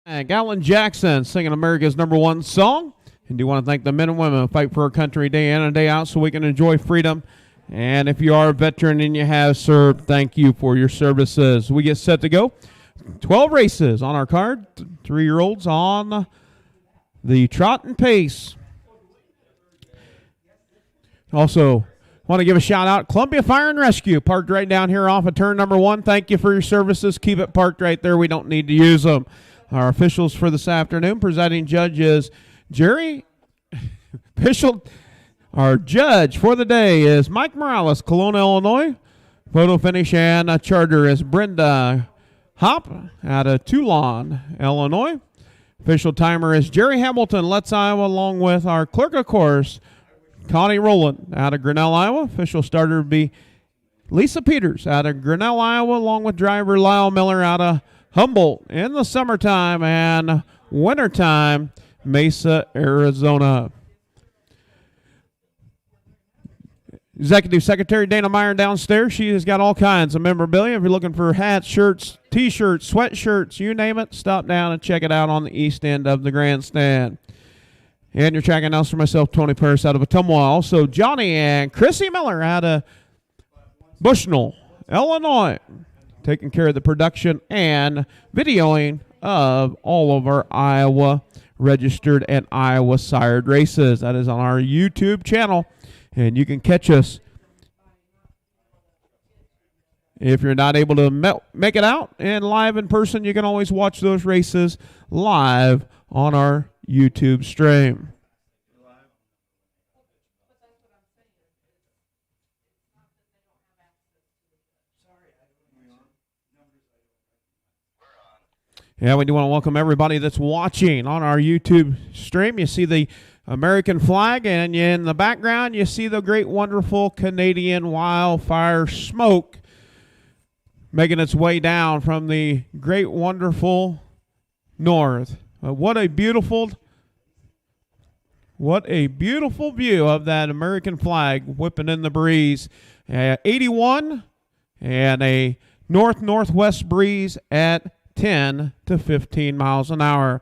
And Alan Jackson singing America's #1 song. And do want to thank the men and women who fight for our country day in and day out so we can enjoy freedom. And if you are a veteran and you have served, thank you for your services. We get set to go. 12 races on our card. 3-year-olds on the trot and pace. Also, want to give a shout out, Columbia Fire and Rescue, parked right down here off of turn number 1. Thank you for your services. Keep it parked right there. We don't need to use them. Our officials for this afternoon, presiding judge is Jerry. Our judge for the day is Mike Morales, Kelowna, Illinois. Photo finish and charter is Brenda Hop out of Toulon, Illinois. Official timer is Jerry Hamilton, Let's Iowa, along with our clerk of course, Connie Rowland out of Grinnell, Iowa. Official starter would be Lisa Peters out of Grinnell, Iowa, along with driver Lyle Miller out of Humboldt in the summertime and wintertime, Mesa, Arizona. Executive Secretary Dana Meyer downstairs. She has got all kinds of memorabilia. If you're looking for hats, shirts, T-shirts, sweatshirts, you name it, stop down and check it out on the east end of the grandstand. And your track announcer, myself, Tony Paris out of Ottumwa. Also, Johnny and Chrissy Miller out of Bushnell, Illinois, taking care of the production and videoing of all of our Iowa registered and Iowa sired races. That is on our YouTube channel, and you can catch us if you're not able to make it out and live in person. You can always watch those races live on our YouTube stream. Yeah, we do want to welcome everybody that's watching on our YouTube stream. You see the American flag, and in the background, you see the great, wonderful Canadian wildfire smoke making its way down from the great, wonderful north. What a beautiful view of that American flag whipping in the breeze. 81 and a north-northwest breeze at 10 to 15 miles an hour.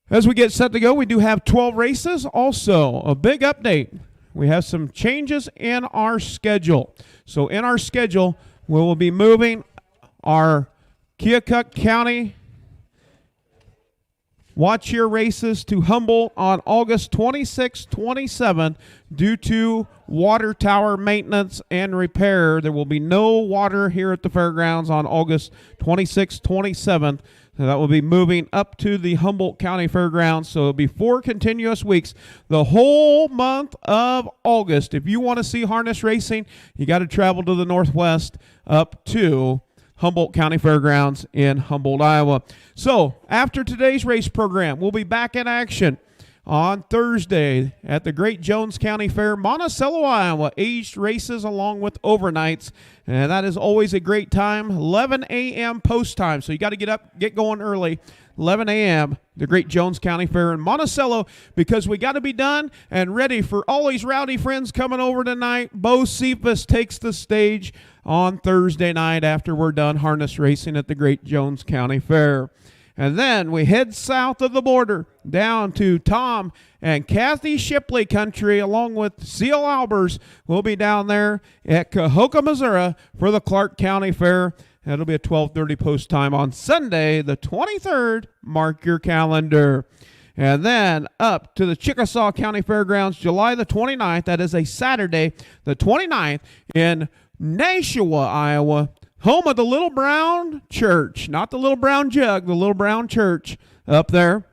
As we get set to go, we do have 12 races. Also, a big update. We have some changes in our schedule. So in our schedule, we will be moving our Keokuk County Watch Your races to Humboldt on August 26, 27 due to water tower maintenance and repair. There will be no water here at the fairgrounds on August 26, 27. So that will be moving up to the Humboldt County Fairgrounds. So it'll be 4 continuous weeks, the whole month of August. If you want to see harness racing, you got to travel to the northwest up to Humboldt County Fairgrounds in Humboldt, Iowa. So after today's race program, we'll be back in action on Thursday at the Great Jones County Fair, Monticello, Iowa. Aged races along with overnights, and that is always a great time. 11 a.m. post time, so you got to get going early. 11 a.m., the Great Jones County Fair in Monticello, because we got to be done and ready for all these rowdy friends coming over tonight. Bo Cephas takes the stage on Thursday night after we're done harness racing at the Great Jones County Fair. And then we head south of the border down to Tom and Kathy Shipley country, along with Seal Albers. We'll be down there at Cahokia, Missouri for the Clark County Fair. That'll be a 12:30 post time on Sunday, the 23rd. Mark your calendar. And then up to the Chickasaw County Fairgrounds, July the 29th. That is a Saturday, the 29th, in Nashua, Iowa, home of the Little Brown Church. Not the Little Brown Jug, the Little Brown Church up there.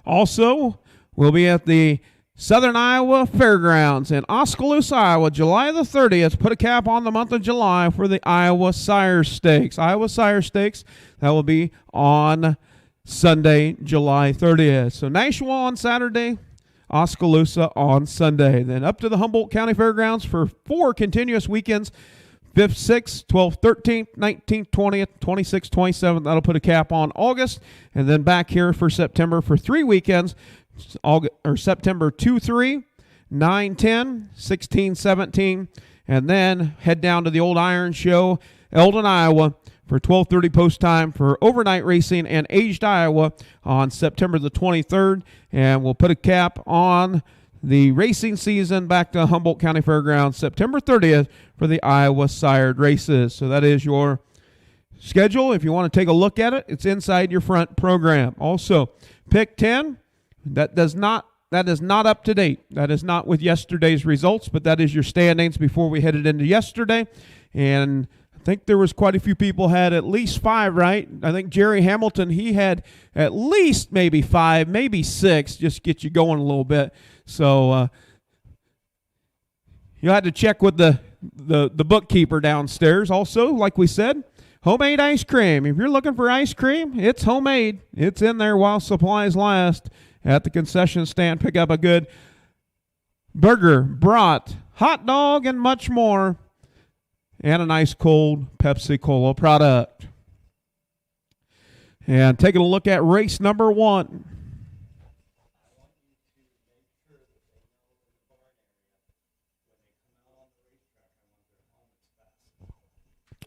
Also, we'll be at the Southern Iowa Fairgrounds in Oskaloosa, Iowa, July the 30th. Put a cap on the month of July for the Iowa Sire Stakes. Iowa Sire Stakes, that will be on Sunday, July 30th. So Nashua on Saturday, Oskaloosa on Sunday. Then up to the Humboldt County Fairgrounds for 4 continuous weekends, 5th, 6th, 12th, 13th, 19th, 20th, 26th, 27th. That'll put a cap on August. And then back here for September for 3 weekends, September 2, 3, 9, 10, 16, 17, and then head down to the Old Iron Show, Eldon, Iowa, for 12:30 post time for overnight racing and Aged Iowa on September the 23rd. And we'll put a cap on the racing season back to Humboldt County Fairgrounds September 30th for the Iowa sired races. So that is your schedule. If you want to take a look at it, it's inside your front program. Also, pick 10, that is not up to date. That is not with yesterday's results, but that is your standings before we headed into yesterday. And I think there was quite a few people had at least 5 right. I think Jerry Hamilton, he had at least maybe 5, maybe 6, just get you going a little bit. So you'll have to check with the bookkeeper downstairs. Also, like we said, homemade ice cream. If you're looking for ice cream, it's homemade. It's in there while supplies last at the concession stand. Pick up a good burger, brat, hot dog, and much more, and a nice cold Pepsi Cola product. And taking a look at race number 1.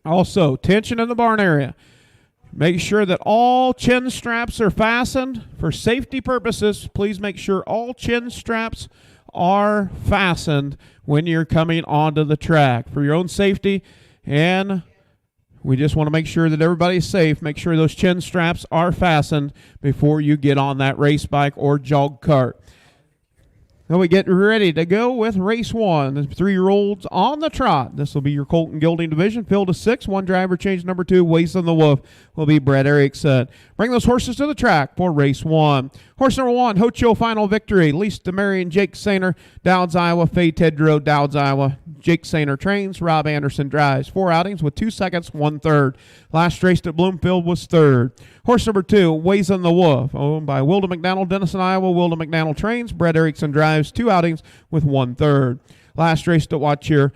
Also, tension in the barn area. Make sure that all chin straps are fastened. For safety purposes, please make sure all chin straps are fastened when you're coming onto the track. For your own safety, and we just want to make sure that everybody's safe. Make sure those chin straps are fastened before you get on that race bike or jog cart. Now we get ready to go with race 1. The 3-year-olds on the trot. This will be your Colton Gilding division. Field of 6. 1 driver change. Number 2, Wason the Wolf, will be Brett Erickson. Bring those horses to the track for race 1. Horse number 1, Hocho Final Victory. Lisa Marion, Jake Sainer, Dowds, Iowa. Faye Tedrow, Dowds, Iowa. Jake Sainer trains. Rob Anderson drives. 4 outings with 2 seconds, 1/3. Last race at Bloomfield was 3rd. Horse number 2, Wason the Wolf, owned by Wilda McDonald, Denison, Iowa. Wilda McDonald trains. Brett Erickson drives. 2 outings with 1/3. Last race to watch here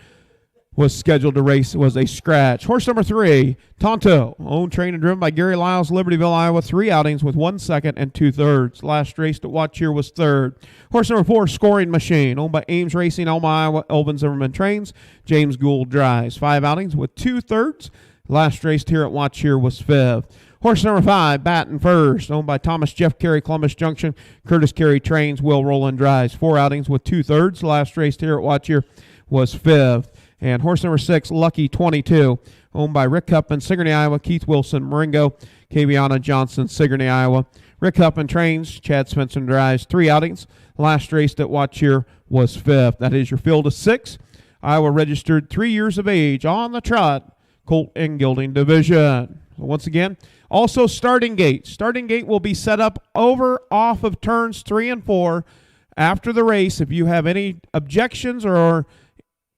was scheduled to race was a scratch. Horse number 3, Tonto, owned, trained, and driven by Gary Lyles, Libertyville, Iowa. 3 outings with 1 second and 2/3. Last race to watch here was 3rd. Horse number 4, Scoring Machine, owned by Ames Racing, Elma, Iowa. Elvin Zimmerman trains. James Gould drives. 5 outings with 2/3. Last race here at watch here was 5th. Horse number 5, Baton First, owned by Thomas Jeff Carey, Columbus Junction. Curtis Carey trains. Will Rowland drives. 4 outings with 2/3. Last race here at watch here was 5th. And horse number 6, Lucky 22, owned by Rick Huffman, Sigourney, Iowa. Keith Wilson, Marengo. Kaviana Johnson, Sigourney, Iowa. Rick Huffman trains. Chad Svensson drives. 3 outings. Last race at watch here was 5th. That is your field of 6. Iowa registered 3 years of age on the trot. Colt and Gilding division. So once again, also starting gate. Starting gate will be set up off of turns 3 and 4 after the race. If you have any objections or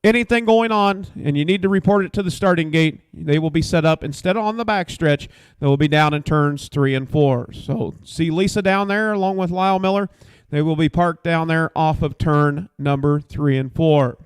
anything going on and you need to report it to the starting gate, they will be set up instead of on the backstretch. They will be down in turns 3 and 4. So see Lisa down there along with Lyle Miller. They will be parked down there off of turn number 3 and 4.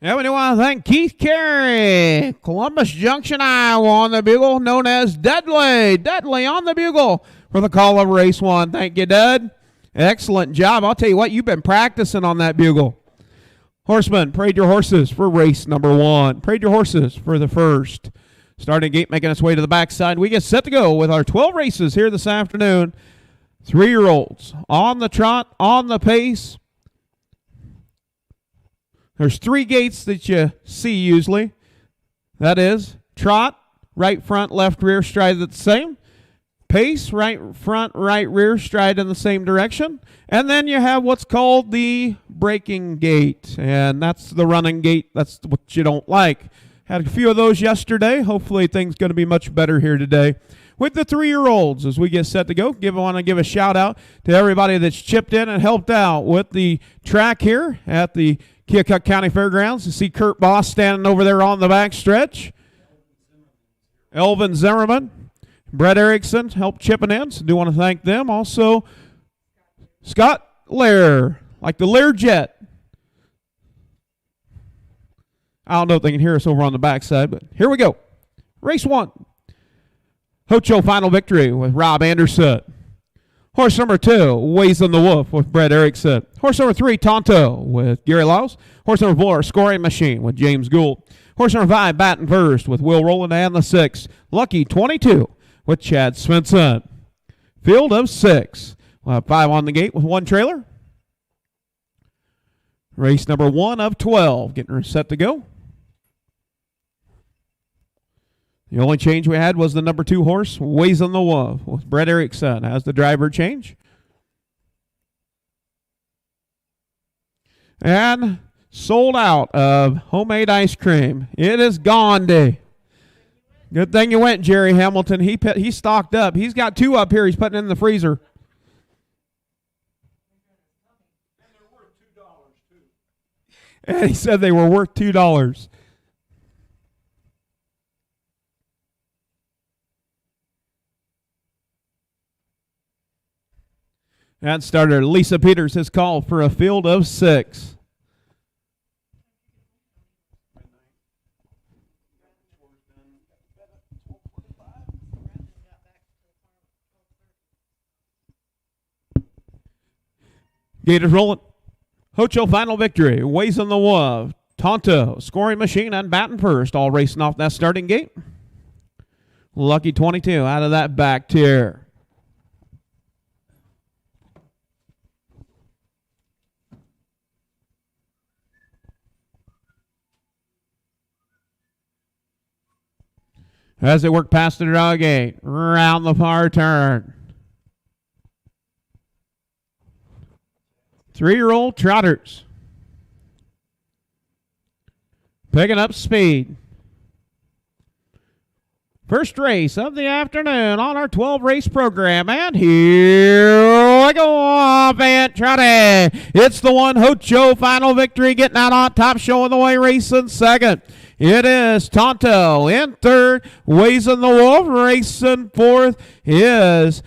And we want to thank Keith Carey, Columbus Junction, Iowa, on the bugle, known as Dudley. Dudley on the bugle for the call of race 1. Thank you, Dud. Excellent job. I'll tell you what, you've been practicing on that bugle. Horseman, parade your horses for race number 1. Parade your horses for the first. Starting gate, making its way to the backside. We get set to go with our 12 races here this afternoon. 3-year-olds on the trot, on the pace. There's 3 gates that you see usually. That is trot, right front, left rear stride at the same. Pace, right front, right rear stride in the same direction. And then you have what's called the braking gate. And that's the running gate. That's what you don't like. Had a few of those yesterday. Hopefully things going to be much better here today. With the 3-year-olds, as we get set to go, want to give a shout out to everybody that's chipped in and helped out with the track here at the Keokuk County Fairgrounds. You see Kurt Boss standing over there on the back stretch. Elvin Zimmerman, Brett Erickson helped chipping in, so do want to thank them. Also, Scott Lair, like the Lair Jet. I don't know if they can hear us over on the backside, but here we go. Race 1. Hocho Final Victory with Rob Anderson. Horse number 2, Ways on the Wolf with Brett Erickson. Horse number 3, Tonto with Gary Laus. Horse number 4, Scoring Machine with James Gould. Horse number 5, Baton First with Will Rowland. And the 6, Lucky 22 with Chad Svensson. Field of 6. We'll have 5 on the gate with 1 trailer. Race number 1 of 12. Getting set to go. The only change we had was the number 2 horse, Ways on the Wolf, with Brett Erickson as the driver change. And sold out of homemade ice cream. It is gone day. Good thing you went, Jerry Hamilton. He stocked up. He's got 2 up here. He's putting in the freezer. And they're worth $2 too. And he said they were worth $2. That starter, Lisa Peters, has called for a field of 6. Gate is rolling. Hocho Final Victory, Ways on the Wolf, Tonto, Scoring Machine, and Baton First, all racing off that starting gate. Lucky 22 out of that back tier. As they work past the draw gate, round the far turn. 3-year-old trotters. Picking up speed. First race of the afternoon on our 12-race program. And here we go off and trotty. It's the one Hocho Final Victory getting out on top, showing the way, racing second. It is Tonto in third. Ways on the Wolf racing fourth is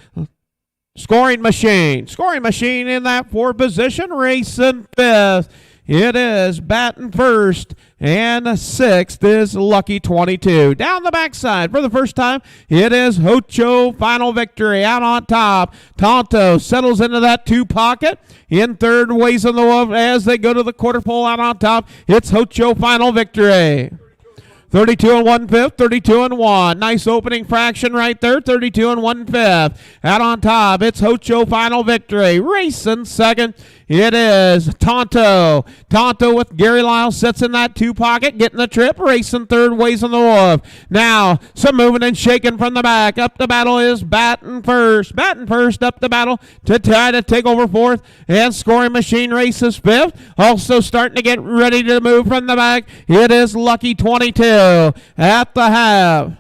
Scoring Machine. Scoring Machine in that 4th position, racing 5th. It is Baton First, and 6th is Lucky 22. Down the backside for the first time, it is Hocho Final Victory out on top. Tonto settles into that 2 pocket. In third, Ways on the Wolf as they go to the quarter pole out on top. It's Hocho Final Victory. 32 and 1/5, 32 and 1. Nice opening fraction right there, 32 and 1/5. Out on top, it's Hocho Final Victory. Racing second, it is Tonto. Tonto with Gary Lyle sits in that 2 pocket, getting the trip. Racing third, Ways on the Wolf. Now, some moving and shaking from the back. Up the battle is Baton First. Baton First up the battle to try to take over 4th. And Scoring Machine races 5th. Also starting to get ready to move from the back. It is Lucky 22 at the half.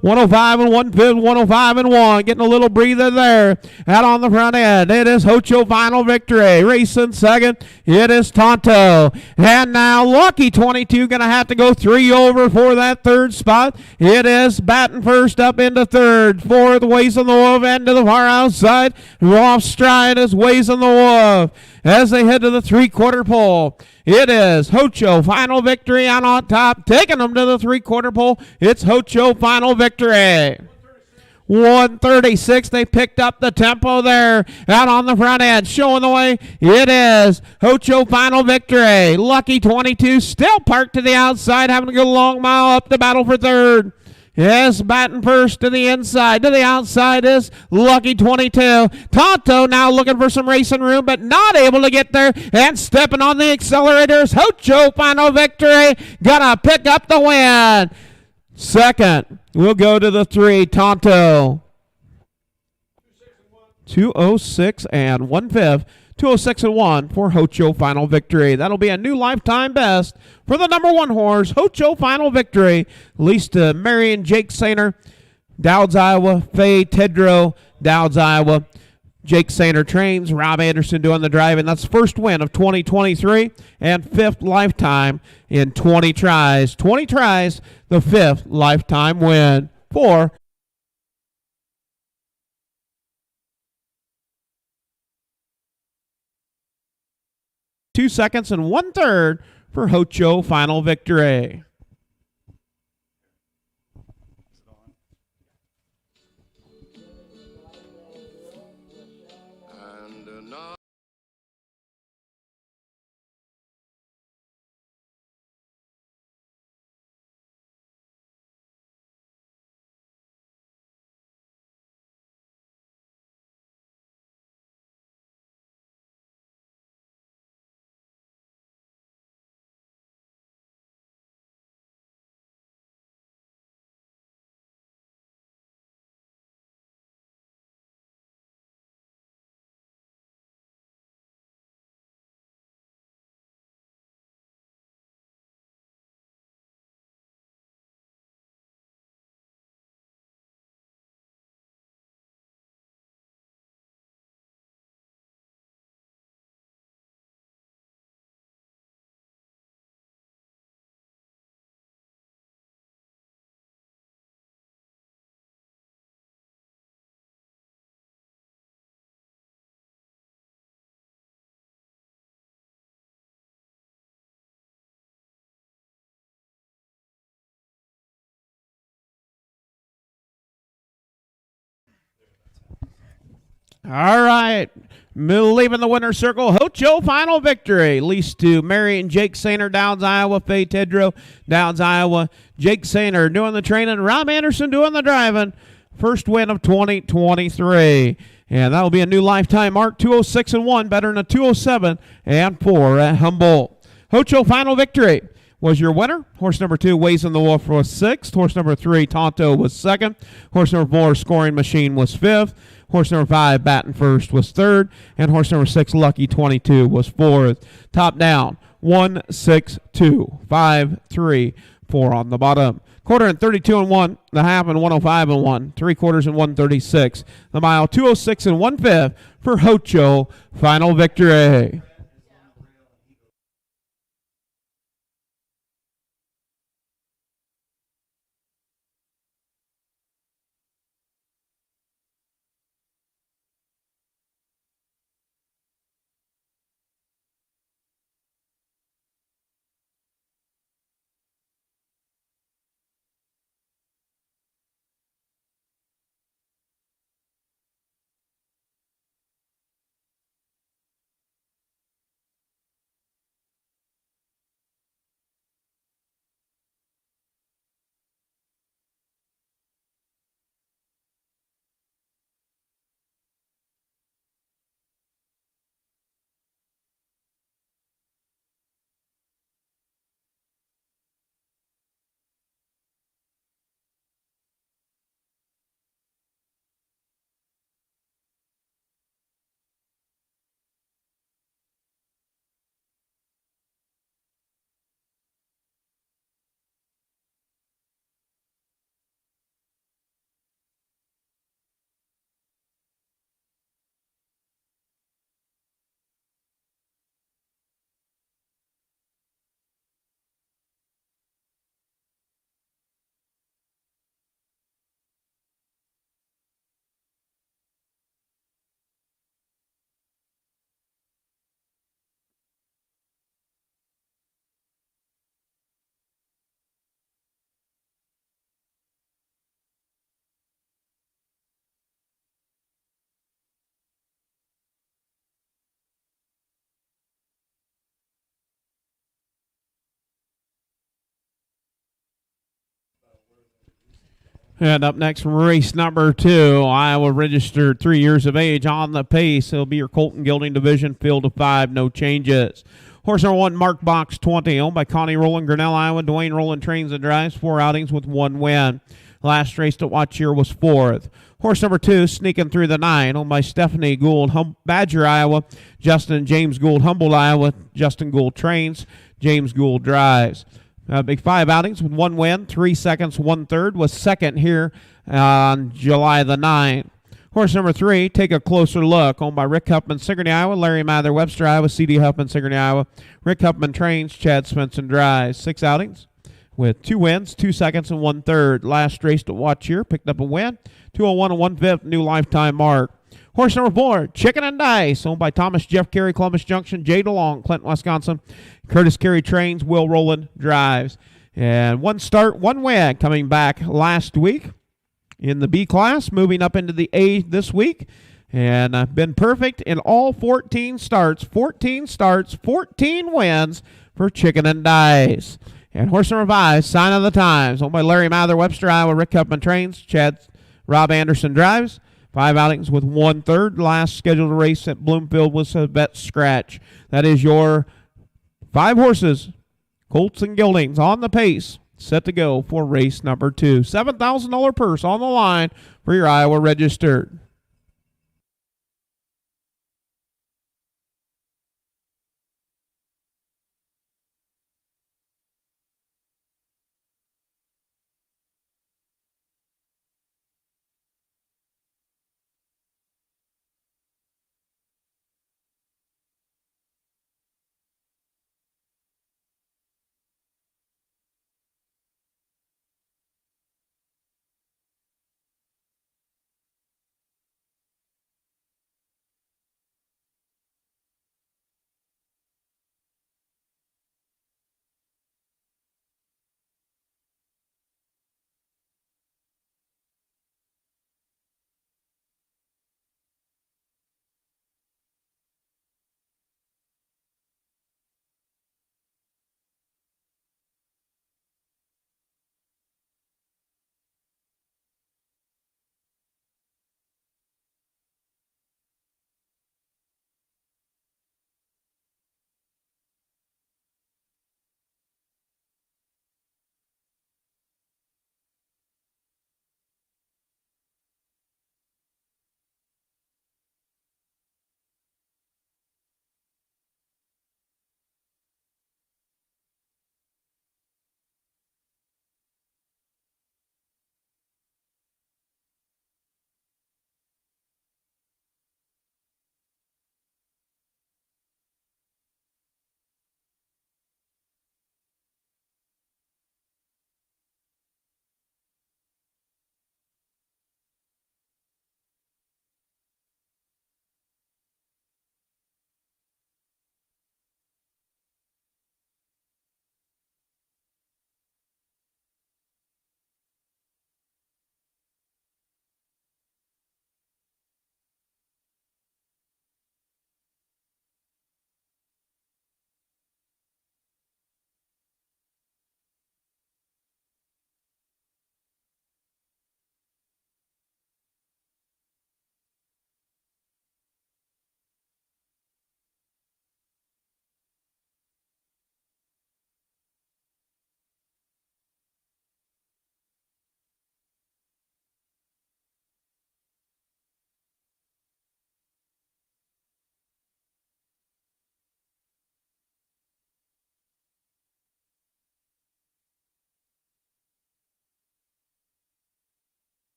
105 and 1/5, 105 and 1. Getting a little breather there. Out on the front end, it is Hocho Final Victory. Racing second, it is Tonto. And now Lucky 22 going to have to go 3 over for that 3rd spot. It is Baton First up into 3rd. 4th, Ways on the Wolf, end to the far outside. Off stride is Ways on the Wolf as they head to the 3/4 pole. It is Hocho Final Victory out on top, taking them to the three-quarter pole. It's Hocho Final Victory. 136. They picked up the tempo there out on the front edge, showing the way. It is Hocho Final Victory. Lucky 22 still parked to the outside, having to go a long mile up the battle for third. Yes, batting first to the inside. To the outside is Lucky 22. Tonto now looking for some racing room, but not able to get there. And stepping on the accelerators. Hocho Final Victory. Gonna pick up the win. Second, we'll go to the 3. Tonto. 206 and 1/5. 206 and 1 for Hocho Final Victory. That'll be a new lifetime best for the number 1 horse, Hocho Final Victory. Leased to Mary and Jake Sainer, Dowds, Iowa. Faye Tedrow, Dowds, Iowa. Jake Sainer trains, Rob Anderson doing the driving. That's first win of 2023 and 5th lifetime in 20 tries. 20 tries, the 5th lifetime win for 2 seconds and 1/3 for Hocho Final Victory. All right. Leaving the winner's circle, Hocho Final Victory. Leased to Mary and Jake Sainer, Downs, Iowa. Faye Tedrow, Downs, Iowa. Jake Sainer doing the training. Rob Anderson doing the driving. First win of 2023. And that'll be a new lifetime mark. 206 and 1, better than a 207 and 4 at Humboldt. Hocho Final Victory was your winner. Horse number 2, Ways in the Wolf, was 6th. Horse number 3, Tonto, was 2nd. Horse number 4, Scoring Machine, was 5th. Horse number 5, Batting First, was 3rd. And horse number 6, Lucky 22, was 4th. Top down, 1, 6, 2, 5, 3, 4 on the bottom. Quarter and 32 and 1. The half and 105 and 1. 3/4 and 136. The mile 206 and 1/5 for Hocho Final Victory. And up next from race number 2, Iowa registered 3 years of age on the pace. It'll be your Colton Gilding Division, field of 5, no changes. Horse number 1, Mark Box 20, owned by Connie Rowland, Grinnell, Iowa. Dwayne Rowland trains and drives, 4 outings with 1 win. Last race to watch here was 4th. Horse number 2, Sneaking Through the 9, owned by Stephanie Gould, Badger, Iowa. Justin and James Gould, Humboldt, Iowa. Justin Gould trains, James Gould drives. Big 5 outings with 1 win, 3 seconds, 1/3. Was second here on July the 9th. Horse number 3, Take a Closer Look, owned by Rick Huffman, Sigourney, Iowa. Larry Mather, Webster, Iowa. C.D. Huffman, Sigourney, Iowa. Rick Huffman trains, Chad Svensson drives. 6 outings with 2 wins, 2 seconds, and 1/3. Last race to watch here, picked up a win, 2:01 and 1/5, new lifetime mark. Horse number 4, Chicken and Dice, owned by Thomas Jeff Carey, Columbus Junction, Jay DeLong, Clinton, Wisconsin. Curtis Carey trains, Will Rowland drives. And 1 start, 1 win, coming back last week in the B class, moving up into the A this week. And been perfect in all 14 starts, 14 wins for Chicken and Dice. And horse number 5, Sign of the Times, owned by Larry Mather, Webster, Iowa. Rick Huffman trains, Rob Anderson drives. 5 outings with 1/3. Last scheduled race at Bloomfield was a bet scratch. That is your 5 horses, Colts and Gildings, on the pace, set to go for race number 2. $7,000 purse on the line for your Iowa registered.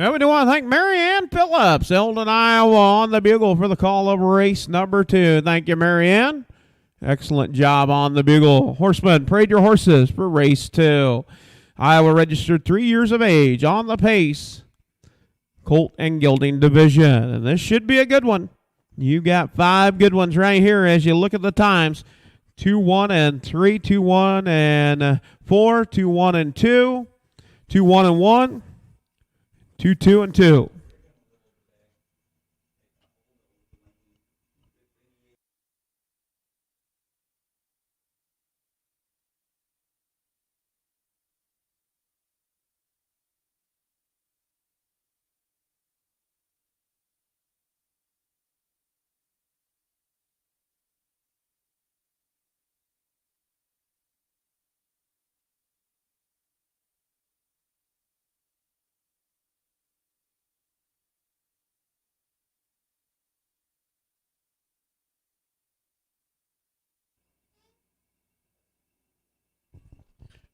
And we do want to thank Marianne Phillips, Eldon, Iowa, on the bugle for the call of race number 2. Thank you, Marianne. Excellent job on the bugle. Horseman, parade your horses for race 2. Iowa registered 3 years of age on the pace. Colt and Gelding division. And this should be a good one. You got 5 good ones right here as you look at the times. 2, 1, and 3, 2, 1, and 4, 2, 1, and 2, 2, 1, and 1, 2, 2, and 2.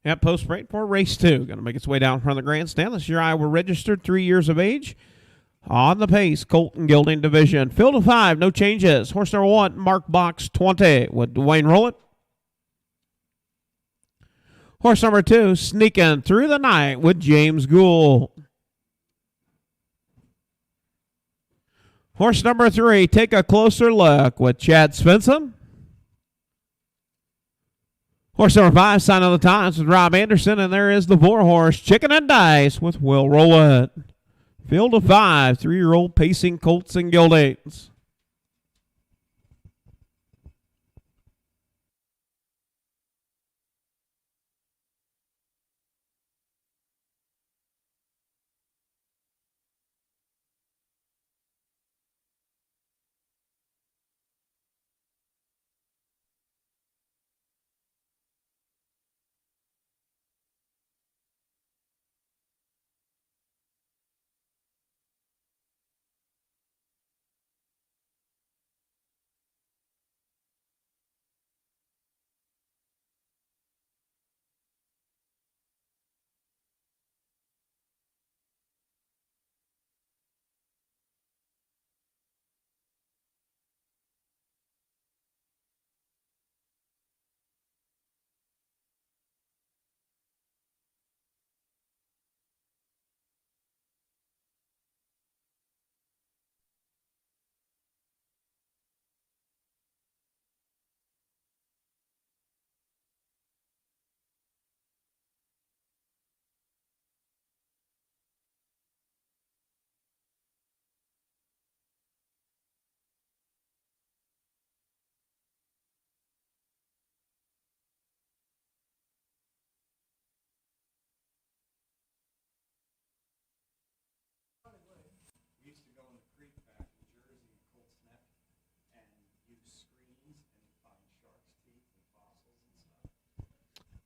At post parade for race 2. Going to make its way down from the grandstand. This year Iowa registered 3 years of age. On the pace, Colt and Gelding division. Field of 5, no changes. Horse number 1, Mark Box 20 with Dwayne Rolett. Horse number 2, Sneaking Through the Night with James Gould. Horse number 3, Take a Closer Look with Chad Svensson. Horse number 5, Sign of the Times with Rob Anderson. And there is the 4 horse, Chicken and Dice with Will Rolett. Field of 5, 3-year-old pacing Colts and Geldings.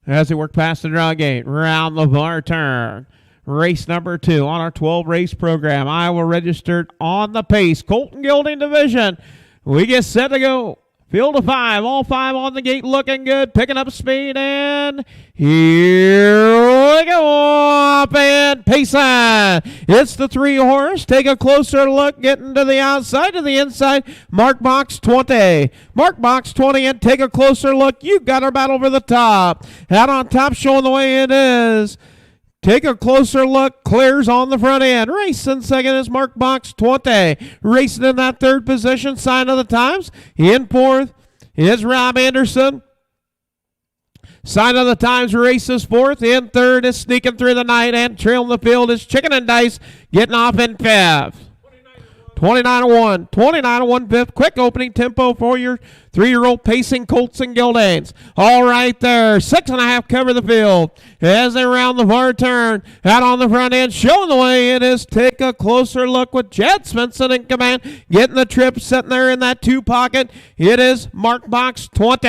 As they work past the draw gate, round the bar turn. Race number 2 on our 12 race program. Iowa registered on the pace. Colt and Gelding division. We get set to go. Field of 5. All 5 on the gate looking good. Picking up speed. And here we go. Up and pacing. It's the 3 horse. Take a closer look. Getting to the outside, to the inside. Mark Box 20. Mark Box 20 and take a closer look. You got her battle over the top. Out on top showing the way it is. Take a closer look. Clears on the front end. Racing second is Mark Box 20. Racing in that 3rd position. Sign of the Times. In 4th is Rob Anderson. Sign of the Times races 4th. In 3rd is Sneaking Through the Night. And trailing the field is Chicken and Dice. Getting off in 5th. 29-1. 29-1 5th. Quick opening tempo for your 3-year-old pacing Colts and Geldings. All right there. 6.5 cover the field as they round the far turn. Out on the front end, showing the way it is. Take a closer look with Chad Svensson in command. Getting the trip, sitting there in that 2 pocket. It is Mark Box 20.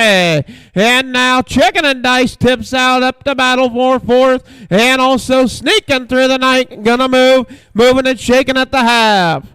And now Chicken and Dice tips out up to battle for 4th. And also Sneaking Through the Night. Gonna move. Moving and shaking at the half.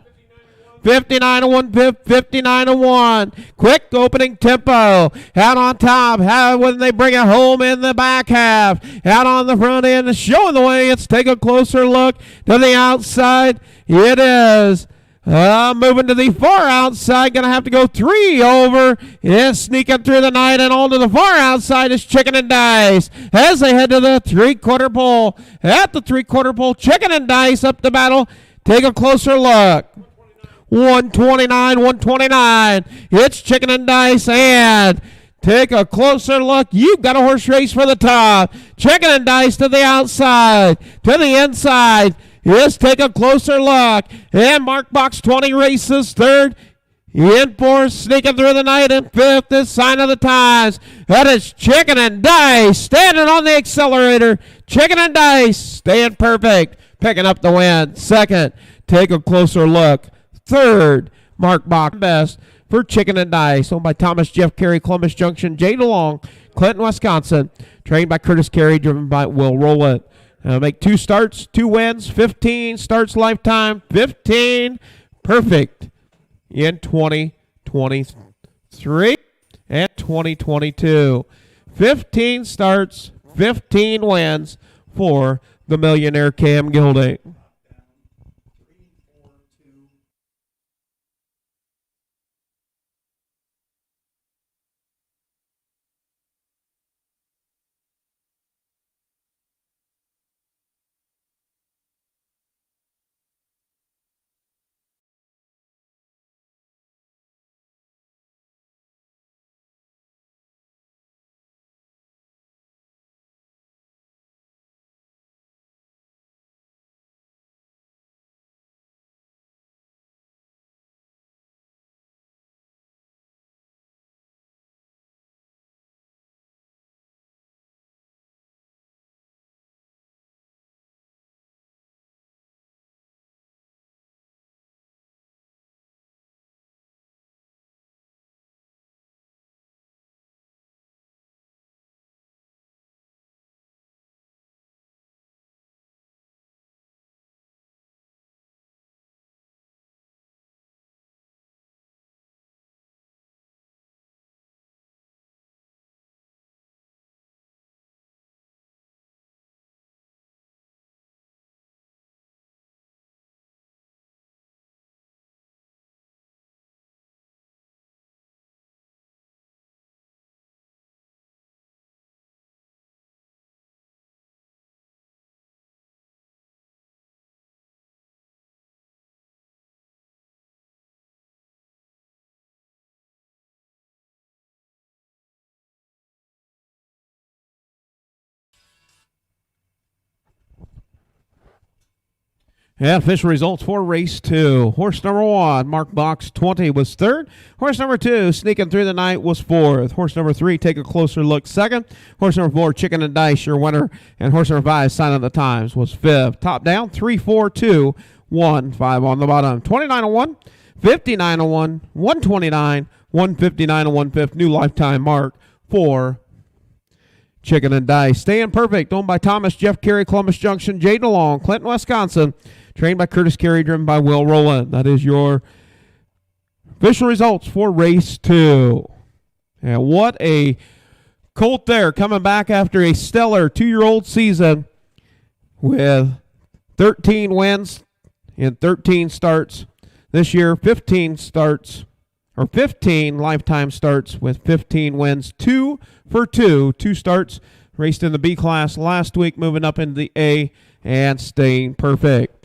59 to 1 fifth, 59 to 1. Quick opening tempo. Out on top. How when they bring it home in the back half. Out on the front end, showing the way. Let's take a closer look to the outside. It is. Moving to the far outside, gonna have to go 3 over. Is sneaking through the night and on to the far outside is Chicken and Dice as they head to the 3/4 pole. At the 3/4 pole, Chicken and Dice up the battle. Take a closer look. 129, 129. It's Chicken and Dice and take a closer look. You've got a horse race for the top. Chicken and Dice to the outside, to the inside. Yes, take a closer look. And Mark Box 20 races third. In fourth, sneaking through the night. And fifth is Sign of the Times. That is Chicken and Dice standing on the accelerator. Chicken and Dice staying perfect, picking up the win. Second, take a closer look. Third, Mark Box best for Chicken and Dice, owned by Thomas Jeff Carey, Columbus Junction, Jay DeLong, Clinton, Wisconsin. Trained by Curtis Carey, driven by Will Rowland. Make 2 starts, 2 wins, 15 starts lifetime, 15 perfect in 2023 and 2022. 15 starts, 15 wins for the millionaire Cam Gilding. And official results for race 2. Horse number 1, Mark Box 20, was third. Horse number 2, sneaking through the night, was fourth. Horse number 3, take a closer look, second. Horse number 4, Chicken and Dice, your winner. And horse number 5, Sign of the Times, was fifth. Top down, 3, 4, 2, 1, 5 on the bottom. 29 to 1, 59 to 1, 129, 159 to 1 fifth. New lifetime mark for Chicken and Dice. Staying perfect, owned by Thomas Jeff Carey, Columbus Junction, Jay DeLong, Clinton, Wisconsin. Trained by Curtis Carey, driven by Will Rowland. That is your official results for race 2. And what a colt there, coming back after a stellar 2-year-old season with 13 wins in 13 starts. This year, 15 starts, or 15 lifetime starts with 15 wins. 2 for 2. 2 starts, raced in the B class last week, moving up into the A and staying perfect.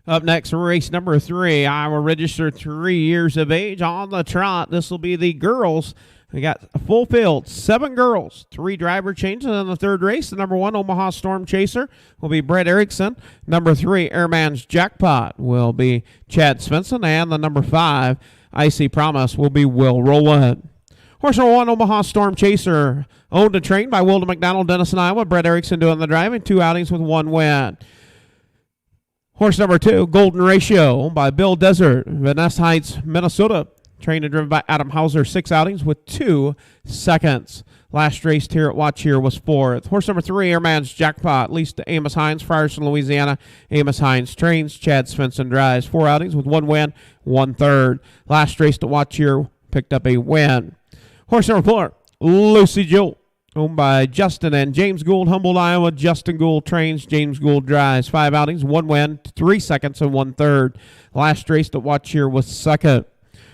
Up next, race number 3. Iowa registered 3 years of age on the trot. This will be the girls. We got a full field, 7 girls, 3 driver changes in the third race. The number 1 Omaha Storm Chaser will be Brett Erickson. Number 3 Airman's Jackpot will be Chad Svensson. And the number 5 Icy Promise will be Will Rowland. Horse number 1 Omaha Storm Chaser, owned and trained by Wilden McDonald, Denison, Iowa. Brett Erickson doing the driving, 2 outings with 1 win. Horse number 2, Golden Ratio, owned by Bill Desert, Vanessa Heights, Minnesota. Trained and driven by Adam Hauser, 6 outings with 2 seconds. Last raced here at Watch Here was 4th. Horse number 3, Airman's Jackpot, leased to Amos Hines, Frierson, Louisiana. Amos Hines trains, Chad Svensson drives. 4 outings with 1 win, 1/3. Last race at Watch Here picked up a win. Horse number 4, Lucy Jewel, owned by Justin and James Gould, Humboldt, Iowa. Justin Gould trains, James Gould drives. 5 outings, 1 win, 3 seconds, and 1/3. Last race to watch here was 2nd.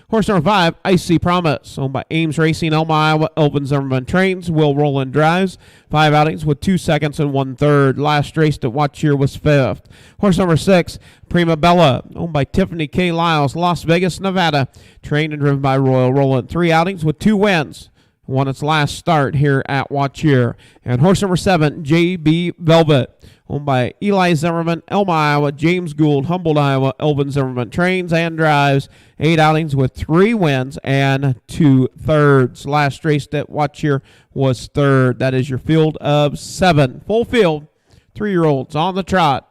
Horse number 5, Icy Promise, owned by Ames Racing, Elma, Iowa. Elvin Zimmerman trains, Will Rowland drives. 5 outings with 2 seconds and 1/3. Last race to watch here was 5th. Horse number 6, Prima Bella, owned by Tiffany K. Lyles, Las Vegas, Nevada. Trained and driven by Royal Rowland. 3 outings with 2 wins. Won its last start here at Watch Here. And horse number 7, JB Velvet, owned by Eli Zimmerman, Elma, Iowa. James Gould, Humboldt, Iowa. Elvin Zimmerman trains and drives. 8 outings with 3 wins and 2/3. Last race at Watch Here was 3rd. That is your field of 7. Full field, 3-year-olds on the trot,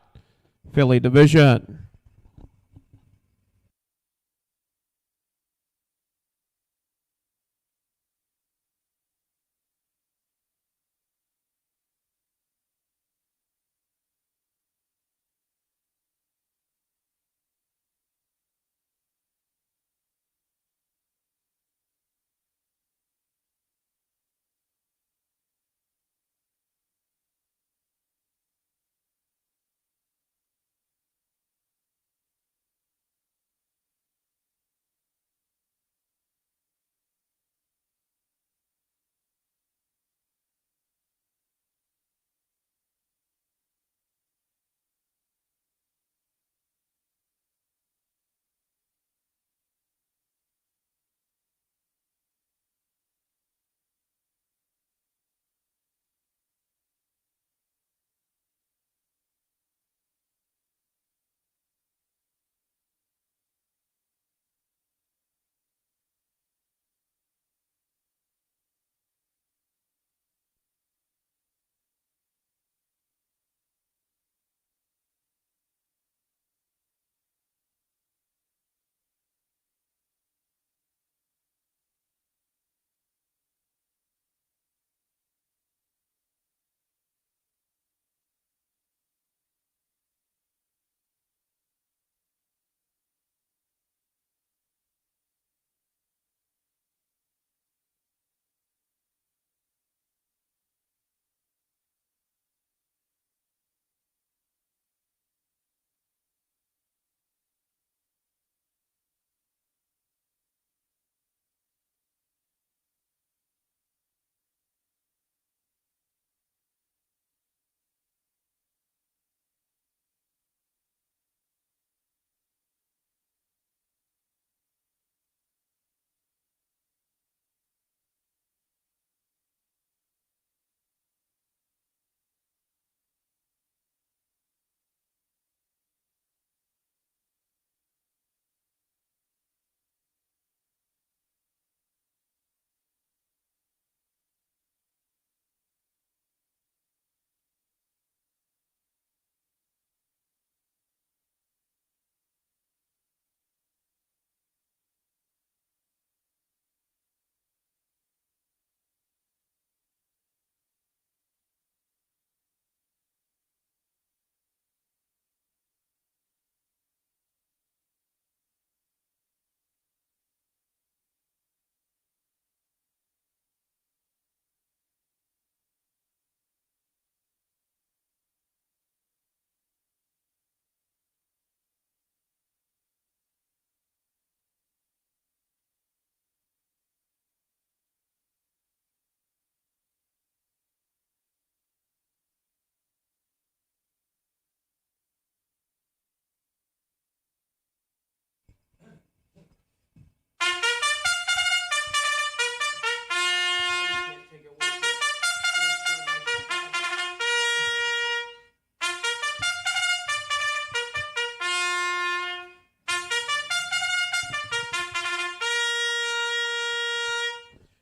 Filly Division.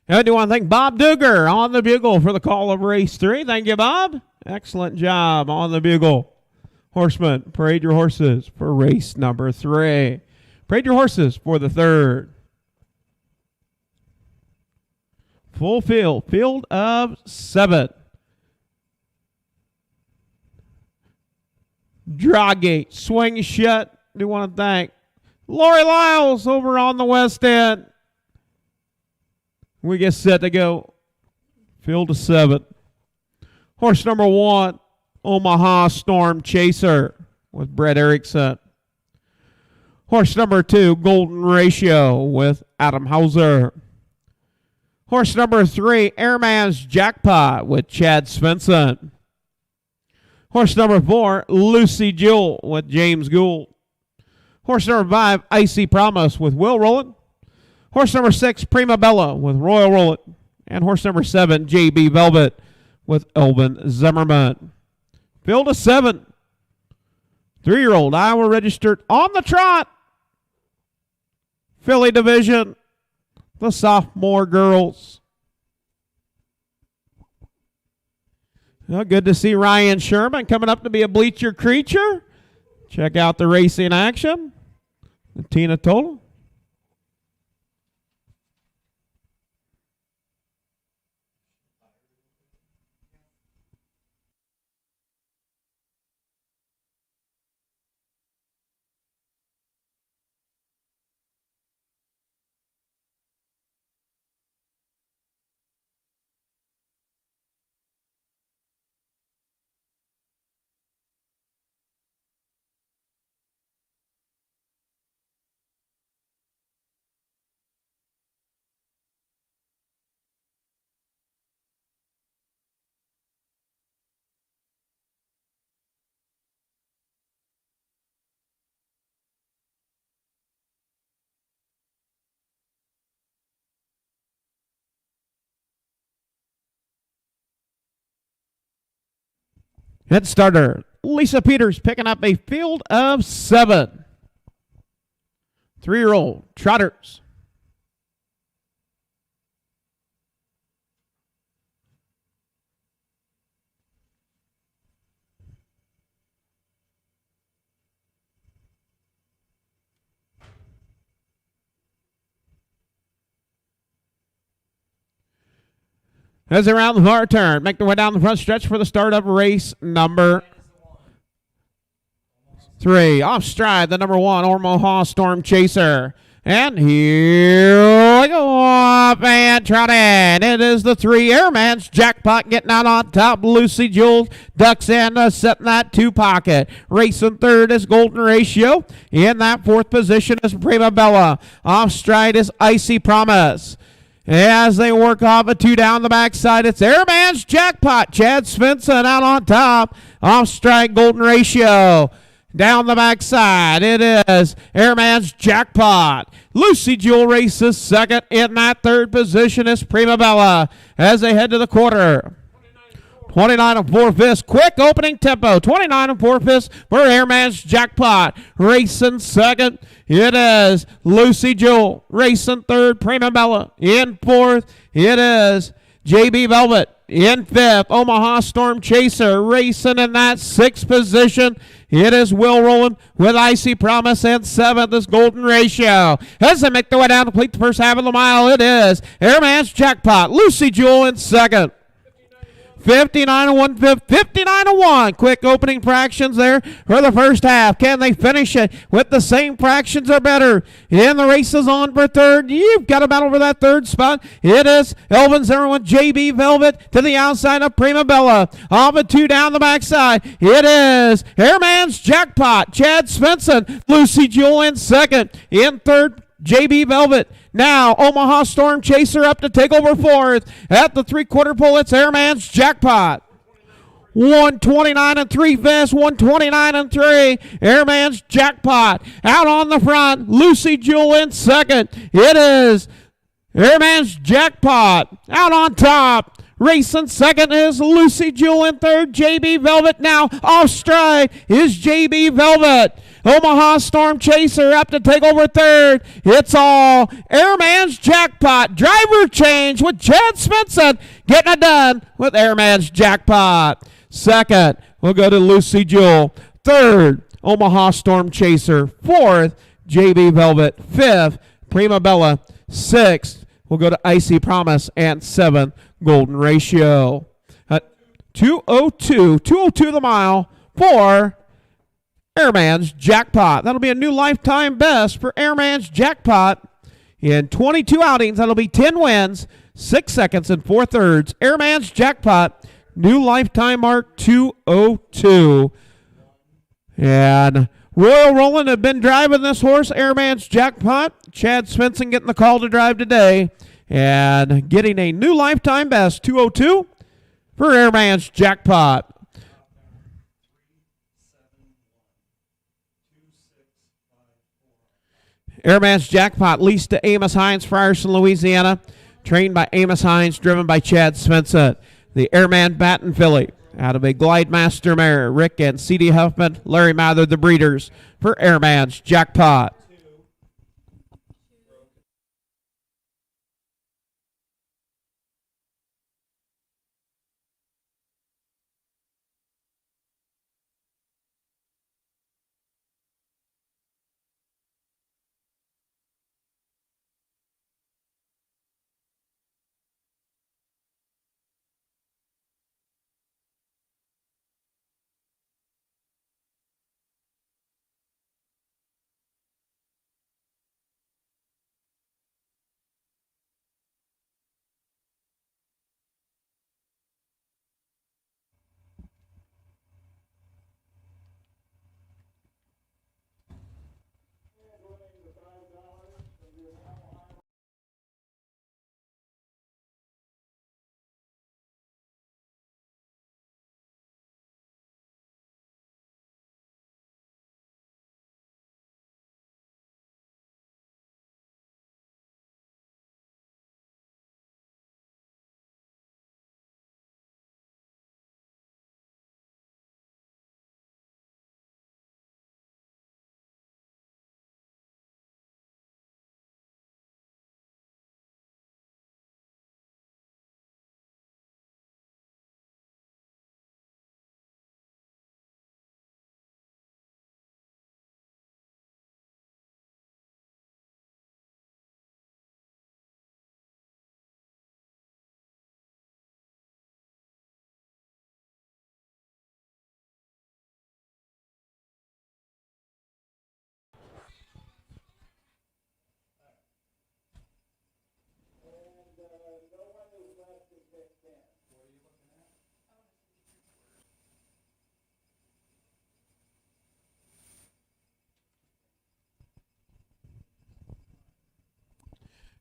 I do want to thank Bob Duggar on the bugle for the call of race 3. Thank you, Bob. Excellent job on the bugle. Horseman, parade your horses for race number 3. Parade your horses for the 3rd. Full field of 7. Draw gate, swing shut. Do want to thank Lori Lyles over on the west end. We get set to go. Field of 7. Horse number 1, Omaha Storm Chaser with Brett Erickson. Horse number 2, Golden Ratio with Adam Hauser. Horse number 3, Airman's Jackpot with Chad Svensson. Horse number 4, Lucy Jewel with James Gould. Horse number 5, Icy Promise with Will Rowland. Horse number 6, Prima Bella with Royal Rowland. And horse number 7, JB Velvet with Elvin Zimmerman. Field of 7. 3-year-old Iowa registered on the trot. Filly division, the sophomore girls. Well, good to see Ryan Sherman coming up to be a bleacher creature. Check out the racing action. The Tina Tola. Head starter, Lisa Peters picking up a field of 7. 3-year-old trotters. As they round the far turn, make their way down the front stretch for the start of race number 3. Off stride, the number 1, Omaha Storm Chaser. And here we go, up and trotting. It is the 3, Airman's Jackpot getting out on top. Lucy Jules ducks in, setting that 2 pocket. Racing 3rd is Golden Ratio. In that 4th position is Prima Bella. Off stride is Icy Promise. As they work off a 2 down the backside, it's Airman's Jackpot. Chad Svensson out on top. Off strike, Golden Ratio. Down the backside, it is Airman's Jackpot. Lucy Jewel races 2nd. In that 3rd position is Prima Bella as they head to the quarter. 29 4/5. Quick opening tempo. 29 4/5 for Airman's Jackpot. Racing 2nd. It is Lucy Jewel. Racing 3rd, Prima Bella. In 4th, it is JB Velvet. In 5th, Omaha Storm Chaser. Racing in that 6th position, it is Will Rowland with Icy Promise. And 7th is Golden Ratio. As they make their way down to complete the first half of the mile, it is Airman's Jackpot. Lucy Jewel in 2nd. 59 1/5, 59 1. Quick opening fractions there for the first half. Can they finish it with the same fractions or better? And the race is on for 3rd. You've got a battle for that 3rd spot. It is Elvin Zimmerman, JB Velvet to the outside of Prima Bella. Off a 2 down the backside. It is Airman's Jackpot. Chad Svensson, Lucy Jewel in 2nd. In 3rd, JB Velvet. Now, Omaha Storm Chaser up to take over 4th. At the 3/4 pole, it's Airman's Jackpot. 129 3/5, 129 3. Airman's Jackpot. Out on the front, Lucy Jewel in 2nd. It is Airman's Jackpot. Out on top, Racing second is Lucy Jewel in third. JB Velvet now off stride is JB Velvet. Omaha Storm Chaser up to take over third. It's all Airman's Jackpot. Driver change with Chad Svensson getting it done with Airman's Jackpot. Second, we'll go to Lucy Jewel. Third, Omaha Storm Chaser. Fourth, JB Velvet. Fifth, Prima Bella. Sixth, we'll go to Icy Promise. And seventh, Golden Ratio. 202 the mile for Airman's Jackpot. That'll be a new lifetime best for Airman's Jackpot. In 22 outings, that'll be 10 wins, 6 seconds, and 4 thirds. Airman's Jackpot, new lifetime mark 202. And Royal Roland have been driving this horse, Airman's Jackpot. Chad Svensson getting the call to drive today and getting a new lifetime best, 202 for Airman's Jackpot. Airman's Jackpot leased to Amos Hines, Frierson, Louisiana. Trained by Amos Hines, driven by Chad Svensson. The Airman Batten filly out of a Glide Master mare. Rick and C.D. Huffman, Larry Mather, the breeders for Airman's Jackpot.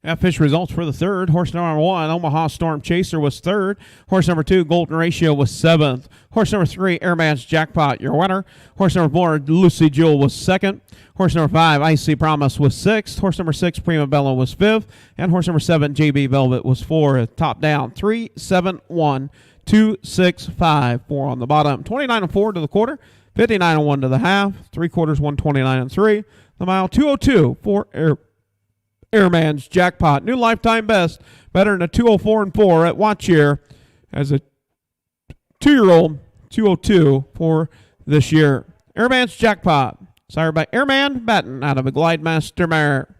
Official results for the third. Horse number 1, Omaha Storm Chaser, was third. Horse number 2, Golden Ratio, was seventh. Horse number 3, Airman's Jackpot, your winner. Horse number 4, Lucy Jewel, was second. Horse number 5, Icy Promise, was sixth. Horse number 6, Prima Bella, was fifth. And horse number 7, JB Velvet, was fourth. Top down, 3, 7, 1, 2, 6, 5. 4 on the bottom. 29 and 4 to the quarter. 59 and 1 to the half. 3 quarters, 129 and 3. The mile, 202 for Airman's Jackpot. New lifetime best. Better than a 204 and 4 at Watch Year as a 2-year-old. 202 for this year. Airman's Jackpot. Sired by Airman Batten out of a Glide Master mare.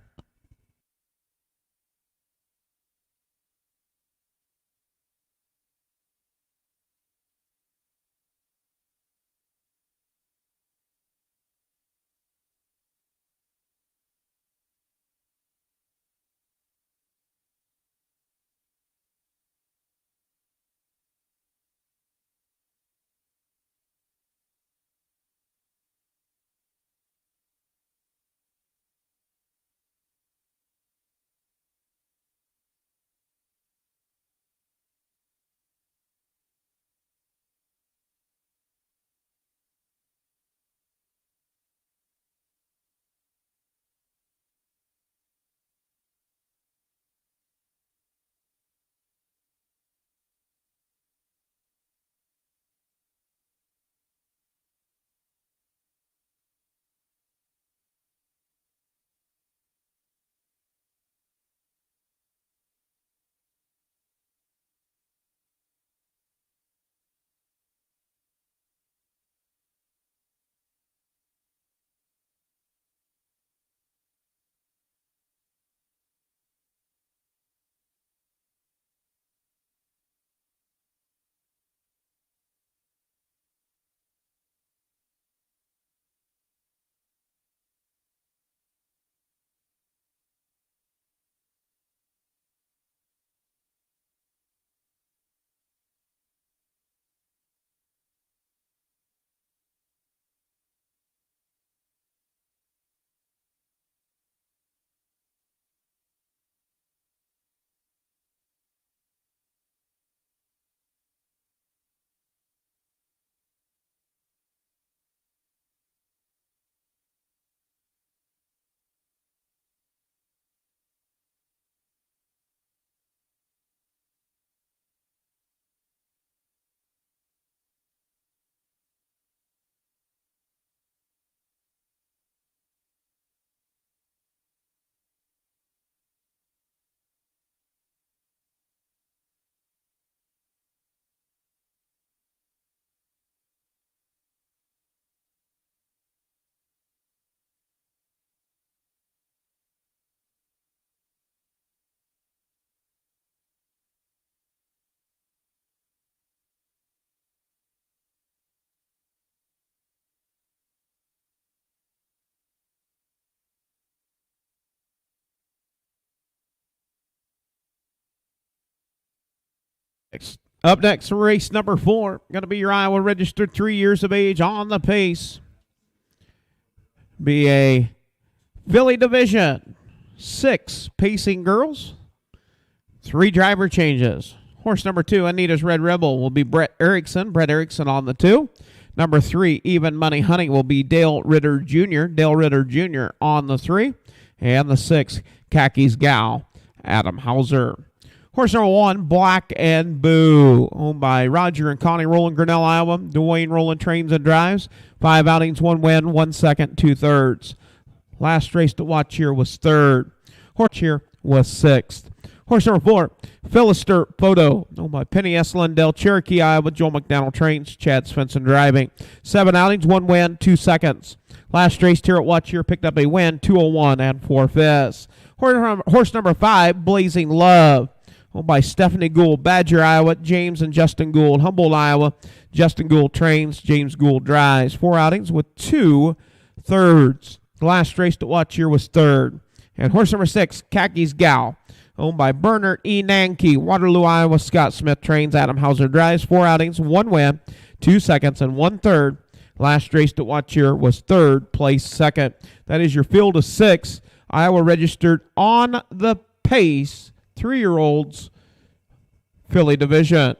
Up next, race number 4. Going to be your Iowa registered 3 years of age on the pace. Be a filly division. 6 pacing girls. 3 driver changes. Horse number 2, Anita's Red Rebel, will be Brett Erickson. Brett Erickson on the 2. Number 3, Even Money Honey, will be Dale Ritter Jr. Dale Ritter Jr. on the 3. And the 6, Khakis Gal, Adam Hauser. Horse number 1, Black and Boo, owned by Roger and Connie Rowland, Grinnell, Iowa. Dwayne Rowland trains and drives. 5 outings, 1 win, 1 second, 2 thirds. Last race to watch here was 3rd. Horse here was 6th. Horse number 4, Philister Photo, owned by Penny S. Lindell, Cherokee, Iowa. Joel McDonald trains, Chad Svensson driving. 7 outings, 1 win, 2 seconds. Last race here at Watch Here picked up a win, 201 and 4 fifths. Horse number 5, Blazing Love, owned by Stephanie Gould, Badger, Iowa. James and Justin Gould, Humboldt, Iowa. Justin Gould trains, James Gould drives. 4 outings with 2 thirds. The last race to watch here was 3rd. And horse number 6, Khakis Gal, owned by Bernard E. Nanke, Waterloo, Iowa. Scott Smith trains, Adam Hauser drives. 4 outings, 1 win, 2 seconds, and 1 third. Last race to watch here was 3rd, place 2nd. That is your field of 6. Iowa registered on the pace 3-year-olds filly division.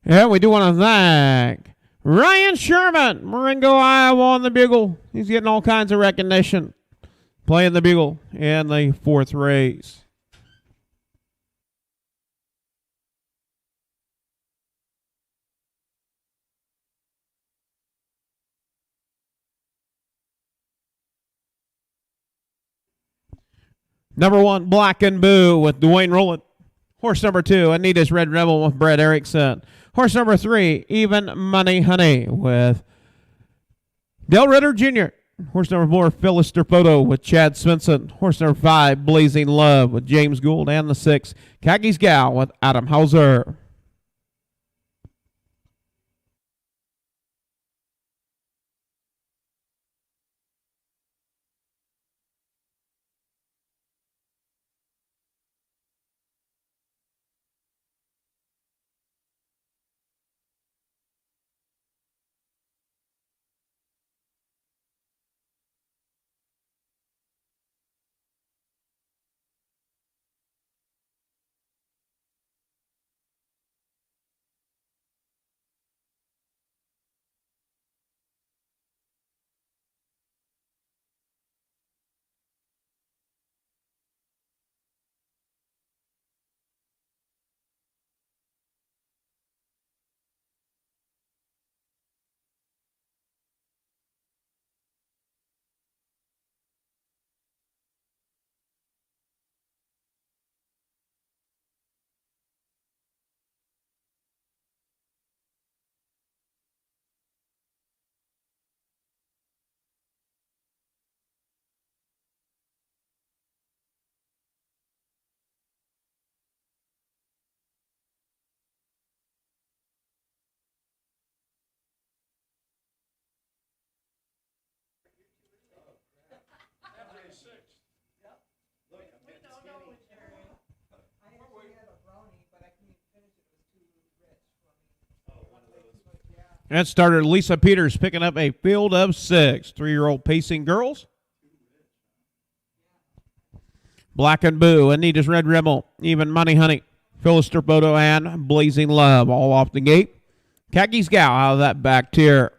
Yeah, we do want to thank Ryan Sherman, Marengo, Iowa on the bugle. He's getting all kinds of recognition playing the bugle in the 4th race. Number 1, Black and Boo with Dwayne Rowland. Horse number 2, Anita's Red Rebel with Brett Erickson. Horse number 3, Even Money Honey with Dale Ritter Jr. Horse number 4, Philister Photo with Chad Svensson. Horse number 5, Blazing Love with James Gould. And the 6, Khakis Gal with Adam Hauser. Look, I'm getting skinny. I actually had a brownie, but I couldn't finish it. It was too rich for me. Oh, one of those. Yeah. That started Lisa Peters picking up a field of 6 3-year-old pacing girls. Black and Boo, Anita's Red Rebel, Even Money Honey, Phyllis Turboto, and Blazing Love all off the gate. Kaki's Gal out of that back tier.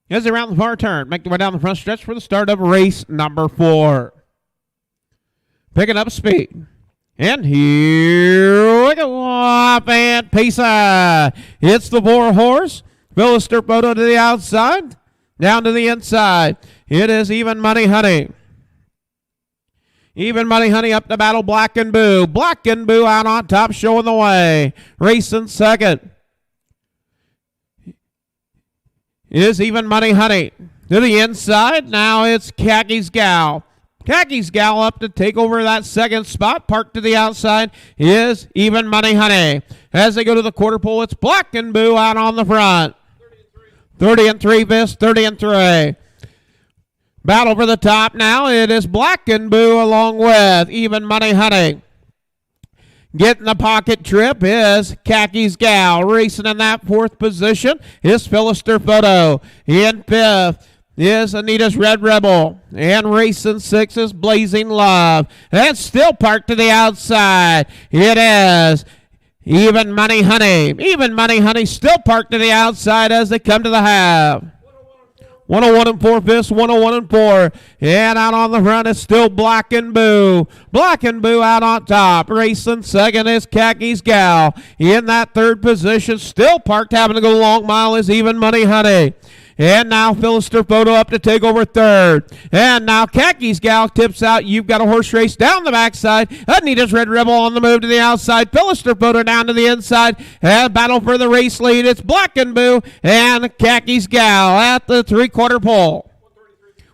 As they round the far turn, make their way down the front stretch for the start of race number 4. Picking up speed. And here we go off and Pesa. It's the 4-horse. Phyllis Turboto to the outside. Down to the inside. It is Even Money Honey. Even Money Honey up to battle Black and Boo. Black and Boo out on top showing the way. Racing second is Even Money Honey. To the inside, now it's Kaki's Gal. Kaki's Gal up to take over that second spot. Parked to the outside is Even Money Honey. As they go to the quarter pole, it's Black and Boo out on the front. 30 and 3, Vis, 30 and 3. Battle for the top now. It is Black and Boo along with Even Money Honey. Getting the pocket trip is Kaki's Gal. Racing in that 4th position is Phyllis Turboto. In 5th is Anita's Red Rebel. And racing 6 is Blazing Love. And still parked to the outside. It is Even Money Honey. Even Money Honey still parked to the outside as they come to the half. 101 and 4, Fist, 101 and 4. And out on the front is still Black and Boo. Black and Boo out on top. Racing second is Kaki's Gal. In that 3rd position, still parked, having to go a long mile, is Even Money Honey. And now Phyllis Turboto up to take over 3rd. And now Kaki's Gal tips out. You've got a horse race down the backside. Anita's Red Rebel on the move to the outside. Phyllis Turboto down to the inside. And battle for the race lead. It's Black and Boo and Kaki's Gal at the 3-quarter pole.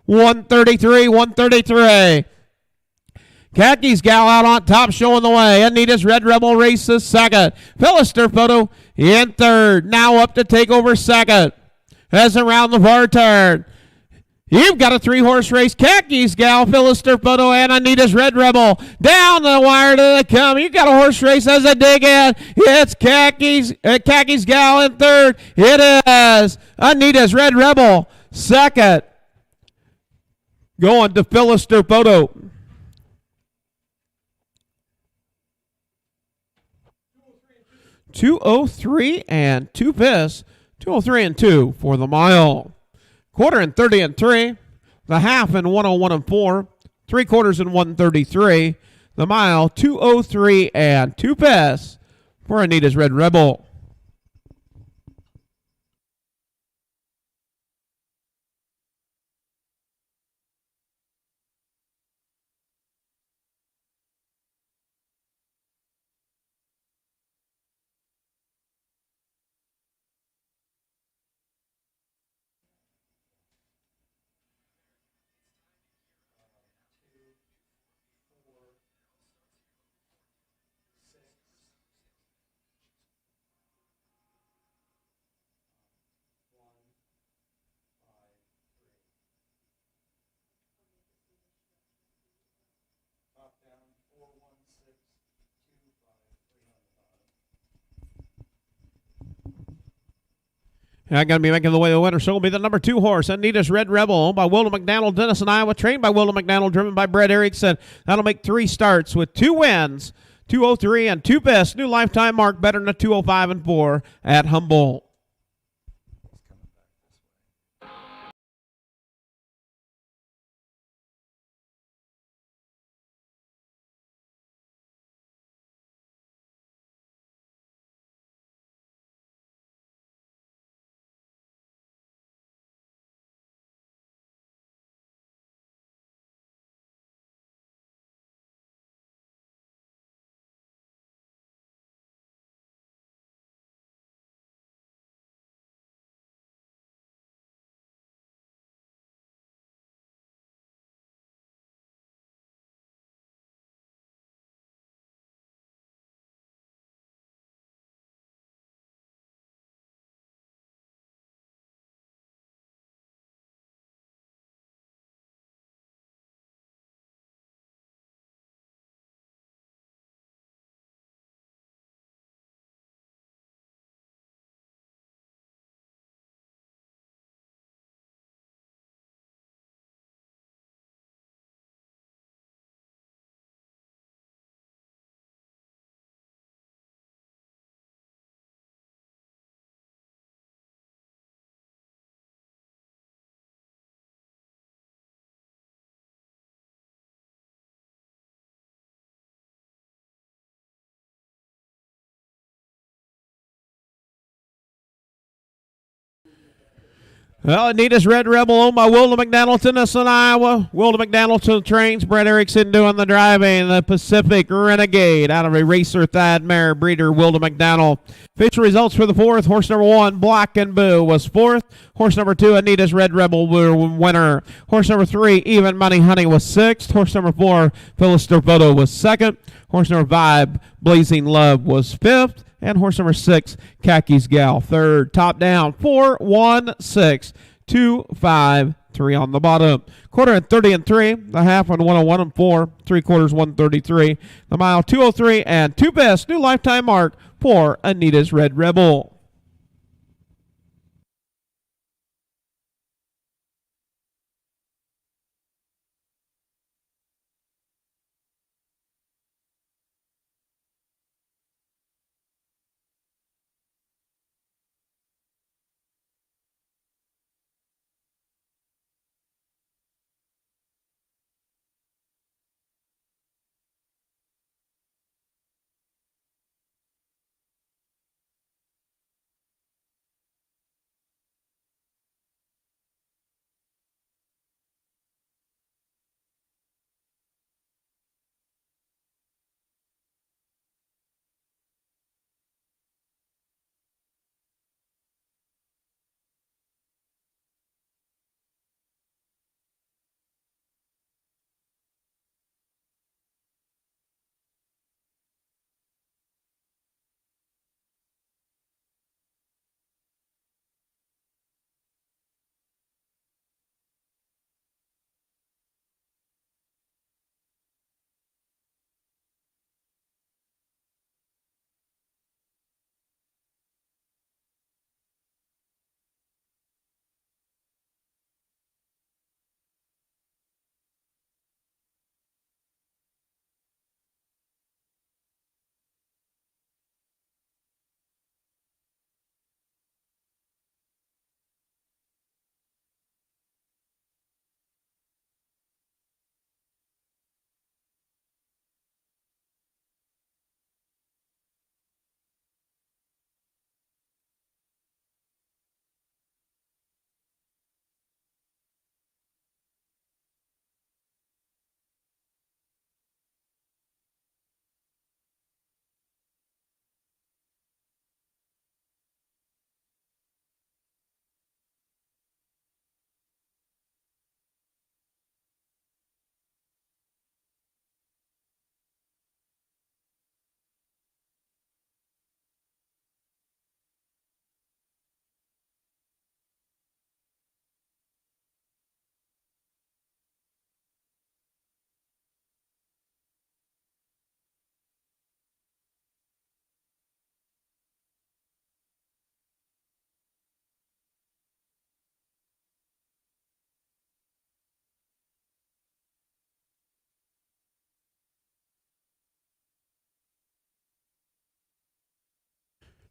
133, 133. Kaki's Gal out on top showing the way. Anita's Red Rebel races second. Phyllis Turboto in 3rd. Now up to take over 2nd. As around the far turn, you've got a 3-horse race. Kaki's Gal, Phyllis Turboto, and Anita's Red Rebel. Down the wire to the come. You've got a horse race as they dig in. It's Kaki's Gal in 3rd. It is Anita's Red Rebel 2nd. Going to Phyllis Turboto. 203 and 2 Piss. 203 and 2 for the mile. Quarter and 30 and 3. The half in 101 and 4. 3/4 in 133. The mile 203 and 2 Piss for Anita's Red Rebel. I'm going to be making the way to the winner. So will be the number 2 horse, Anita's Red Rebel, owned by Wilda McDonald, Denison, Iowa, trained by Wilda McDonald, driven by Brett Erickson. That'll make 3 starts with 2 wins, 203 and 2 best. New lifetime mark, better than a 205 and 4 at Humboldt. Well, Anita's Red Rebel owned by Wilda McDaniel, Tennyson, Iowa. Wilda McDaniel to the trains. Brett Erickson doing the driving. The Pacific Renegade out of a Racer Thad mare breeder, Wilda McDaniel. Official results for the fourth. Horse number 1, Black and Boo, was fourth. Horse number 2, Anita's Red Rebel, winner. Horse number 3, Even Money Honey, was sixth. Horse number 4, Philister Photo, was second. Horse number 5, Blazing Love, was fifth. And horse number 6, Khakis Gal, third. Top down, 4, 1, 6, 2, 5, 3 on the bottom. Quarter and 30 and 3. The half on 101 and 4. 3/4 133. The mile 203 and 2 best. New lifetime mark for Anita's Red Rebel.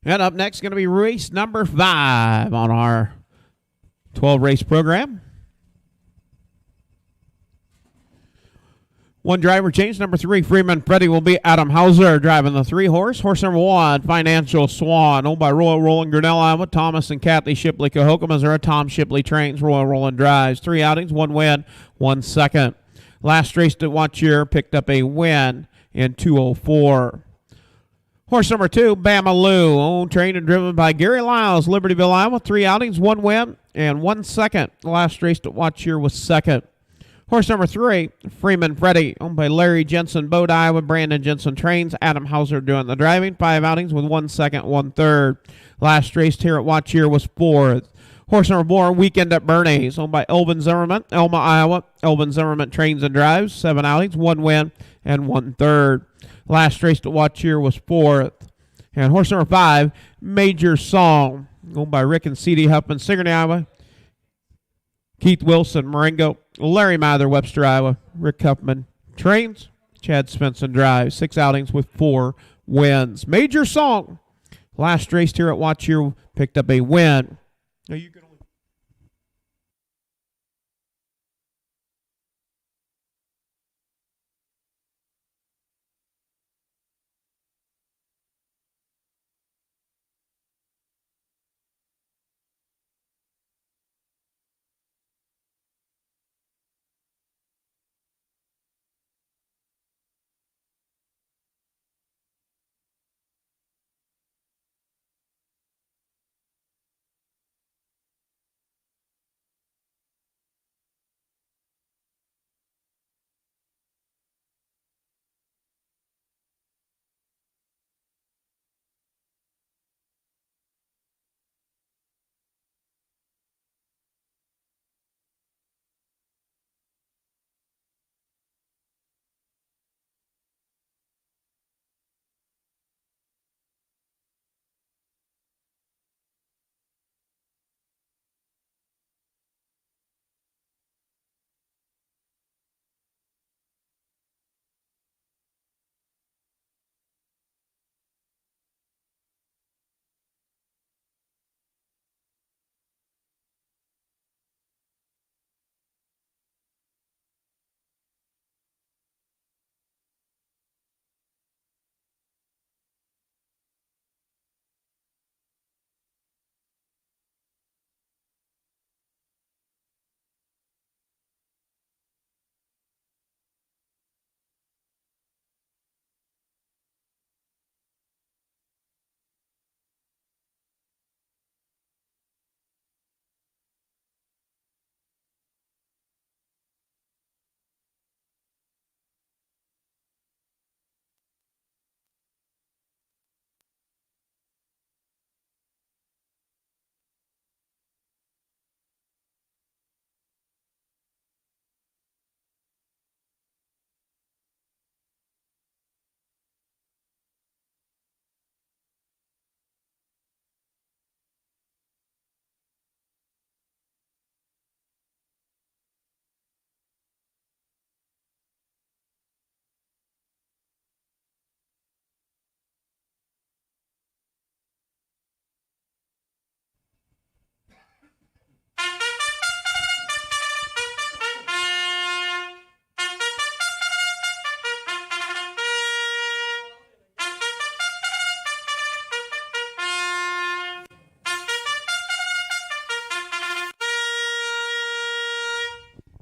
And up next, going to be race number 5 on our 12 race program. One driver change. Number 3, Freeman Freddy, will be Adam Hauser driving the 3 horse. Horse number 1, Financial Swan, owned by Royal Roland Grinnell, Iowa. Thomas and Kathy Shipley, Cahokia, Missouri. Tom Shipley trains. Royal Roland drives. 3 outings, 1 win, 1 second. Last race to watch here, picked up a win in 2:04. Horse number 2, Bamaloo, owned, trained, and driven by Gary Lyles, Libertyville, Iowa. 3 outings, 1 win, and 1 second. The last race to watch here was second. Horse number 3, Freeman Freddy, owned by Larry Jensen, Bode, Iowa. Brandon Jensen trains. Adam Hauser doing the driving. 5 outings with 1 second, 1/3. Last race here at watch here was 4th. Horse number 4, Weekend at Bernie's, owned by Elvin Zimmerman, Elma, Iowa. Elvin Zimmerman trains and drives. 7 outings, 1 win, and 1/3. Last race to watch here was 4th. And horse number 5, Major Song, owned by Rick and C.D. Huffman, Sigourney, Iowa. Keith Wilson, Marengo. Larry Mather, Webster, Iowa. Rick Huffman trains. Chad Svensson drives. 6 outings with 4 wins. Major Song, last race here at watch here, picked up a win. Now you can only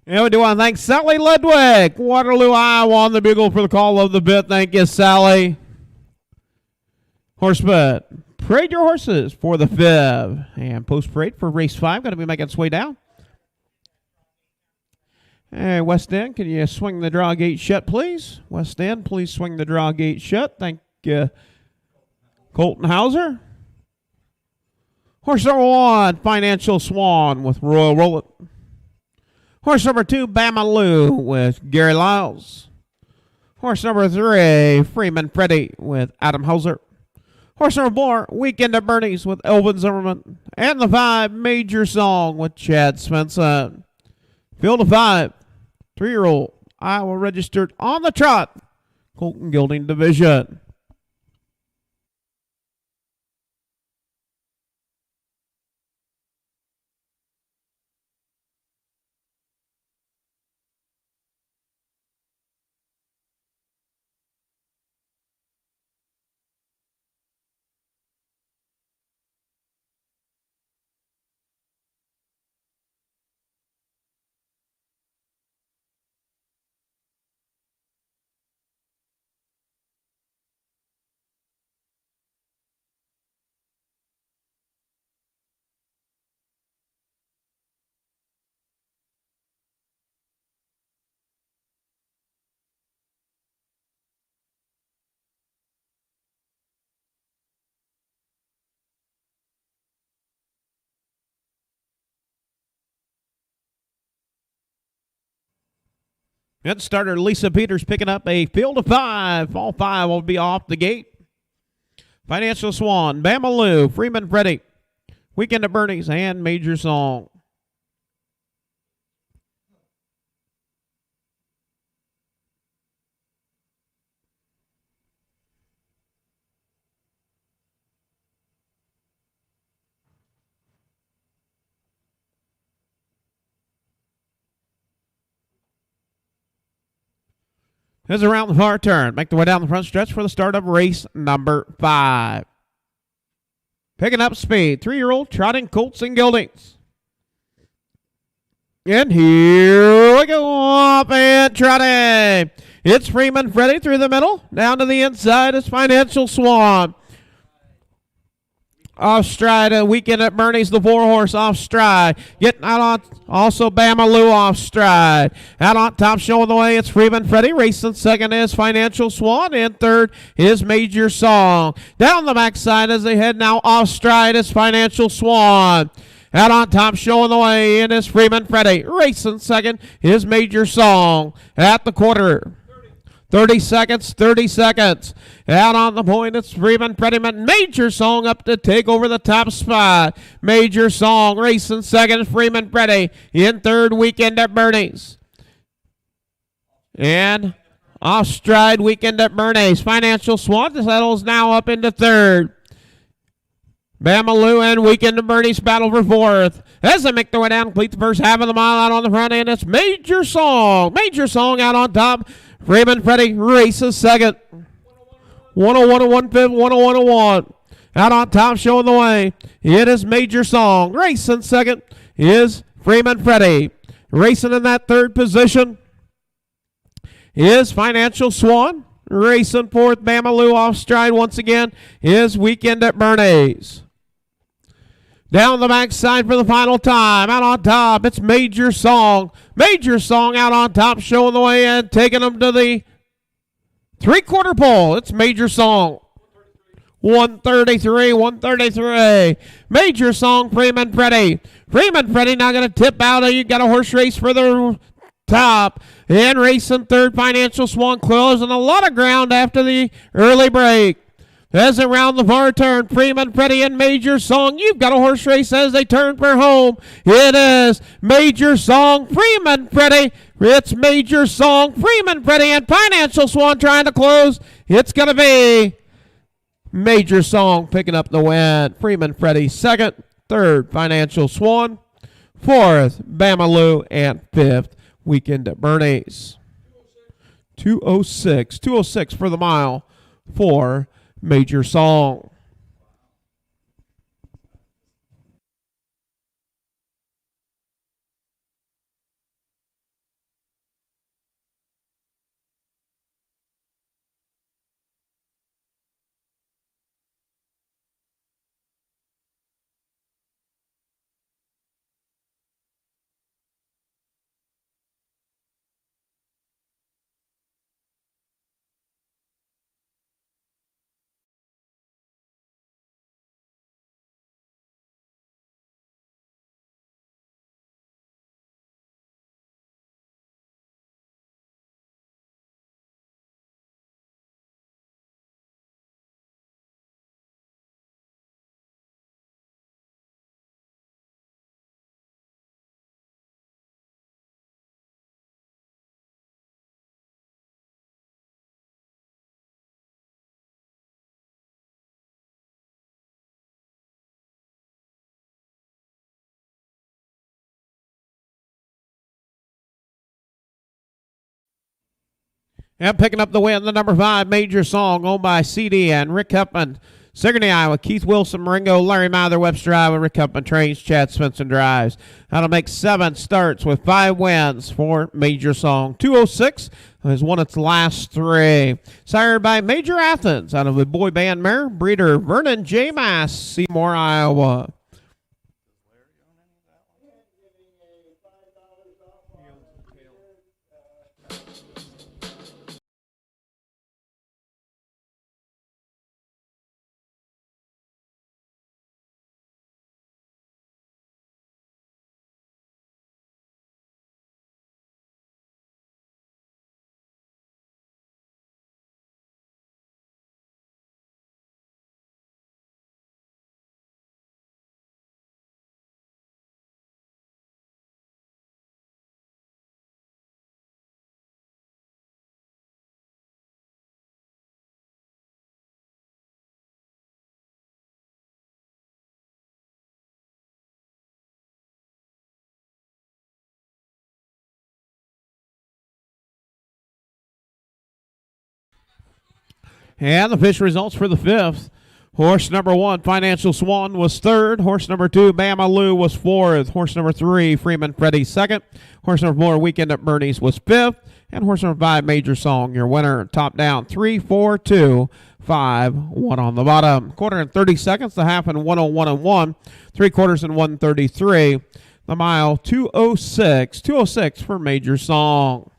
And we do want to thank Sally Ledwick, Waterloo, Iowa, on the bugle for the call of the bit. Thank you, Sally. Horseman, parade your horses for the fifth. And post-parade for race 5, going to be making its way down. Hey, West End, can you swing the draw gate shut, please? West End, please swing the draw gate shut. Thank you, Colton Hauser. Horse number 1, Financial Swan with Royal Rollet. Horse number 2, Bamaloo with Gary Lyles. Horse number 3, Freeman Freddy with Adam Hauser. Horse number 4, Weekend at Bernie's with Elvin Zimmerman. And the 5, Major Song with Chad Svensson. Field of 5, 3-year-old, Iowa registered on the trot, Colton Gilding Division. Head starter Lisa Peters picking up a field of 5. All 5 will be off the gate. Financial Swan, Bamaloo, Freeman Freddy, Weekend at Bernie's, and Major Song. Here's around the far turn. Make the way down the front stretch for the start of race number 5. Picking up speed. 3-year-old trotting colts and geldings. And here we go up and trotting. It's Freeman Freddy through the middle. Down to the inside is Financial Swan. Off stride, a Weekend at Bernie's, the 4-horse off stride. Getting out on, also Bamaloo off stride. Out on top, showing the way, it's Freeman Freddy. Racing second is Financial Swan. And third is Major Song. Down the backside as they head now off stride is Financial Swan. Out on top, showing the way in is Freeman Freddy. Racing second is Major Song. At the quarter. 30 seconds, 30 seconds. Out on the point, it's Freeman Freddy. Major Song up to take over the top spot. Major Song racing second, Freeman Freddy. In third, Weekend at Bernie's. And off stride, Weekend at Bernie's. Financial Swan settles now up into third. Bamaloo and Weekend at Bernie's battle for fourth. As they make their way down, complete the first half of the mile out on the front end, it's Major Song. Major Song out on top. Freeman Freddy races second. 101 and 1/5, 101 and 1. Out on top, showing the way. It is Major Song. Racing second is Freeman Freddy. Racing in that third position is Financial Swan. Racing fourth, Bamaloo off stride once again is Weekend at Bernie's. Down the backside for the final time. Out on top, it's Major Song. Major Song out on top, showing the way and taking them to the 3/4 pole. It's Major Song. 133, 133. Major Song, Freeman Freddy. Freeman Freddy now going to tip out. You got a horse race for the top. And racing third, Financial Swan closing a lot of ground after the early break. As around the far turn, Freeman Freddy and Major Song. You've got a horse race as they turn for home. It is Major Song, Freeman Freddy. It's Major Song, Freeman Freddy, and Financial Swan trying to close. It's going to be Major Song picking up the win. Freeman Freddy second. Third, Financial Swan. Fourth, Bamaloo. And fifth, Weekend at Bernie's. 206 for the mile for Major Song. And picking up the win, the number 5 Major Song, owned by CD and Rick Hupman. Sigourney, Iowa, Keith Wilson, Marengo, Larry Mather, Webster, Iowa, Rick Hupman trains, Chad Svensson drives. That'll make 7 starts with 5 wins for Major Song. 206 has won its last 3. Sired by Major Athens out of the boy band mare, breeder Vernon J. Mass, Seymour, Iowa. And the fish results for the 5th. Horse number 1, Financial Swan, was 3rd. Horse number 2, Bama Lou, was 4th. Horse number 3, Freeman Freddy, 2nd. Horse number 4, Weekend at Bernie's, was 5th. And horse number 5, Major Song, your winner. Top down, 3, 4, 2, 5, 1 on the bottom. Quarter and 30 seconds, the half in 101 and 1. 3/4 in 133. The mile, 206. 206 for Major Song.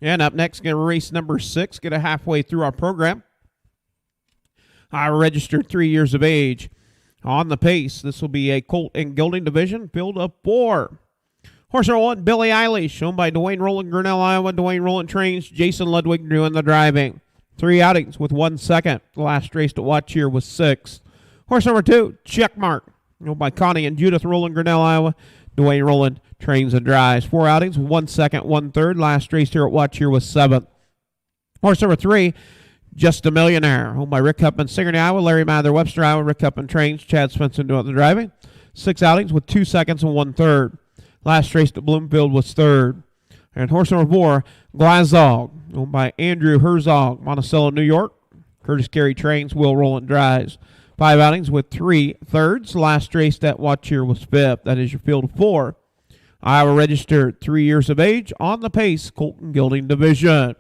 And up next, going to race number 6, get a halfway through our program. I registered 3 years of age. On the pace, this will be a colt and gelding division filled of 4. Horse number 1, Billy Eilish, shown by Dwayne Rowland, Grinnell, Iowa. Dwayne Rowland trains, Jason Ludwig doing the driving. 3 outings with 1 second. The last race to watch here was 6. Horse number 2, Checkmark, shown by Connie and Judith Rowland, Grinnell, Iowa. Dwayne Rowland trains and drives. 4 outings, 1 second, 1/3. Last race here at Watch here was 7th. Horse number 3, Just a Millionaire, owned by Rick Hupman, Sigourney, Iowa. Larry Mather, Webster, Iowa. Rick Hupman trains, Chad Svensson doing the driving. 6 outings with 2 seconds and 1/3. Last race at Bloomfield was 3rd. And horse number 4, Glazog, owned by Andrew Herzog, Monticello, New York. Curtis Carey trains, Will Rowland drives. 5 outings with 3/3. Last race at Watch here was 5th. That is your field of 4. Iowa registered, 3 years of age, on the pace, colt and gelding division.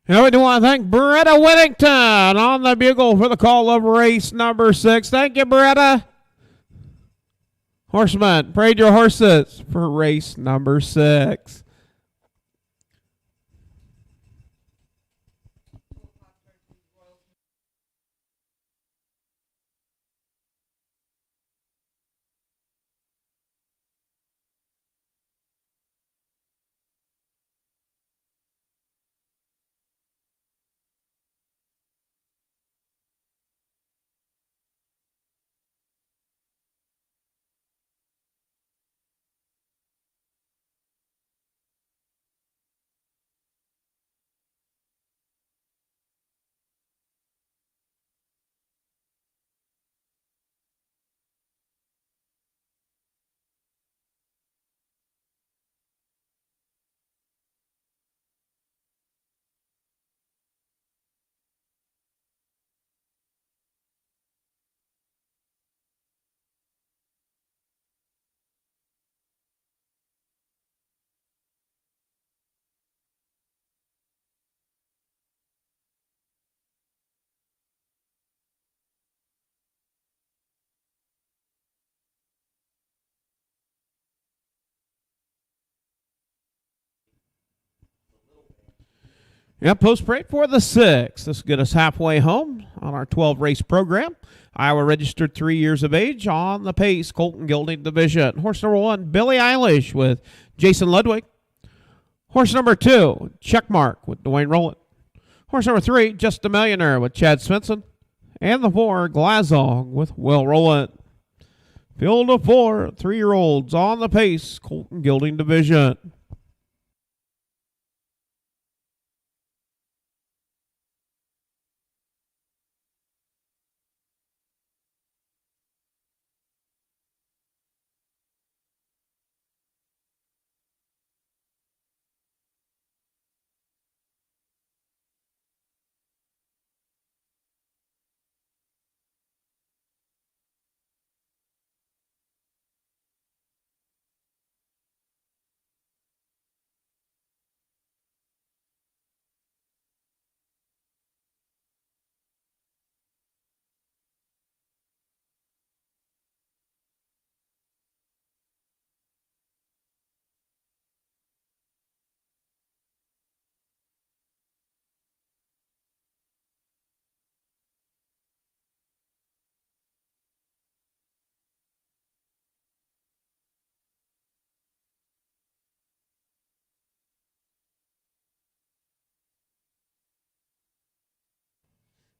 And we do want to thank Beretta Whittington on the bugle for the call of race number 6. Thank you, Beretta. Horseman, parade your horses for race number 6. Yep, post parade for the 6th. This will get us halfway home on our 12 race program. Iowa registered 3 years of age on the pace, Colton Gilding Division. Horse number 1, Billie Eilish with Jason Ludwig. Horse number 2, Checkmark with Dwayne Rowland. Horse number 3, Just a Millionaire with Chad Svensson. And the 4, Glazong with Will Rowland. Field of 4, 3-year-olds on the pace, Colton Gilding Division.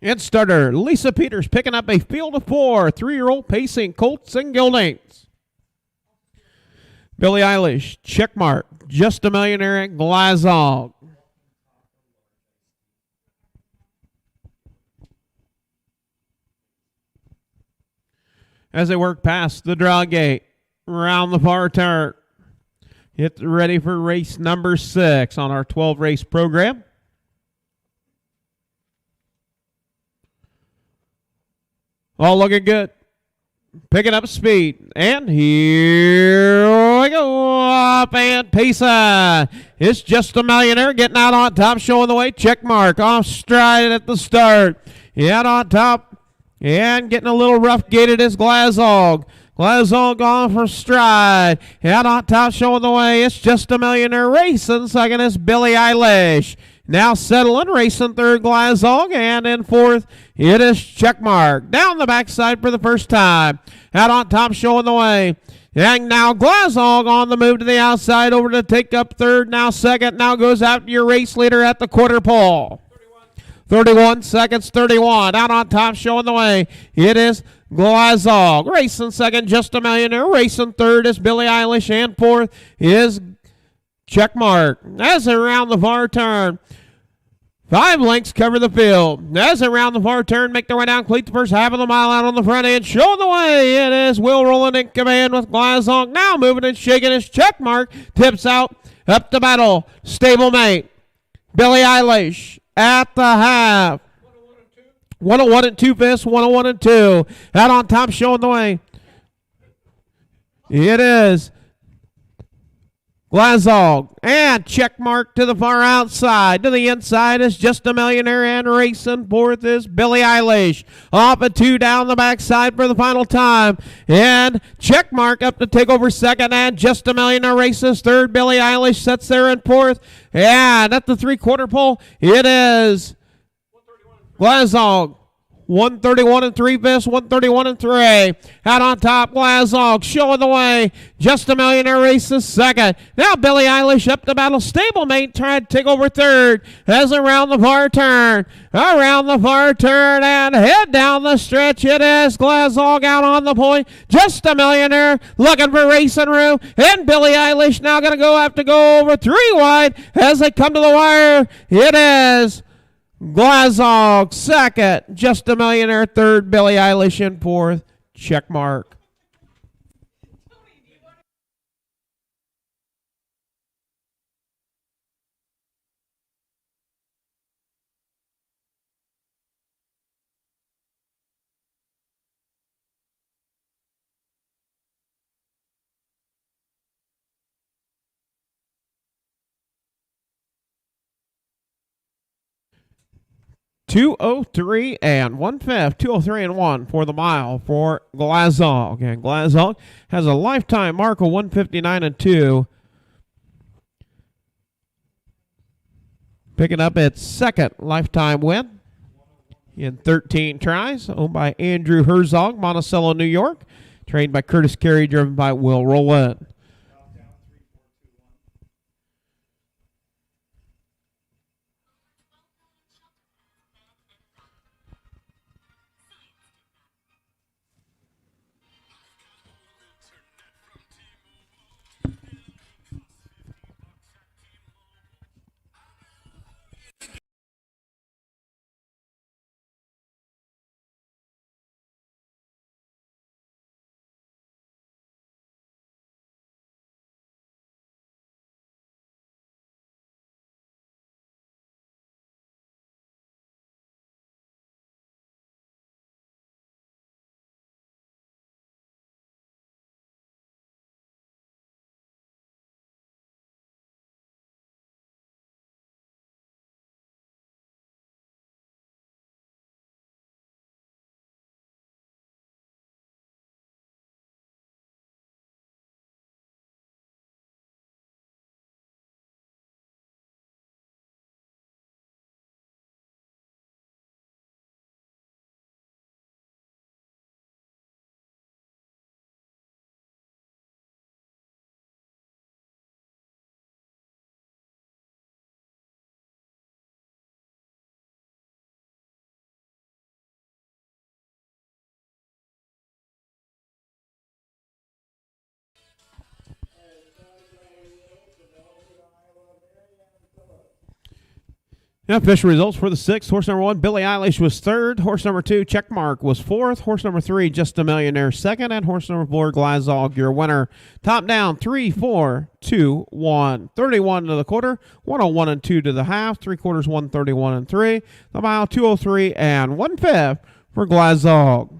And starter, Lisa Peters picking up a field of 4, 3-year-old pacing Colts and Gildings. Billie Eilish, Checkmark, Just a Millionaire at Glazong. As they work past the draw gate, around the far turn, get ready for race number 6 on our 12 race program. All looking good. Picking up speed. And here we go. Up and pacing. It's Just a Millionaire getting out on top, showing the way. Checkmark off stride at the start. Out on top. And getting a little rough gated is Glazog. Glazog on for stride. Out on top, showing the way. It's Just a Millionaire racing. Second is Billie Eilish. Now settling, racing third, Glazog, and in fourth, it is Checkmark. Down the backside for the first time. Out on top, showing the way. And now Glazog on the move to the outside, over to take up third, now second. Now goes out to your race leader at the quarter pole. 31 seconds, 31. Out on top, showing the way. It is Glazog. Racing second, Just a Millionaire. Racing third is Billie Eilish, and fourth is Checkmark. As around the far turn, 5 lengths cover the field. As around the far turn, make their way down, complete the first half of the mile out on the front end. Showing the way, it is Will Rowland in command with Glazong. Now moving and shaking his Checkmark. Tips out, up the battle, stablemate. Billie Eilish at the half. 101 and 2 fifths, 101 and 2. Out on top, showing the way. It is Glazog. And check mark to the far outside. To the inside is Just a Millionaire, and racing fourth is Billie Eilish. Off at 2 down the backside for the final time. And check mark up to take over second, and Just a Millionaire races third. Billie Eilish sets there in fourth. And at the 3/4 pole, it is Glazog. 131 and 3/5, 131 and 3. Out on top, Glazog showing the way. Just a Millionaire races second. Now Billie Eilish up to battle. Stablemate tried to take over third as around the far turn. Around the far turn and head down the stretch. It is Glazog out on the point. Just a Millionaire looking for racing room. And Billie Eilish now going to have to go over 3 wide as they come to the wire. It is Glazog second, Just a Millionaire third, Billie Eilish in fourth. Check mark. .203 and 1/5, 203 and 1 for the mile for Glazog. And Glazog has a lifetime mark of 159 and 2. Picking up its second lifetime win in 13 tries, owned by Andrew Herzog, Monticello, New York. Trained by Curtis Carey, driven by Will Rowland. Now, official results for the 6th. Horse number 1, Billie Eilish, was 3rd. Horse number 2, Checkmark, was 4th. Horse number 3, Just a Millionaire, 2nd. And horse number 4, Glazog, your winner. Top down, 3, 4, 2, 1. 31 to the quarter, 101 and 2 to the half. 3/4, 131 and 3. The mile, 203 and 1/5 for Glazog.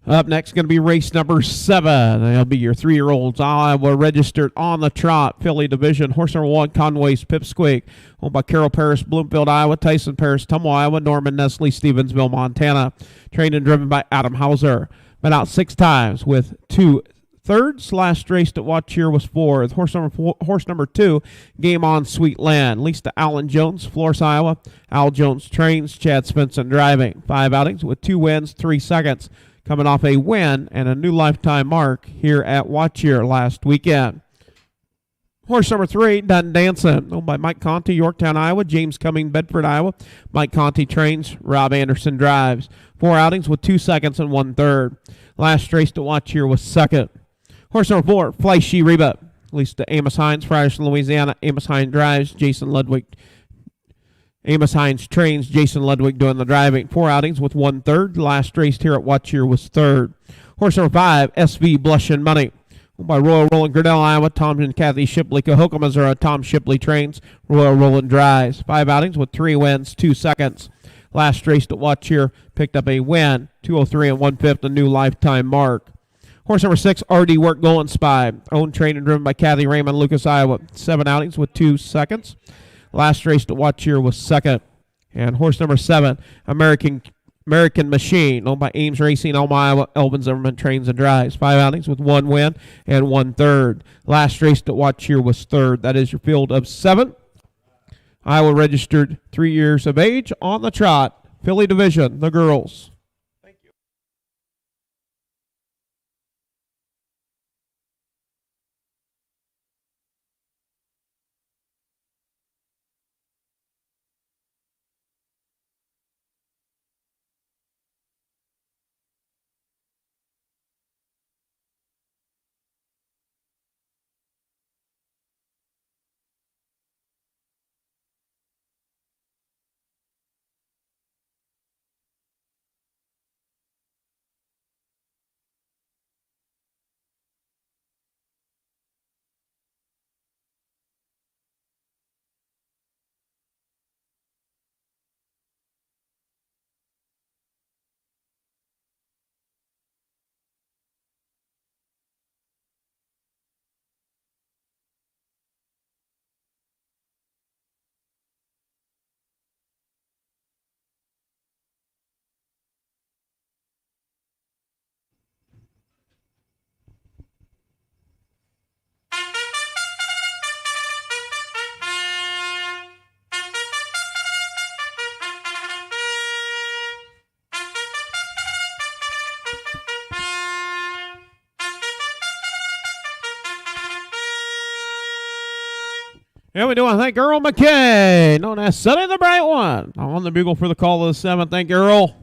Up next, going to be race number 7. That'll be your 3-year-olds. Iowa registered on the trot. Filly Division. Horse number 1, Conway's Pipsqueak. Owned by Carol Paris, Bloomfield, Iowa. Tyson Paris, Tumwell, Iowa. Norman Nestle, Stevensville, Montana. Trained and driven by Adam Hauser. Been out 6 times with 2 thirds. Last race to watch here was 4th. Horse number 2, Game On Sweet Land. Leased to Alan Jones, Florence, Iowa. Al Jones trains. Chad Svensson driving. 5 outings with 2 wins, 3 seconds. Coming off a win and a new lifetime mark here at Watch Here last weekend. Horse number 3, Done Dancing, owned by Mike Conti, Yorktown, Iowa. James Cumming, Bedford, Iowa. Mike Conti trains. Rob Anderson drives. 4 outings with 2 seconds and 1/3. Last race to watch here was 2nd. Horse number 4, Fleishy Reba, leased to Amos Hines, Frierson, Louisiana. Amos Hines drives. Jason Ludwig. Amos Hines trains. Jason Ludwig doing the driving. 4 outings with 1/3. Last race here at Watch Here was 3rd. Horse number 5, SV Blushin' Money, owned by Royal Roland, Grinnell, Iowa. Tom and Kathy Shipley, Cahokia, Missouri. Tom Shipley trains. Royal Roland drives. 5 outings with 3 wins, 2 seconds. Last race to watch here picked up a win, 2:03 and 1/5, a new lifetime mark. Horse number 6, RD Work Going Spy, owned, trained, and driven by Kathy Raymond, Lucas, Iowa. 7 outings with 2 seconds. Last race to watch here was 2nd. And horse number 7, American Machine, owned by Ames Racing, Elma, Iowa. Elvin Zimmerman trains and drives. 5 outings with 1 win and 1/3. Last race to watch here was 3rd. That is your field of 7. Iowa registered 3 years of age on the trot. Filly Division, the girls. And we do want to thank Earl McKay, known as Sunny the Bright One, on the bugle for the call of the 7th. Thank you, Earl.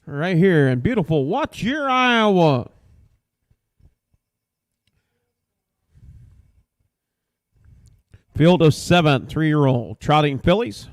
Right here in beautiful Watch Here, Iowa. Field of 7, 3-year-old trotting fillies.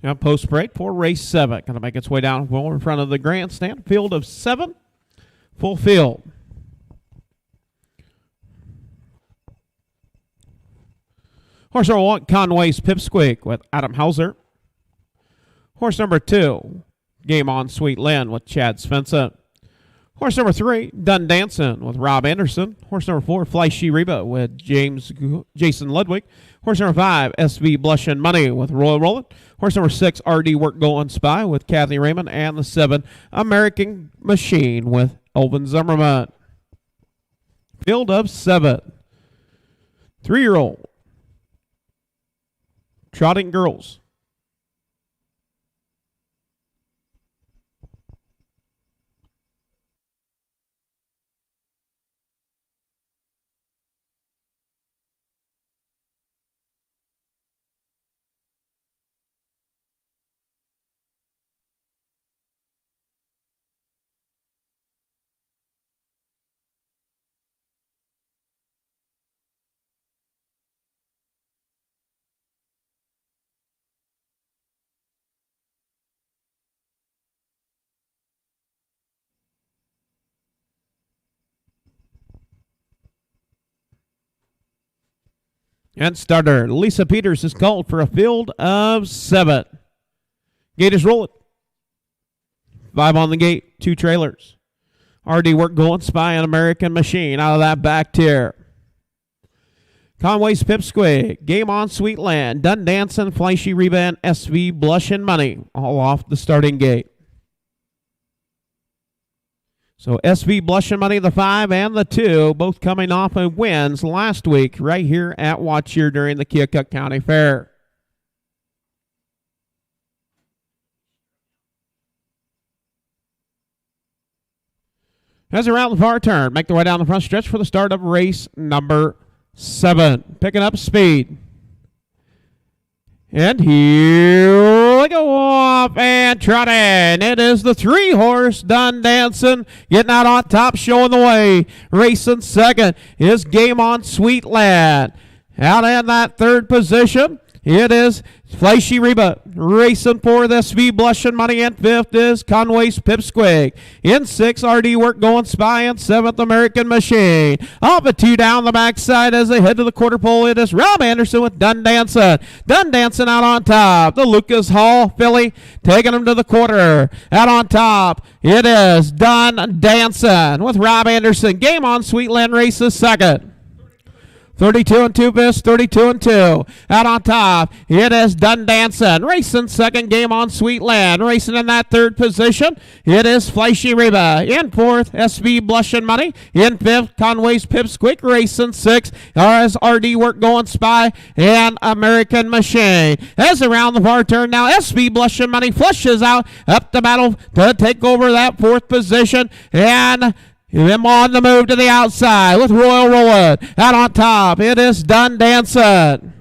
Now post break for race 7. Going to make its way down well in front of the grandstand. Field of 7. Full field. Horse number 1, Conway's Pipsqueak with Adam Hauser. Horse number 2, Game On Sweet Lynn with Chad Svensson. Horse number 3, Done Dancing with Rob Anderson. Horse number 4, Fleishy Reba with Jason Ludwig. Horse number 5, SV Blushin' Money with Royal Roland. Horse number 6, RD Work Going Spy with Kathy Raymond. And the 7, American Machine with Elvin Zimmerman. Field of 7. 3-year-old. Trotting girls. And starter, Lisa Peters is called for a field of 7. Gate is rolling. 5 on the gate, 2 trailers. RD Work Going Spy and American Machine out of that back tier. Conway's Pipsqueak, Game On Sweet Land, Done Dancing, Fleishy Reba, and SV Blushin' Money all off the starting gate. So SV Blushin' Money, the 5 and the 2, both coming off of wins last week right here at Watcher during the Keokuk County Fair. As around the far turn, make their way down the front stretch for the start of race number 7. Picking up speed. And here we go off and trotting. It is the 3-horse Done Dancing getting out on top, showing the way. Racing second is Game On Sweet Lad. Out in that 3rd position, it is Fleishy Reba. Racing for the SV Blushin' Money. In 5th is Conway's Pipsqueak. In 6th, RD Work Going Spy. In 7th, American Machine. Off a 2 down the backside as they head to the quarter pole. It is Rob Anderson with Done Dancing. Done Dancing out on top. The Lucas Hall filly taking him to the quarter. Out on top, it is Done Dancing with Rob Anderson. Game On Sweet Land races second. 32 and 2 best, 32 and 2. Out on top, it is Done Dancing. Racing second, Game On Sweet Land. Racing in that 3rd position, it is Fleishy Reba. In 4th, SV Blushin' Money. In 5th, Conway's Pipsqueak. Racing 6th, as RD Work Going Spy and American Machine. As around the far turn now, SV Blushin' Money flushes out up the battle to take over that 4th position. And him on the move to the outside with Royal Roland. Out on top, it is Done Dancing.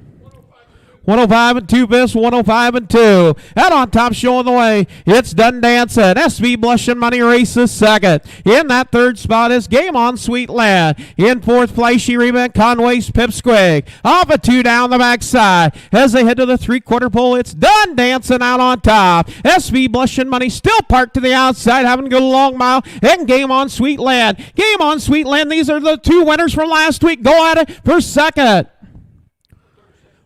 105 and 2 best, 105 and 2. Out on top, showing the way, it's Done Dancing. SV Blushin' Money races second. In that 3rd spot is Game On Sweet Land. In 4th, Fleishy Reba, Conway's Pipsqueak. Off a 2 down the backside. As they head to the 3/4 pole, it's Done Dancing out on top. SV Blushin' Money still parked to the outside, having to go a long mile. And Game On Sweet Land. Game On Sweet Land, these are the 2 winners from last week. Go at it for second.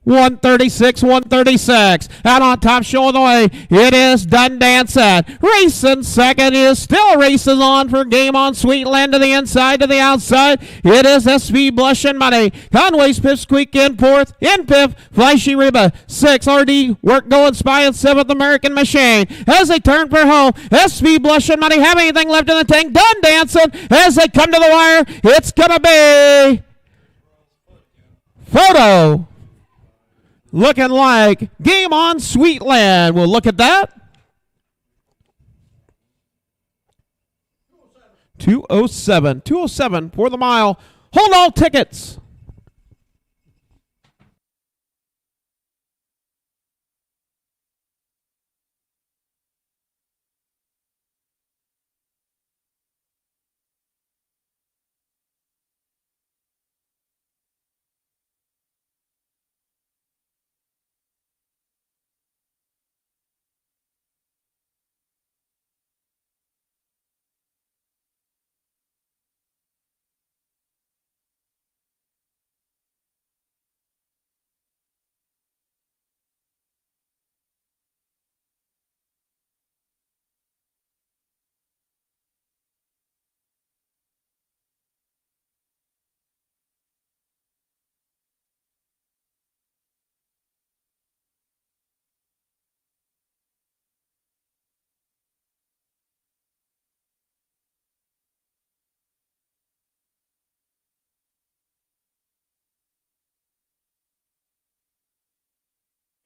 136, 136. Out on top, showing the way, it is Done Dancing. Racing second is still races on for Game On Sweet Land to the inside, to the outside. It is SV Blushin' Money. Conway's Pipsqueak in 4th. In 5th, Fleishy Reba. 6, RD Work Going Spy. And 7th, American Machine. As they turn for home, SV Blushin' Money have anything left in the tank. Done Dancing as they come to the wire. It's going to be photo. Looking like Game On Sweet Land. We'll look at that. 207. 207 for the mile. Hold all tickets.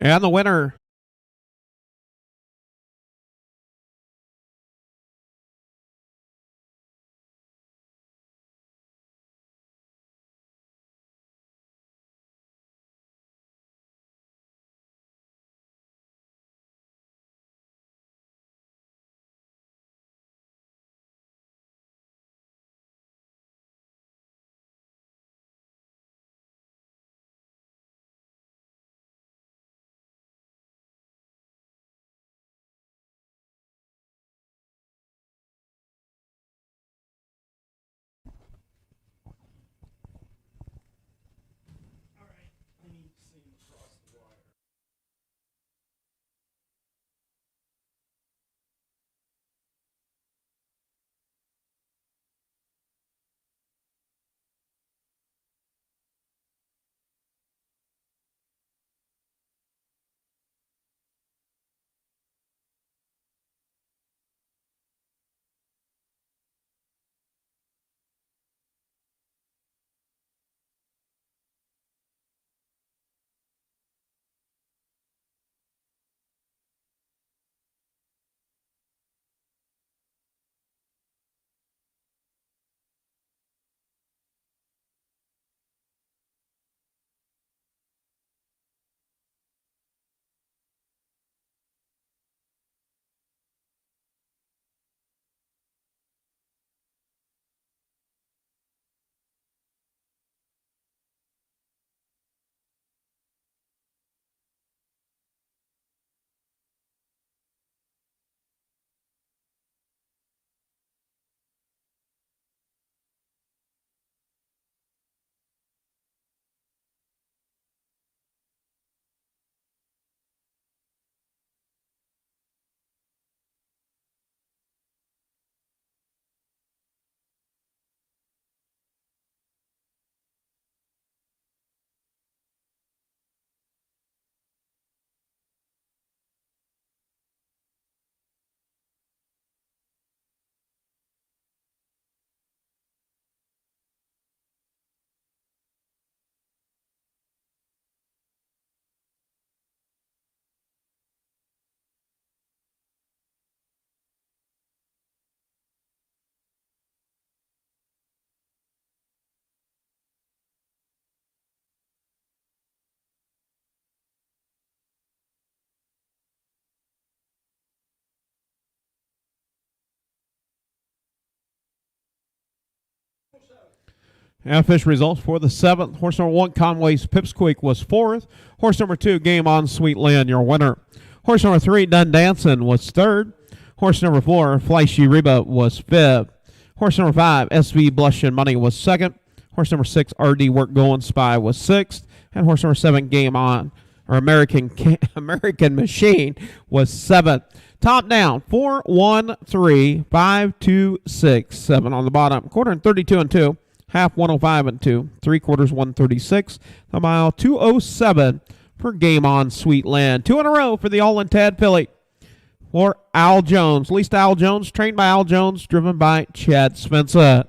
And the winner and official results for the 7th. Horse number 1, Conway's Pipsqueak, was 4th. Horse number 2, Game On Sweet Land, your winner. Horse number 3, Dun Dancin', was 3rd. Horse number 4, Fleishy Reba, was 5th. Horse number 5, SV Blushin' Money, was 2nd. Horse number 6, RD Work Goin' Spy, was 6th. And horse number 7, Game On, or American Machine, was 7th. Top down, 4, 1, 3, 5, 2, 6, 7 on the bottom. Quarter and 32 and 2. Half 105 and 2. 3/4 136. The mile 207 for Game On Sweet Land. 2 in a row for the All in Tad filly. For Al Jones. Leased Al Jones, trained by Al Jones, driven by Chad Spencer.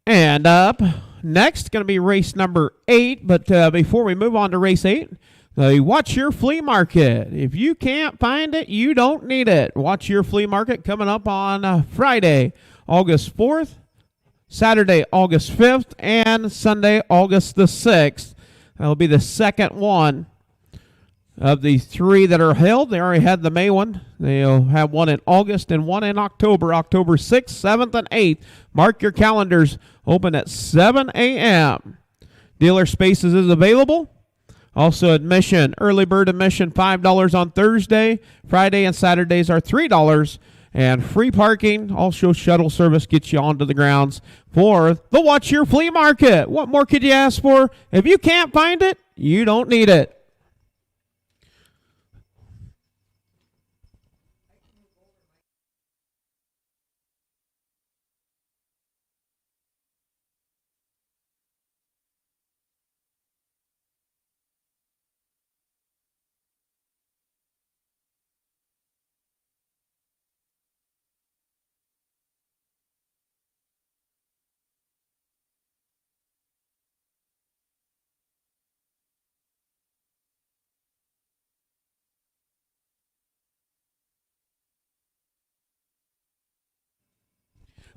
And up next, going to be race number 8. But before we move on to race 8, watch your flea market. If you can't find it, you don't need it. Watch your flea market coming up on Friday, August 4th, Saturday, August 5th, and Sunday, August the 6th. That'll be the second one of the 3 that are held. They already had the May one. They'll have one in August and one in October, October 6th, 7th, and 8th. Mark your calendars. Open at 7 a.m. Dealer spaces is available. Also admission, early bird admission, $5 on Thursday. Friday and Saturdays are $3. And free parking. Also shuttle service gets you onto the grounds for the Watch Your Flea Market. What more could you ask for? If you can't find it, you don't need it.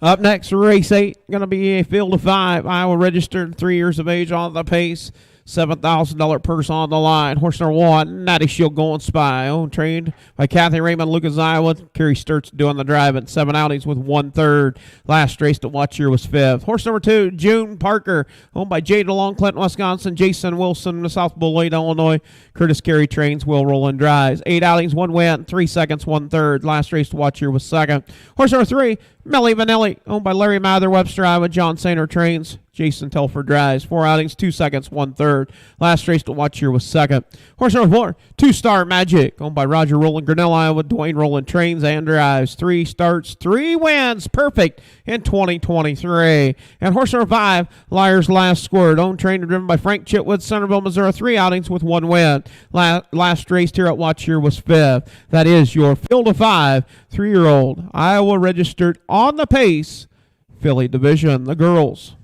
Up next, race 8, going to be a field of 5. Iowa registered, 3 years of age on the pace. $7,000 purse on the line. Horse number 1, Natty Shield Going Spy. Trained by Kathy Raymond, Lucas, Iowa. Kerry Sturts doing the driving. 7 outings with 1/3. Last race to watch here was 5th. Horse number 2, June Parker. Owned by Jay DeLong, Clinton, Wisconsin. Jason Wilson, South Beloit, Illinois. Curtis Carey trains, Will Roland drives. 8 outings, 1 win, 3 seconds, 1/3. Last race to watch here was 2nd. Horse number 3, Millie Vanilli. Owned by Larry Mather, Webster, Iowa. John Sainer trains. Jason Telford drives. 4 outings, 2 seconds, 1/3. Last race to watch here was 2nd. Horse number 4, 2-Star Magic. Owned by Roger Rowland, Grinnell, Iowa. Dwayne Rowland trains and drives. 3 starts, 3 wins. Perfect in 2023. And horse number 5, Liar's Last Squirt. Owned, trained, and driven by Frank Chitwood, Centerville, Missouri. 3 outings with 1 win. Last race here at Watch here was 5th. That is your field of 5, 3-year-old Iowa registered on the pace filly division, the girls.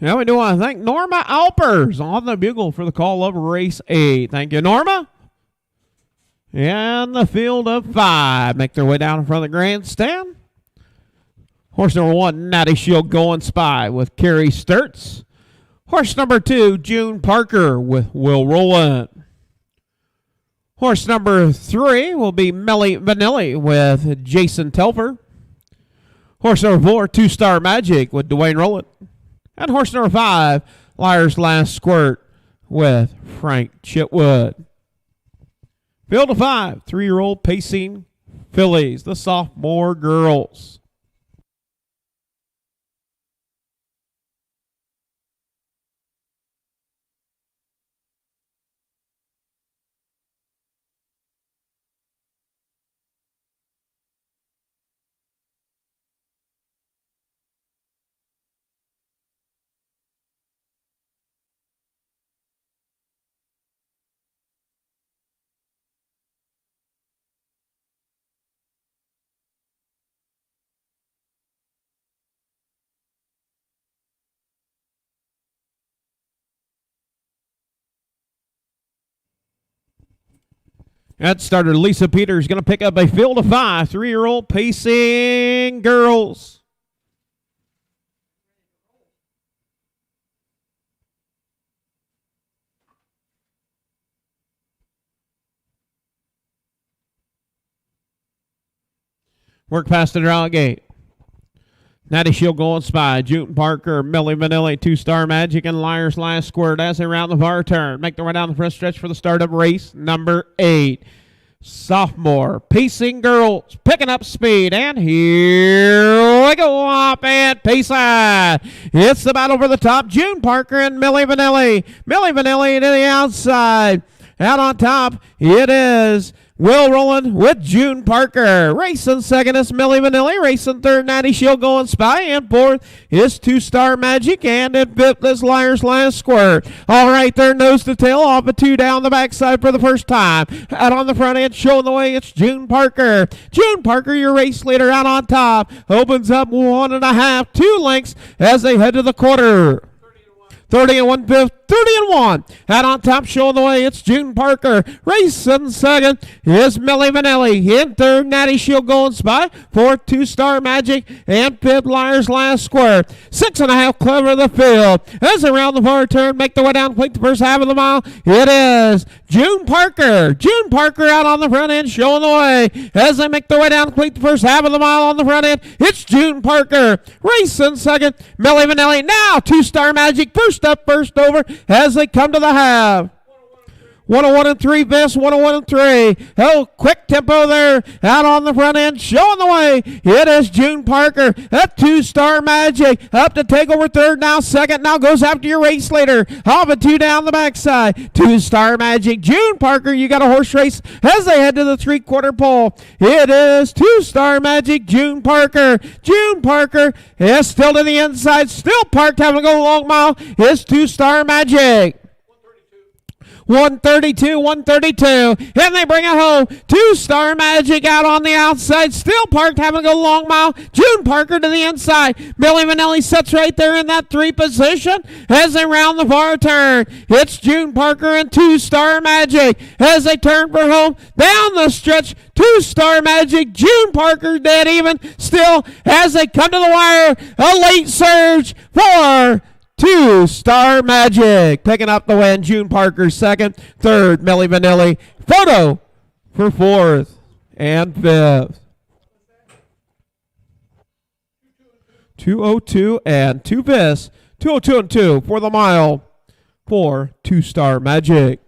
Now we do want to thank Norma Alpers on the bugle for the call of race 8. Thank you, Norma. And the field of 5 make their way down in front of the grandstand. Horse number 1, Natty Shield Going Spy with Kerry Sturts. Horse number 2, June Parker with Will Rowland. Horse number 3 will be Millie Vanilli with Jason Telfer. Horse number 4, 2-Star Magic with Dwayne Rowland. And horse number 5, Liar's Last Squirt with Frank Chitwood. Field of 5, 3-year-old pacing fillies, the sophomore girls. At starter, Lisa Peters going to pick up a field of 5, 3-year-old pacing girls. Work past the draw gate. Natty Shield Going Spy, June Parker, Millie Vanilli, 2-Star Magic, and Liar's Last Squirt as they round the far turn. Make their way down the front stretch for the start of race number 8. Sophomore pacing girls picking up speed, and here we go up and pace side. It's the battle for the top. June Parker and Millie Vanilli. Millie Vanilli to the outside. Out on top, it is Will rolling with June Parker. Racing second is Millie Vanilli. Racing third, Natty Shield going Spy. And fourth is Two Star Magic. And in fifth is Liar's Last Squirt. All right there, nose to tail. Off a two down the backside for the first time. Out on the front end, showing the way, it's June Parker. June Parker, your race leader, out on top. Opens up 1.5, 2 lengths as they head to the quarter. 30 and 1/5, 30 and 1. Out on top, showing the way, it's June Parker. Racing second is Millie Vanilli. In third, Natty Shield going Spy. Fourth, Two Star Magic. And fifth, Liar's Last Square. 6.5, Clever the field. As they round the far turn, make their way down, complete the first half of the mile. It is June Parker. June Parker out on the front end, showing the way. As they make their way down, complete the first half of the mile on the front end. It's June Parker. Racing second, Millie Vanilli. Now, Two Star Magic. First up, first over as they come to the half. 101 and 3 best, 101 and 3. Oh, quick tempo there out on the front end, showing the way. It is June Parker. That Two Star Magic up to take over third, now second, now goes after your race leader. Off a two down the backside. Two Star Magic. June Parker, you got a horse race as they head to the 3/4 pole. It is Two Star Magic, June Parker. June Parker is still to the inside, still parked, having to go a long mile. It's Two Star Magic. 132, 132, and they bring it home. Two Star Magic out on the outside, still parked, having to go long mile. June Parker to the inside. Millie Vanilli sits right there in that 3 position as they round the far turn. It's June Parker and Two Star Magic as they turn for home. Down the stretch, Two Star Magic, June Parker dead even still as they come to the wire. A late surge for Two Star Magic. Picking up the win. June Parker second. Third, Millie Vanilli. Photo for fourth and fifth. 202 and 2 fifths. 202 and 2 for the mile for Two Star Magic.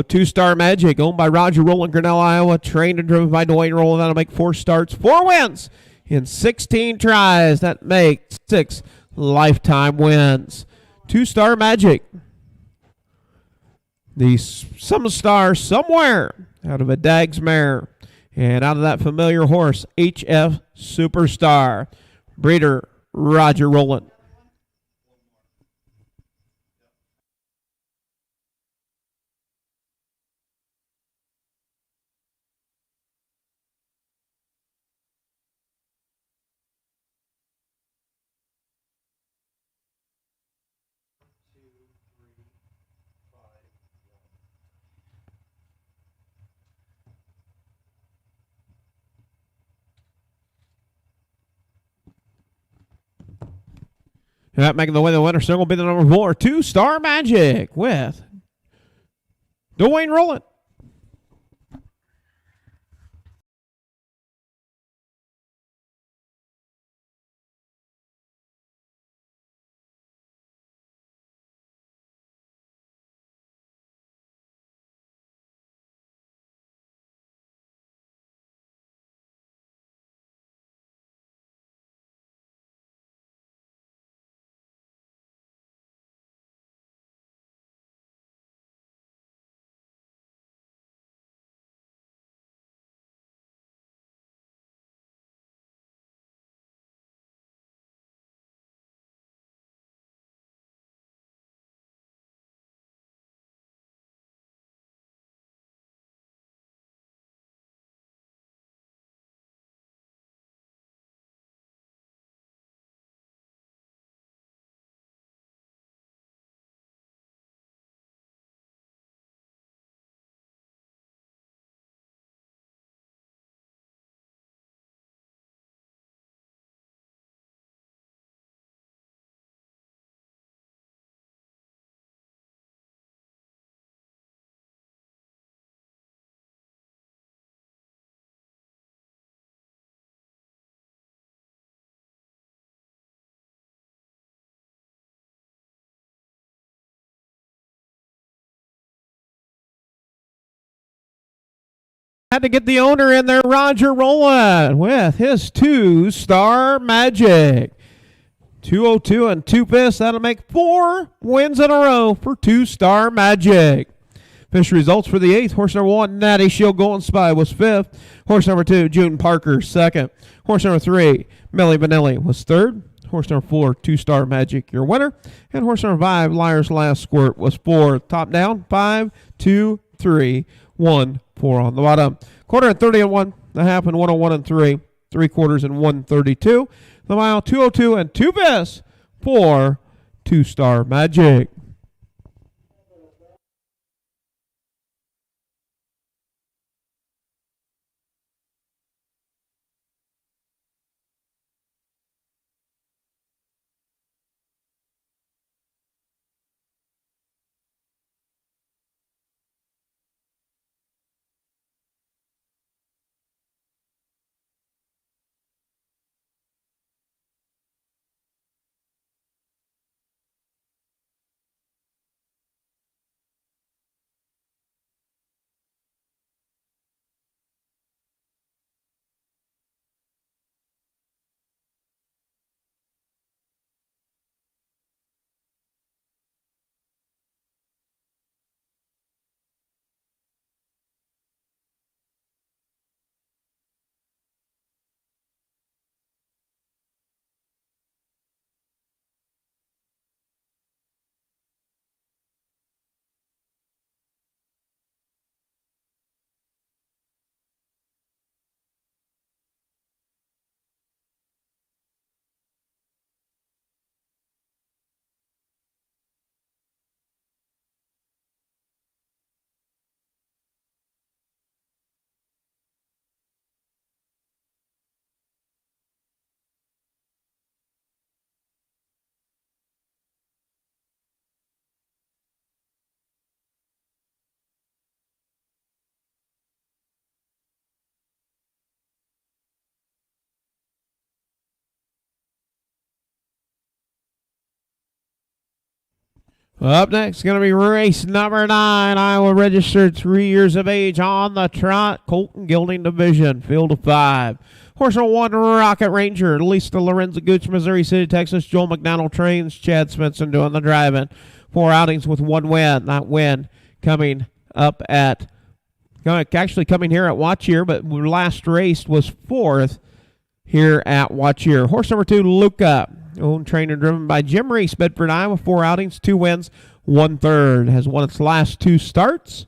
Two Star Magic, owned by Roger Rowland, Grinnell, Iowa. Trained and driven by Dwayne Rowland. That'll make 4 starts, 4 wins in 16 tries. That makes 6 lifetime wins. Two Star Magic. The Some Star Somewhere out of a Dags mare. And out of that familiar horse, HF Superstar. Breeder, Roger Rowland. That making the way the winner still will be the number 4, Two Star Magic with Dwayne Rowland. Had to get the owner in there, Roger Rowland, with his Two Star Magic. 202 and 2 fifths. That'll make 4 wins in a row for Two Star Magic. Fish results for the 8th. Horse number 1, Natty Shield Golden Spy, was 5th. Horse number 2, June Parker, 2nd. Horse number 3, Millie Vanilli, was 3rd. Horse number 4, 2-Star Magic, your winner. And horse number 5, Liar's Last Squirt, was 4th. Top down, 5, 2, 3, 1, 4 on the bottom. Quarter and 30 and 1, the half and 101 and 3, 3/4 and 132. The mile 202 and 2 best for 2-Star Magic. Up next, going to be race number 9. Iowa registered 3 years of age on the trot. Colton Gilding Division, field of 5. Horse number 1, Rocket Ranger. Lisa Lorenzo Gooch, Missouri City, Texas. Joel McDonald trains. Chad Svensson doing the driving. 4 outings with 1 win. That win coming up at, actually coming here at Watch Here, but last race was 4th here at Watch Here. Horse number 2, Luca. Owned, trained, and driven by Jim Reese, Bedford, Iowa. 4 outings, 2 wins, 1/3. Has won its last 2 starts.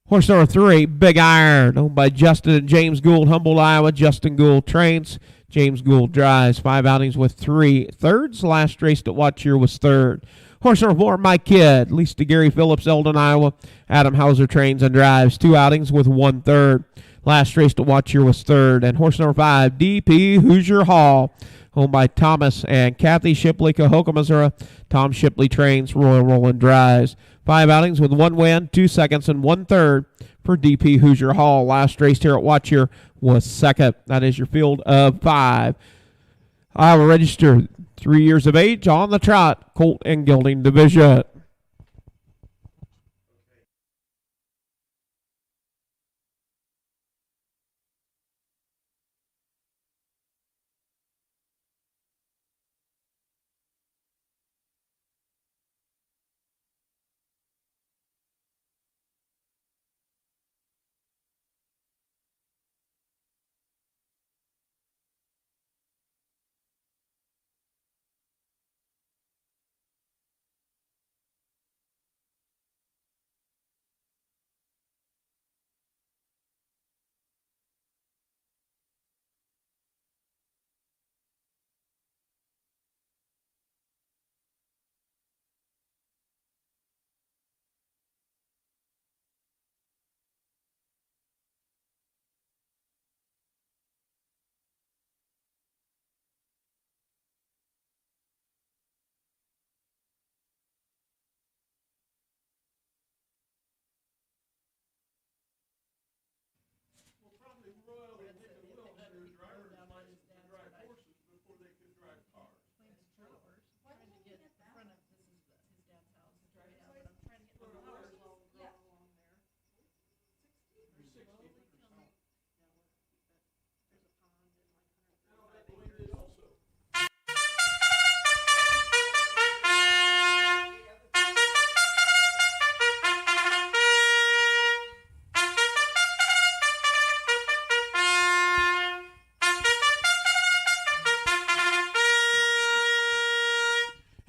Horse number 3, Big Iron. Owned by Justin and James Gould, Humboldt, Iowa. Justin Gould trains. James Gould drives. 5 outings with 3/3. Last race at Watch Here was 3rd. Horse number 4, My Kid. Leased to Gary Phillips, Eldon, Iowa. Adam Hauser trains and drives. 2 outings with 1/3. Last race to Watch Here was 3rd. And horse number 5, DP Hoosier Hall, owned by Thomas and Kathy Shipley, Cahokia, Missouri. Tom Shipley trains, Royal Roland drives. 5 outings with 1 win, 2 seconds, and 1/3 for DP Hoosier Hall. Last race here at Watch Here was 2nd. That is your field of 5. Iowa registered 3 years of age on the trot, Colt and Gilding Division.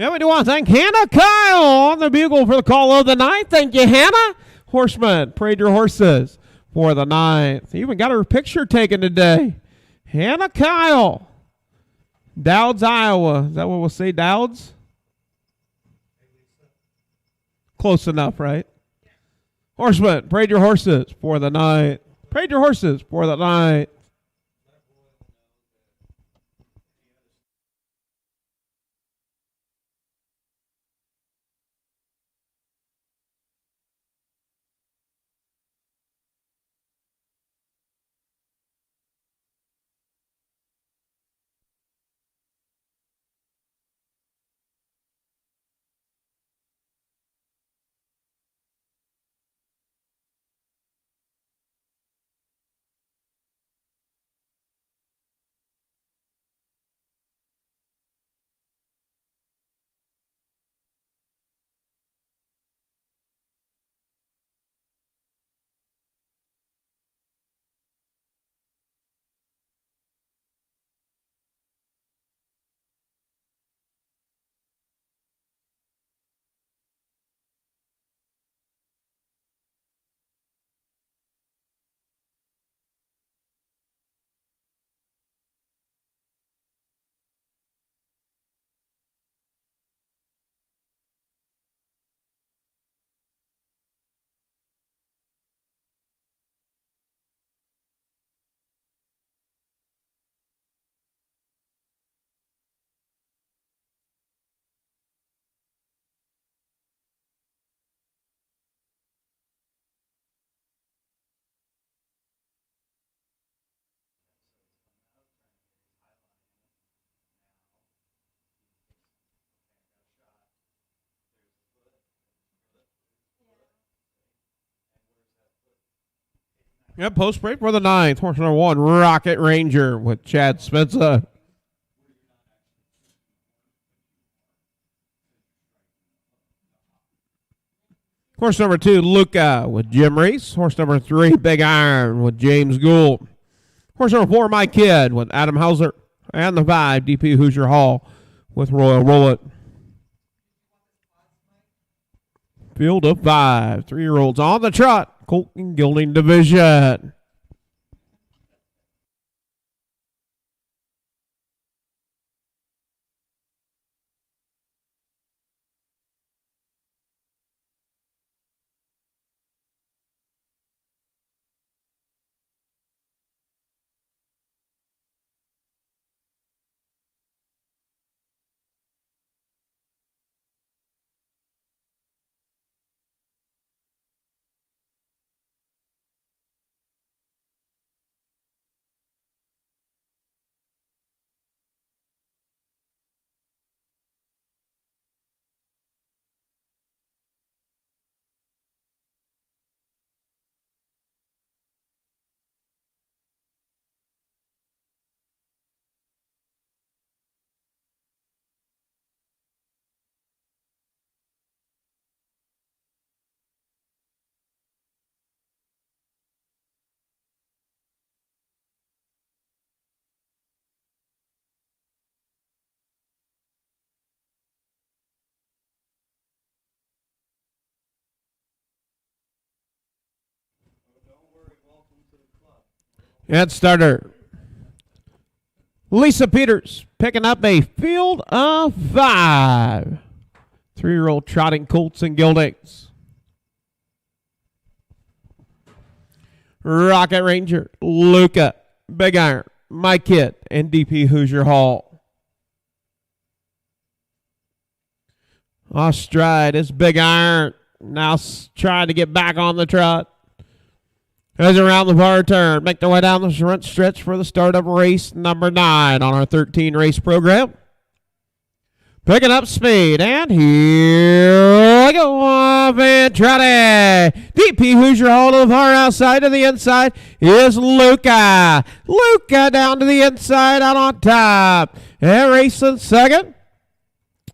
Yeah, we do want to thank Hannah Kyle on the bugle for the call of the ninth. Thank you, Hannah. Horseman, parade your horses for the ninth. Even got her picture taken today. Hannah Kyle. Dowds, Iowa. Is that what we'll say, Dowds? Close enough, right? Horseman, parade your horses for the ninth. Parade your horses for the ninth. Yep, post break for the ninth. Horse number 1, Rocket Ranger with Chad Spencer. Horse number 2, Luca with Jim Reese. Horse number 3, Big Iron with James Gould. Horse number 4, My Kid with Adam Hauser. And the 5, DP Hoosier Hall with Royal Rollet. Field of 5, 3-year-olds on the trot. Colt and Gilding Division. And starter. Lisa Peters picking up a field of 5. 3-year-old trotting colts and geldings. Rocket Ranger, Luca, Big Iron, My Kid, and DP Hoosier Hall. Off-stride is Big Iron. Now trying to get back on the trot. As around the bar turn, make their way down the front stretch for the start of race number 9 on our 13-race program. Picking up speed, and here we go off and trotting. DP Hoosier Hall to the far outside, to the inside is Luca. Luca down to the inside, out on top. And racing second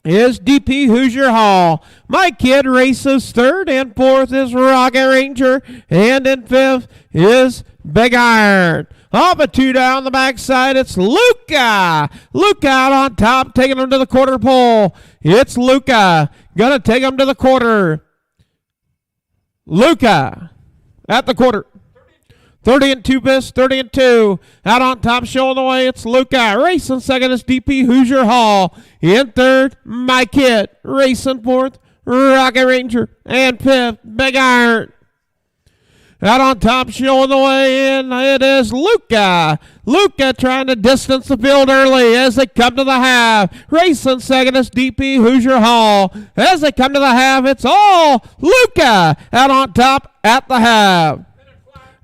is DP Hoosier Hall. My Kid races third, and fourth is Rocket Ranger, and in fifth is Big Iron. Off a 2 down the backside. It's Luca. Luca out on top, taking him to the quarter pole. It's Luca. Gonna take him to the quarter. Luca at the quarter. 30 and 2 best, 30 and 2. Out on top, showing the way. It's Luca. Racing second is DP Hoosier Hall. In third, My Kid. Racing fourth, Rocket Ranger. And fifth, Big Iron. Out on top, showing the way in, it is Luca. Luca trying to distance the field early as they come to the half. Racing second is DP Hoosier Hall. As they come to the half, it's all Luca out on top at the half.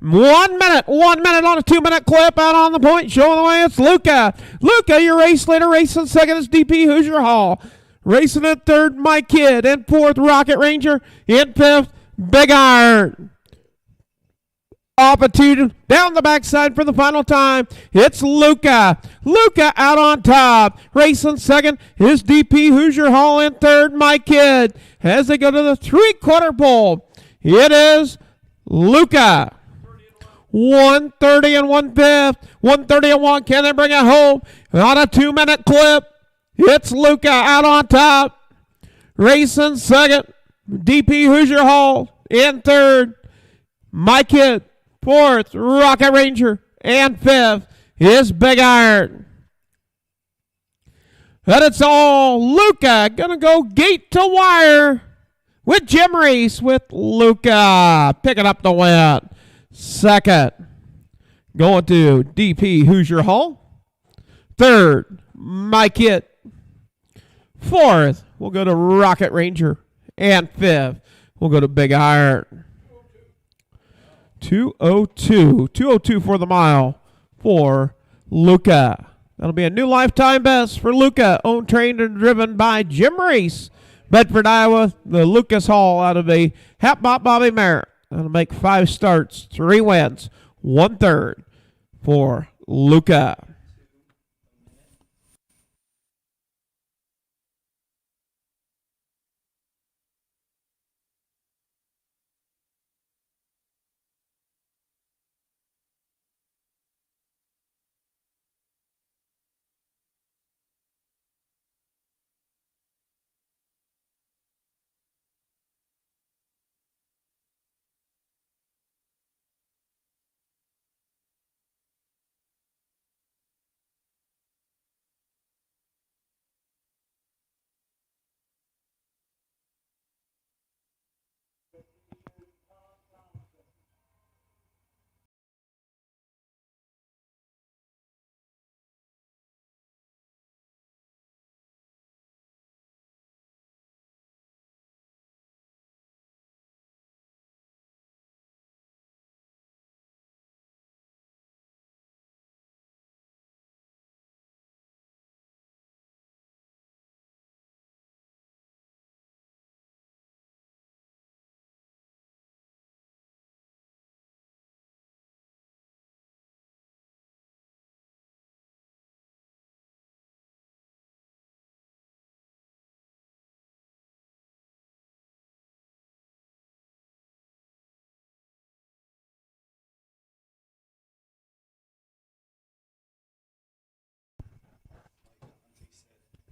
1 minute on a 2-minute clip out on the point, showing the way. It's Luca. Luca, your race leader. Racing second is DP Hoosier Hall. Racing in third, My Kid. In fourth, Rocket Ranger. In fifth, Big Iron. Off a 2 down the backside for the final time. It's Luca. Luca out on top. Racing second is DP Hoosier Hall. In third, My Kid. As they go to the 3/4 pole, it is Luca. 1:30 and 1/5. 1:30 and 1. Can they bring it home? On a 2-minute clip, it's Luca out on top. Racing second, DP Hoosier Hall. In third, My Kid. Fourth, Rocket Ranger. And fifth is Big Iron. And it's all Luca. Gonna go gate to wire with Jim Reese with Luca picking up the win. Second, going to DP Hoosier Hall. Third, My Kid. Fourth, we'll go to Rocket Ranger. And fifth, we'll go to Big Iron. 2:02 for the mile for Luca. That'll be a new lifetime best for Luca, owned, trained, and driven by Jim Reese, Bedford, Iowa. The Lucas Hall out of a Hap Bop Bobby Merritt. That'll make 5 starts, 3 wins, 1/3 for Luca.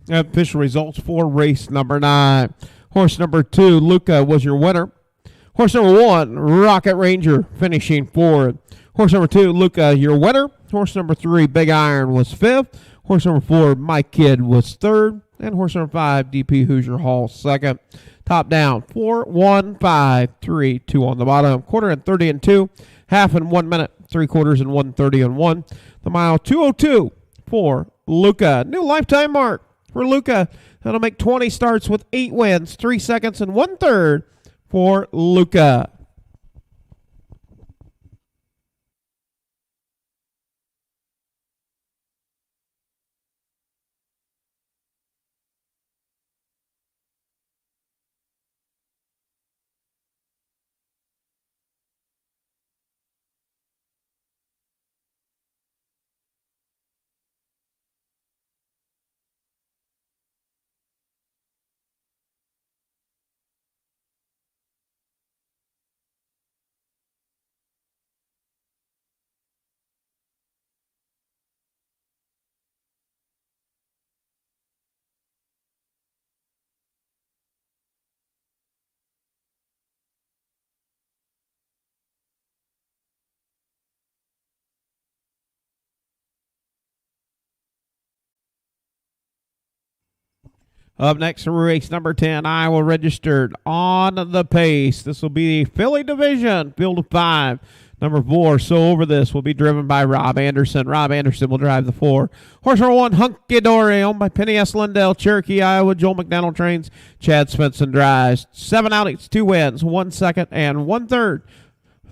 Official results for race number 9. Horse number 2, Luca, was your winner. Horse number 1, Rocket Ranger, finishing 4th. Horse number 2, Luca, your winner. Horse number 3, Big Iron, was 5th. Horse number 4, My Kid, was 3rd. And horse number 5, DP Hoosier Hall, 2nd. Top down, 4, 1, 5, 3, 2 on the bottom. Quarter and 30 and 2. Half in 1 minute. 3/4 and 1:30 and 1. The mile 2:02 for Luca. New lifetime mark for Luca. That'll make 20 starts with 8 wins, 3 seconds and 1/3 for Luca. Up next, race number 10, Iowa registered on the pace. This will be the Philly division, field of 5. Number 4, So Over This, will be driven by Rob Anderson. Rob Anderson will drive the 4. Horse number 1, Hunky Dory, owned by Penny S. Lindell, Cherokee, Iowa. Joel McDonald trains. Chad Svensson drives. 7 outings, 2 wins, 1 second, and 1 third.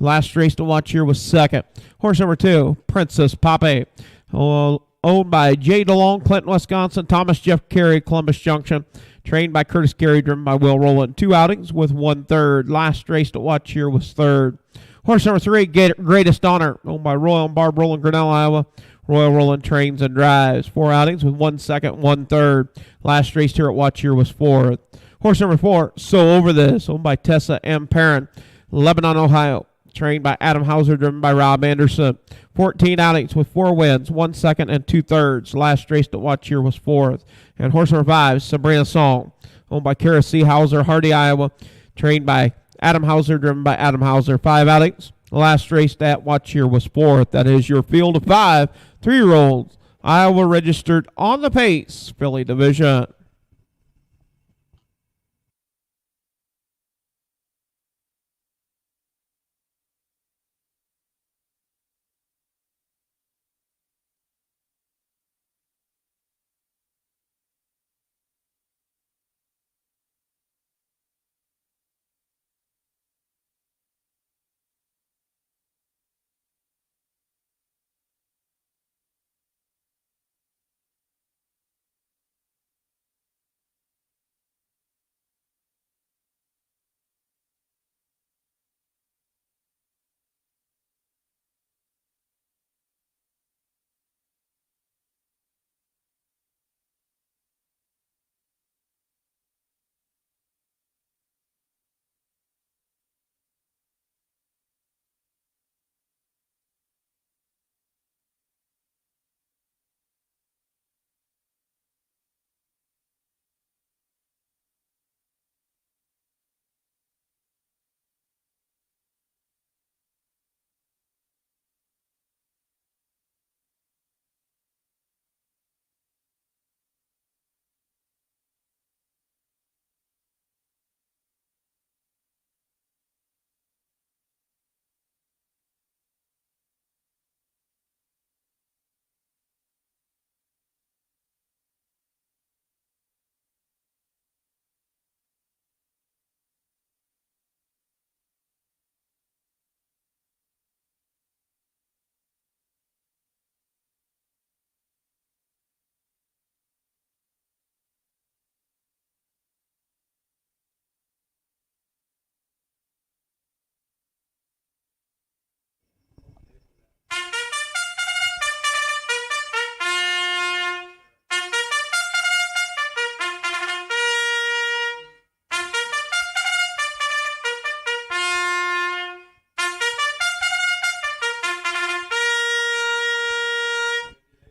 Last race to watch here was second. Horse number 2, Princess Pape, owned by Jay DeLong, Clinton, Wisconsin. Thomas Jeff Carey, Columbus Junction. Trained by Curtis Carey, driven by Will Rowland. 2 outings with 1 third. Last race to watch here was third. Horse number 3, Greatest Honor, owned by Royal and Barb Roland, Grinnell, Iowa. Royal Roland trains and drives. 4 outings with 1 second, 1 third. Last race here at watch here was 4th. Horse number 4, So Over This, owned by Tessa M. Perrin, Lebanon, Ohio. Trained by Adam Hauser, driven by Rob Anderson. 14 outings with 4 wins, 1 second, and 2 thirds. Last race to watch here was 4th. And horse number 5, Sabrina Song, owned by Kara C. Hauser, Hardy, Iowa. Trained by Adam Hauser, driven by Adam Hauser. 5 outings. Last race at watch here was 4th. That is your field of 5 3-year-olds. Iowa registered on the pace, Philly division.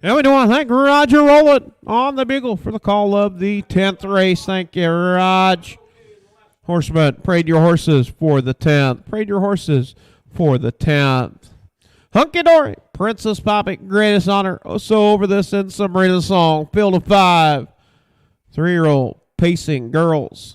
And we do want to thank Roger Rowland on the bugle for the call of the 10th race. Thank you, Raj. Horseman, prayed your horses for the 10th. Prayed your horses for the 10th. Hunky Dory, Princess Poppy, Greatest Honor. So Over This in Sabrina Song. Field of 5. 3-year-old pacing girls.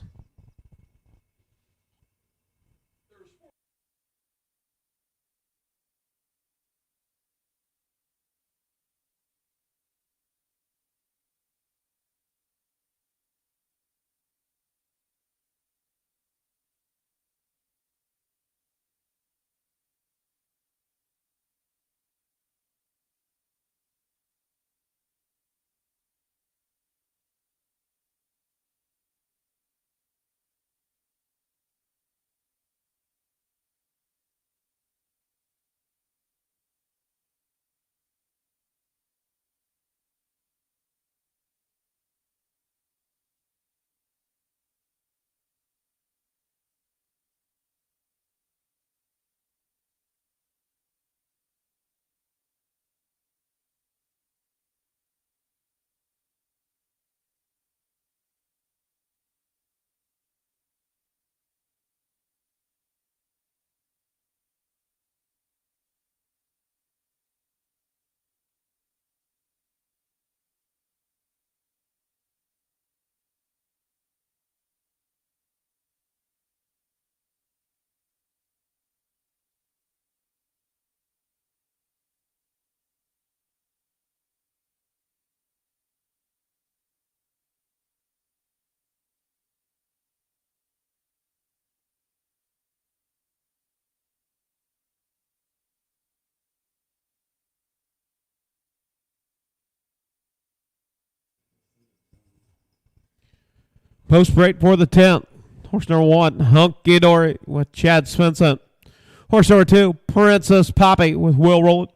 Post break for the 10th. Horse number 1, Hunky Dory with Chad Svensson. Horse number 2, Princess Poppy with Will Rowland.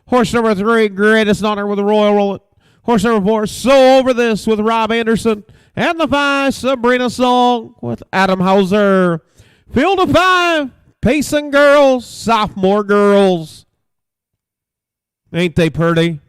Horse number 3, Greatest Honor with Royal Rowland. Horse number 4, So Over This with Rob Anderson. And the 5, Sabrina Song with Adam Hauser. Field of 5, Pacing Girls, Sophomore Girls. Ain't they pretty?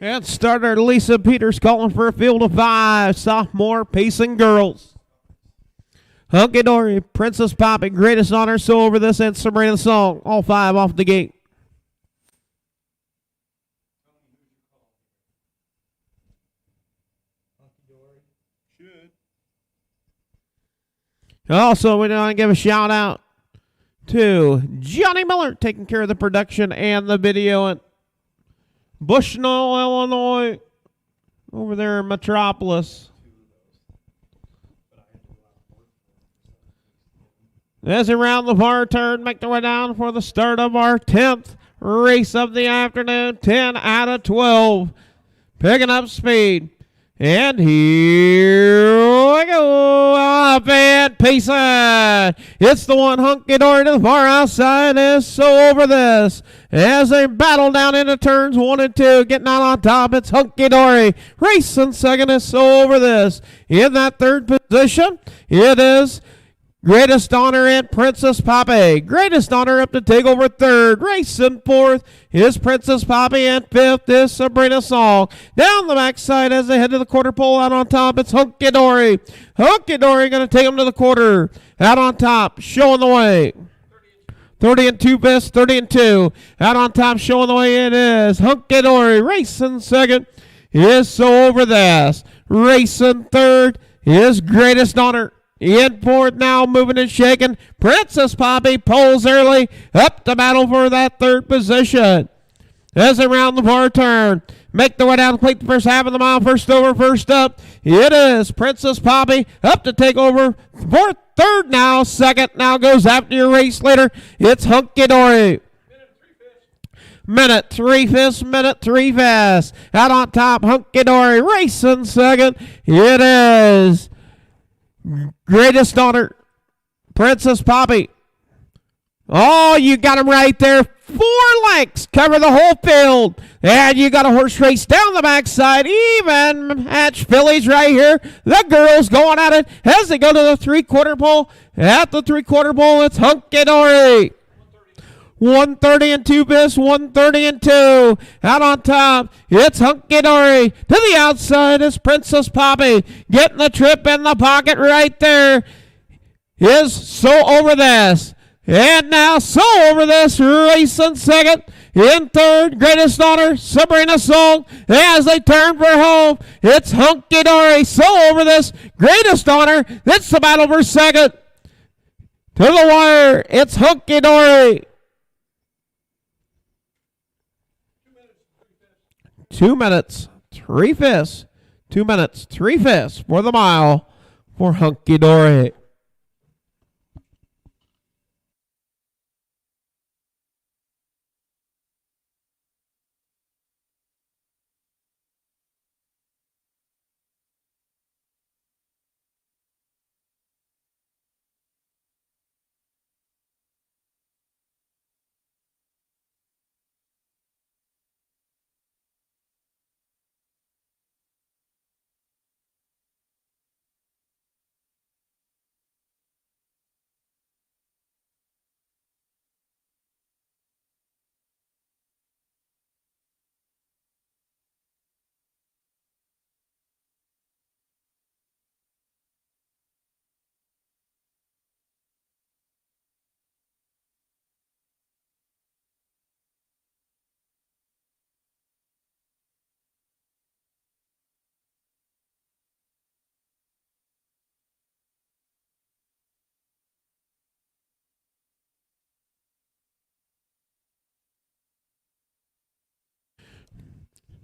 And starter Lisa Peters calling for a field of 5, Sophomore Pacing Girls. Hunky Dory, Princess Poppy, Greatest Honor, So Over This, and Sabrina Song. All 5 off the gate. Also, we want to give a shout out to Johnny Miller taking care of the production and the video at Bushnell, Illinois, over there in Metropolis. As around the far turn, make their way down for the start of our 10th race of the afternoon. 10 out of 12. Picking up speed. And here we go. Up and pacing. It's the one Hunky Dory to the far outside. Is So Over This. As they battle down into turns 1 and 2. Getting out on top. It's Hunky Dory. Racing second is So Over This. In that third position, it is Greatest Honor and Princess Poppy. Greatest Honor up to take over third. Racing fourth is Princess Poppy, and fifth is Sabrina Song. Down the backside as they head to the quarter pole. Out on top, it's Hunky Dory. Hunky Dory going to take them to the quarter. Out on top, showing the way. 30 and 2 best, 30 and 2. Out on top, showing the way it is Hunky Dory. Racing second is So Over This. Racing third is Greatest Honor. In fourth now, moving and shaking. Princess Poppy pulls early up to battle for that third position. As they round the far turn, make their way down the plate the first half of the mile. First over, first up. It is Princess Poppy up to take over fourth, third now. Second now goes after your race later. It's Hunky Dory. Minute 3/5, minute 3/5. Out on top, Hunky Dory racing second. It is Greatest Honor, Princess Poppy. Oh, you got him right there. 4 lengths cover the whole field. And you got a horse race down the backside. Even match fillies right here. The girls going at it as they go to the 3/4 pole. At the 3/4 pole, it's Hunky Dory. 130 and 2 bis, 130 and 2. Out on top, it's Hunky Dory. To the outside is Princess Poppy. Getting the trip in the pocket right there is So Over This. And now So Over This racing second. In third, Greatest Honor, Sabrina Song. As they turn for home, it's Hunky Dory. So Over This, Greatest Honor. It's the battle for second. To the wire, it's Hunky Dory. 2 minutes, 3/5. 2 minutes, 3/5 for the mile for Hunky Dory.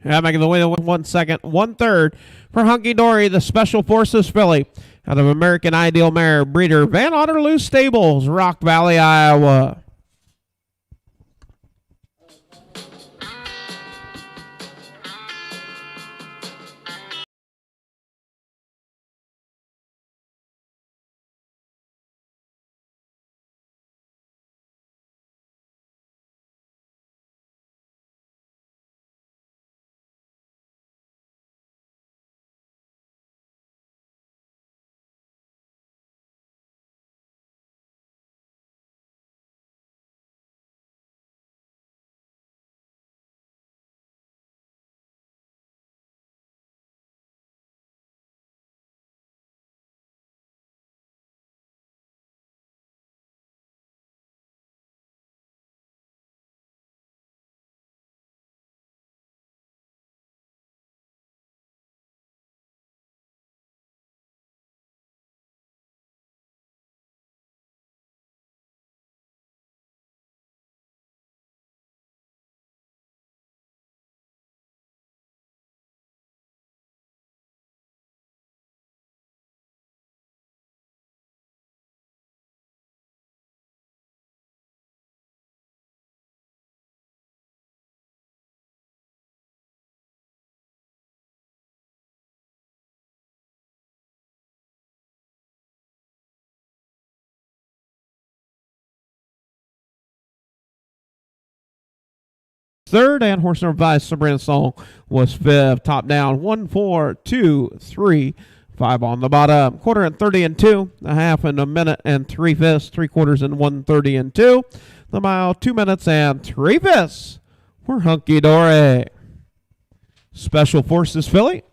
Yeah, making the way to 1 second, 1/3 for Hunky Dory, the Special Forces filly out of American Ideal Mare breeder Van Otterloo Stables, Rock Valley, Iowa. Third, and horse number 5, Sabrina Song, was 5th. Top down, 1, 4, 2, 3, 5 on the bottom. Quarter and 30 and 2. A half in a minute and 3/5. 3/4 and 1:30 and 2. The mile, 2 minutes and 3/5 for Hunky Dory. Special Forces filly.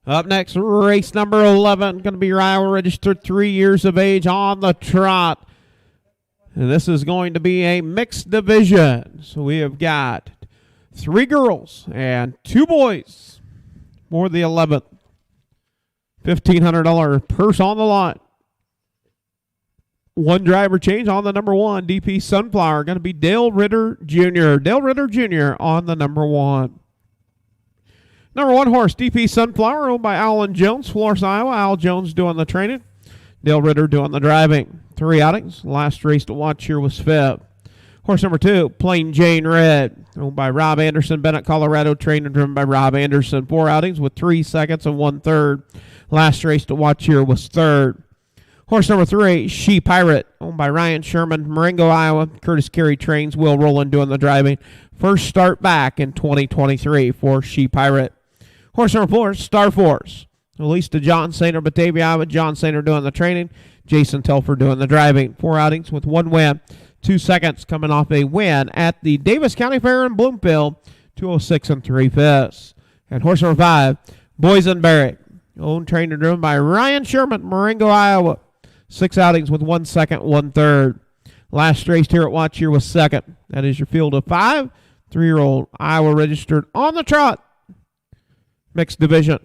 Up next, race number 11. Going to be your Iowa registered, 3 years of age on the trot. And this is going to be a mixed division. So we have got 3 girls and 2 boys for the 11th. $1,500 purse on the line. 1 driver change on the number 1. DP Sunflower. Going to be Dale Ritter Jr. Dale Ritter Jr. on the number 1. Number 1 horse, DP Sunflower, owned by Alan Jones, Florence, Iowa. Al Jones doing the training. Dale Ritter doing the driving. 3 outings. Last race to watch here was 5th. Horse number 2, Plain Jane Red, owned by Rob Anderson, Bennett, Colorado, trained and driven by Rob Anderson. 4 outings with 3 seconds and 1/3. Last race to watch here was 3rd. Horse number 3, She Pirate, owned by Ryan Sherman, Marengo, Iowa. Curtis Carey trains, Will Rowland doing the driving. First start back in 2023 for She Pirate. Horse number 4, Star Force, released to John Sainer, Batavia, Iowa. John Sainer doing the training, Jason Telfer doing the driving. 4 outings with 1 win, 2 seconds, coming off a win at the Davis County Fair in Bloomfield, 206 3/5. And horse number 5, Boysenberry, owned, trained, and driven by Ryan Sherman, Marengo, Iowa. 6 outings with 1 second, 1 third. Last race here at Watch Here was second. That is your field of 5. 3-year-old Iowa registered on the trot. Mixed division.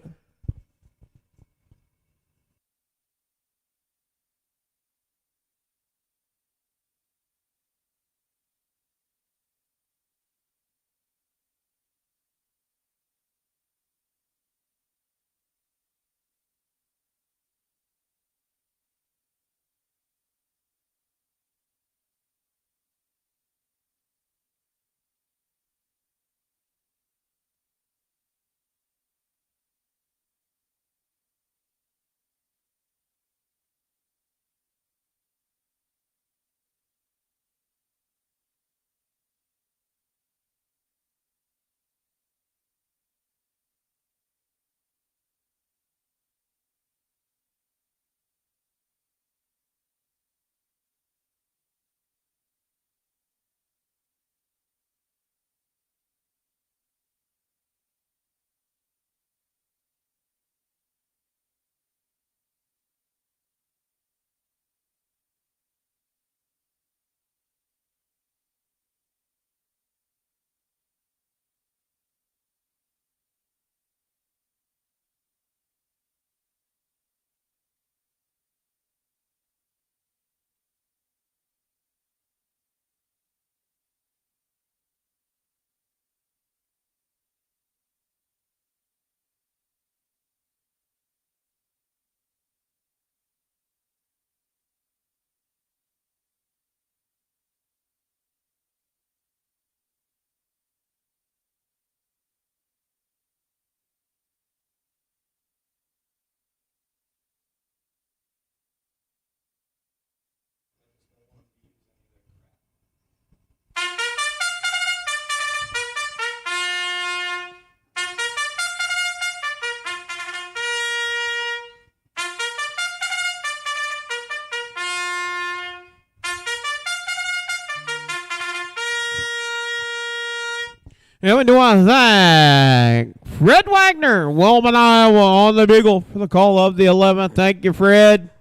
And we do want to thank Fred Wagner, Wellman, Iowa, on the bugle for the call of the 11th. Thank you, Fred.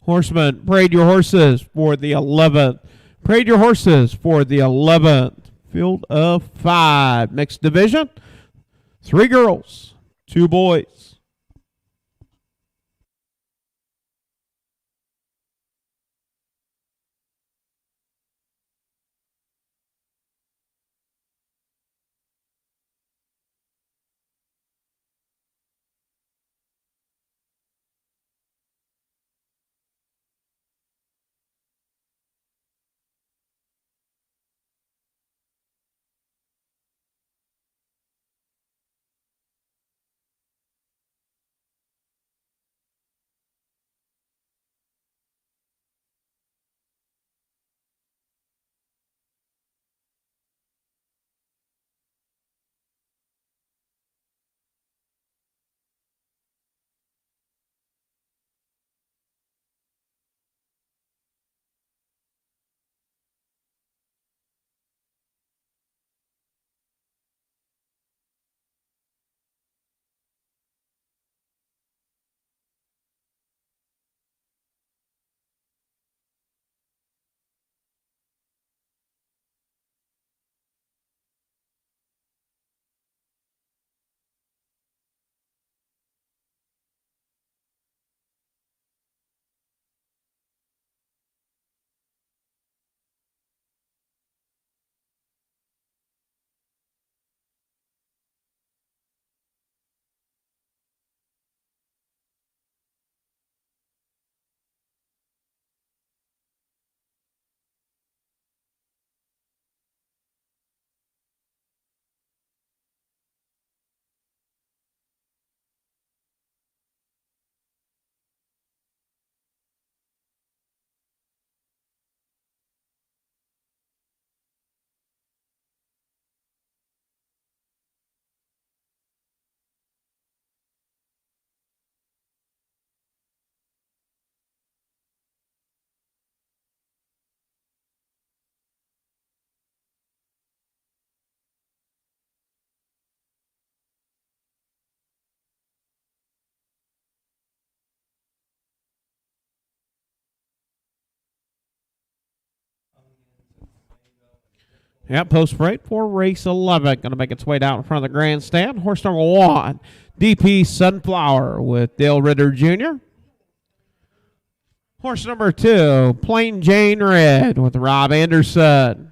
Horseman, parade your horses for the 11th. Parade your horses for the 11th. Field of 5. Mixed division. 3 girls, 2 boys. Yep, post freight for race 11. Going to make its way down in front of the grandstand. Horse number 1, DP Sunflower with Dale Ritter Jr. Horse number 2, Plain Jane Red with Rob Anderson.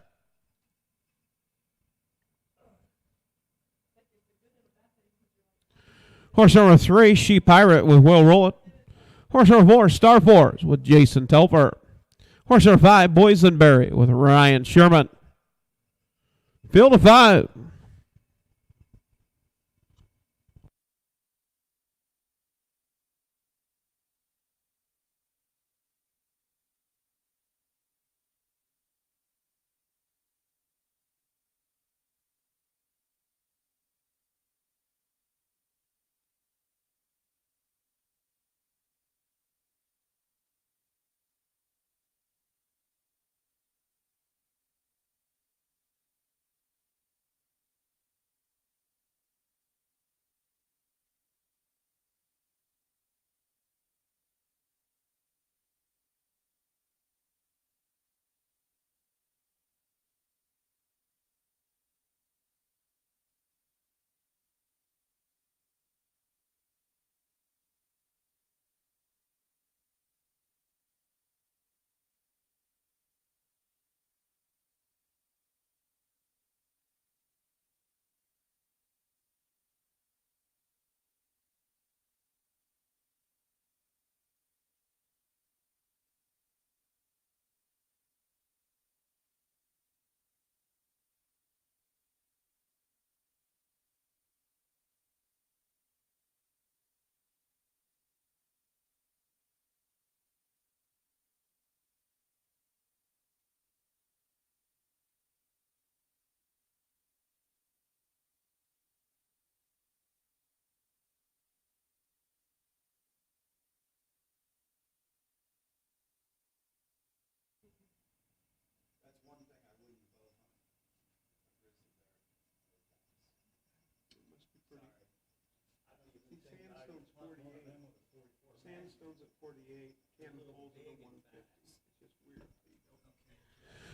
Horse number 3, She Pirate with Will Rowland. Horse number 4, Star Force with Jason Telfer. Horse number 5, Boysenberry with Ryan Sherman. Field of 5.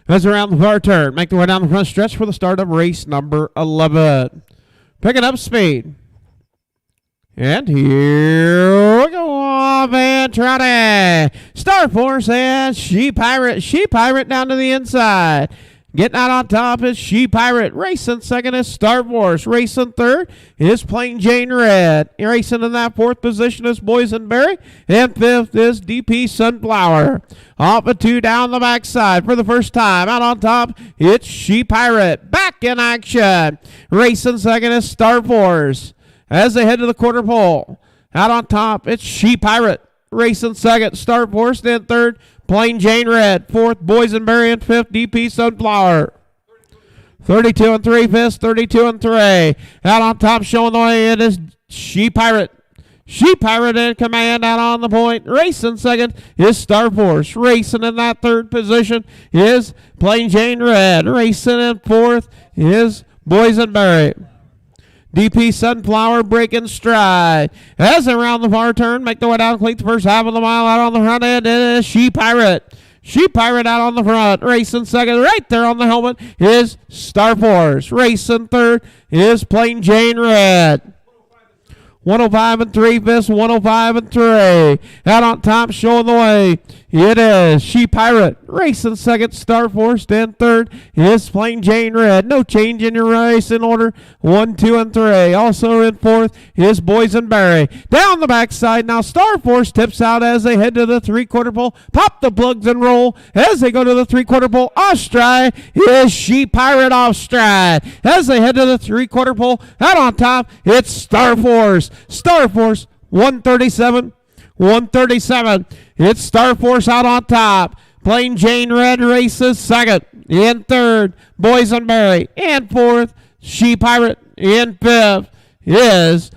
As around the far turn, make their way down the front stretch for the start of race number 11. Picking up speed. And here we go off and trotting. Star Force and She Pirate. She Pirate down to the inside. Getting out on top is She Pirate. Racing second is Star Force. Racing third is Plain Jane Red. Racing in that fourth position is Boysenberry. And fifth is DP Sunflower. Off of 2 down the backside for the first time. Out on top, it's She Pirate. Back in action. Racing second is Star Force. As they head to the quarter pole. Out on top, it's She Pirate. Racing second, Star Force. Then third, Plain Jane Red. Fourth, Boysenberry. And fifth, DP Sunflower. 32 and 3 fifths, 32 and 3. Out on top, showing the way, it is She Pirate. She Pirate in command out on the point. Racing second is Star Force. Racing in that third position is Plain Jane Red. Racing in fourth is Boysenberry. DP Sunflower breaking stride. As around the far turn, make their way down, complete the first half of the mile. Out on the front end, it is She Pirate. She Pirate out on the front. Racing second, right there on the helmet, is Star Force. Racing third is Plain Jane Red. 105 and 3 fifths, 105 and 3. Out on top, showing the way, it is She Pirate. Racing second, Star Force. Then third is Plain Jane Red. No change in your race in order. 1, 2, and 3. Also in fourth is Boysenberry. Down the backside now, Star Force tips out as they head to the three-quarter pole. Pop the plugs and roll as they go to the three-quarter pole. Off stride is She Pirate off stride. As they head to the three-quarter pole, out on top, it's Star Force. Star Force 137. 137. It's Star Force out on top. Plain Jane Red races second. In third, Boysenberry. In fourth, She Pirate. In fifth is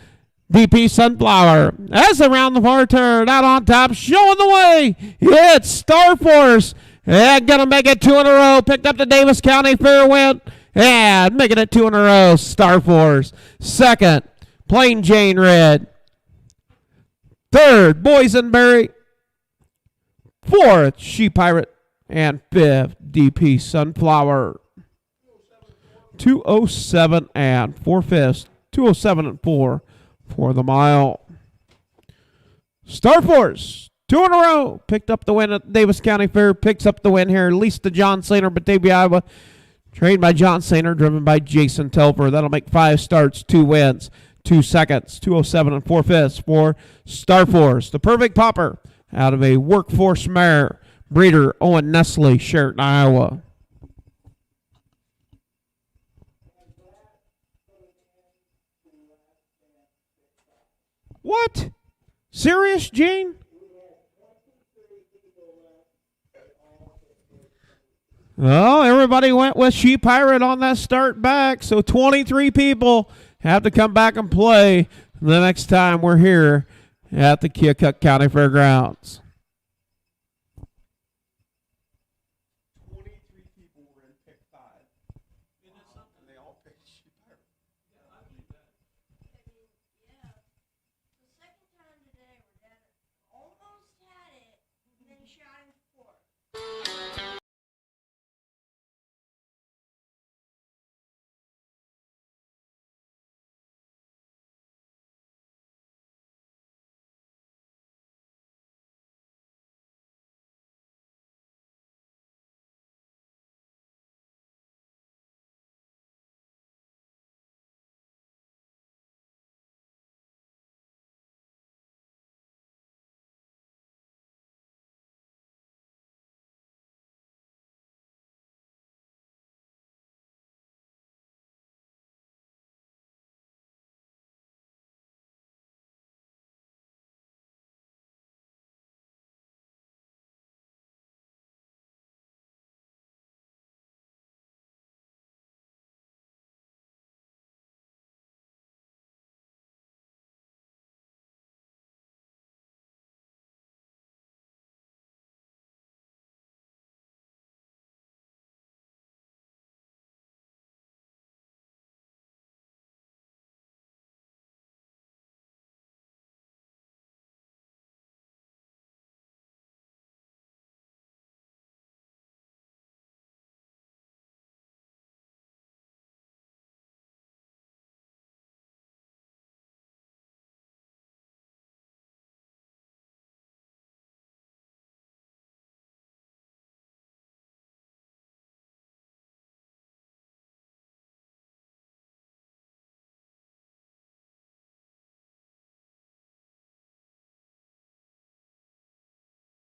DP Sunflower. As around the far turn, out on top, showing the way, it's Star Force. And gonna make it 2 in a row. Picked up the Davis County Fair win. And making it 2 in a row, Star Force. Second, Plain Jane Red. Third, Boysenberry. Fourth, She Pirate. And fifth, DP Sunflower. 2:07 and 4/5. 2:07 and 4 for the mile. Star Force, 2 in a row. Picked up the win at Davis County Fair. Picks up the win here. Lisa John Sainer, Batavia, Iowa. Trained by John Sainer, driven by Jason Telfer. That'll make 5 starts, 2 wins, 2 seconds. 2:07 and 4/5 for Star Force. The Perfect Popper out of a Workforce mare. Breeder Owen Nestle, Sheraton, Iowa. What? Serious, Gene? Well, everybody went with She Pirate on that start back, so 23 people have to come back and play the next time we're here at the Keokuk County Fairgrounds. 23 people were in pick 5. Isn't that something? They all picked She Pirate. Yeah, I believe that. Yeah. The second time today, we're down almost had it, and then shot him for.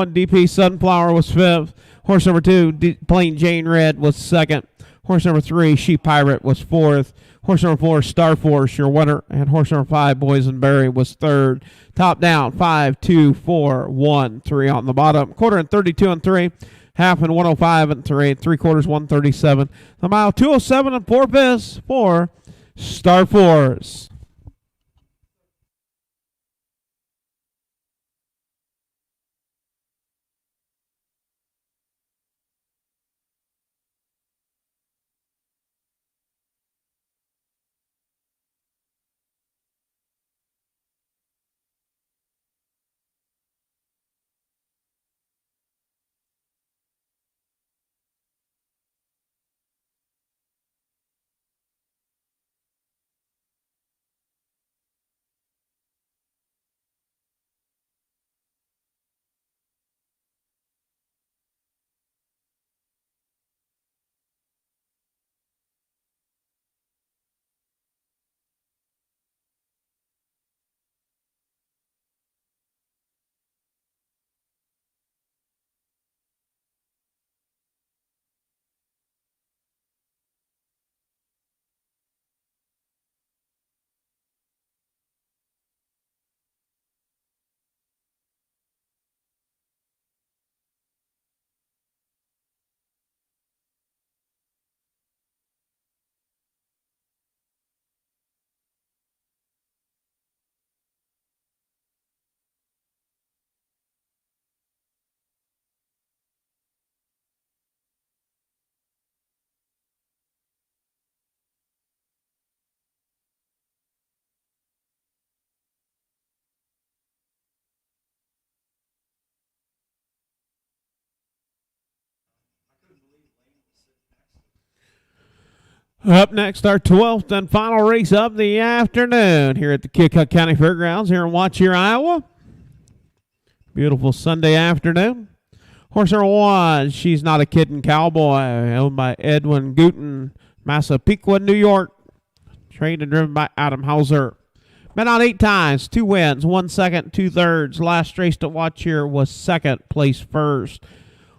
DP Sunflower was 5th. Horse number 2, Plain Jane Red, was 2nd. Horse number 3, She Pirate, was 4th. Horse number 4, Star Force, your winner. And horse number 5, Boysenberry, was 3rd. Top down, 5, 2, 4, 1, 3 on the bottom. Quarter and 32 and 3. Half and 105 and 3. 3/4, 137. The mile, 2:07 and 4/5 for Star Force. Up next, our 12th and final race of the afternoon here at the Keokuk County Fairgrounds here in Watchir, Iowa. Beautiful Sunday afternoon. Horse number 1, She's Not a Kiddin' Cowboy, owned by Edwin Gooten, Massapequa, New York. Trained and driven by Adam Hauser. Been out 8 times, 2 wins, 1 second, 2 thirds. Last race to watch here was second, place first.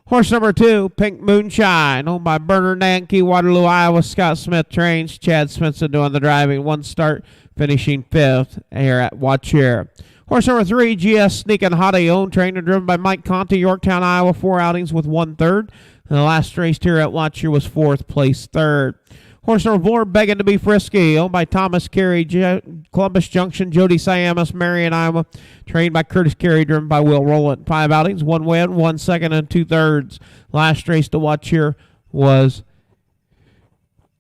Horse number 2, Pink Moonshine, owned by Bernard Nankey, Waterloo, Iowa. Scott Smith trains. Chad Svensson doing the driving. 1 start, finishing 5th here at Watchir. Horse number 3, GS Sneakin' Hottie, owned, trained and driven by Mike Conti, Yorktown, Iowa. 4 outings with 1 third. And the last race here at Watchir was 4th, place 3rd. Horse number 4, Begging to be Frisky, owned by Thomas Carey, Columbus Junction, Jody Siamis, Marion, Iowa. Trained by Curtis Carey, driven by Will Rowland. 5 outings, 1 win, 1 second, and 2 thirds. Last race to watch here was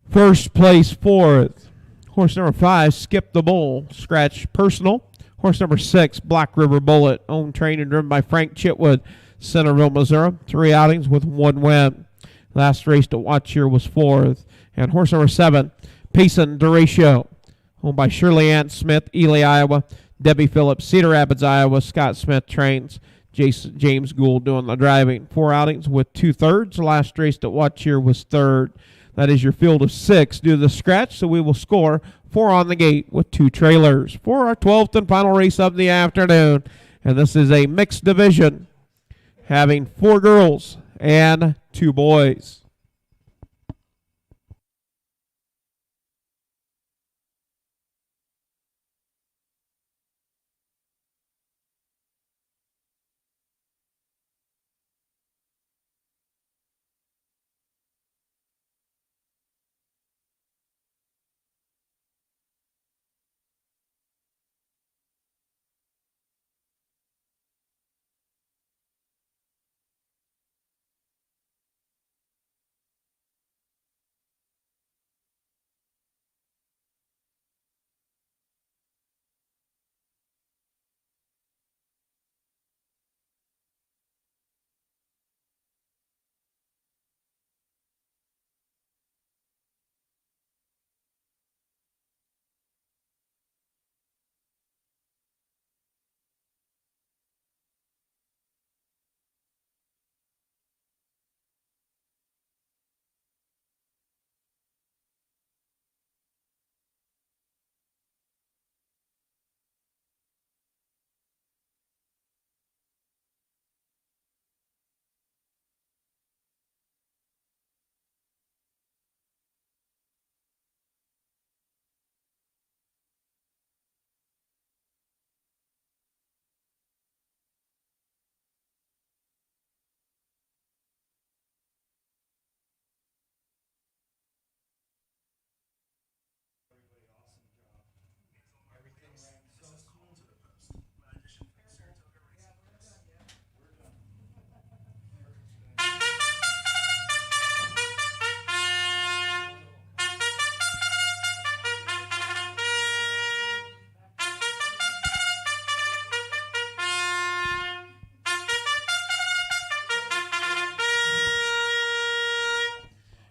first place 4th. Horse number 5, Skip the Bull, scratch personal. Horse number 6, Black River Bullet, owned, trained, and driven by Frank Chitwood, Centerville, Missouri. 3 outings with 1 win. Last race to watch here was 4th. And horse number 7, Payson Duratio, owned by Shirley Ann Smith, Ely, Iowa. Debbie Phillips, Cedar Rapids, Iowa. Scott Smith trains. James Gould doing the driving. 4 outings with 2 thirds. Last race to watch here was 3rd. That is your field of 6 due to the scratch, so we will score 4 on the gate with 2 trailers for our 12th and final race of the afternoon. And this is a mixed division, having 4 girls and 2 boys.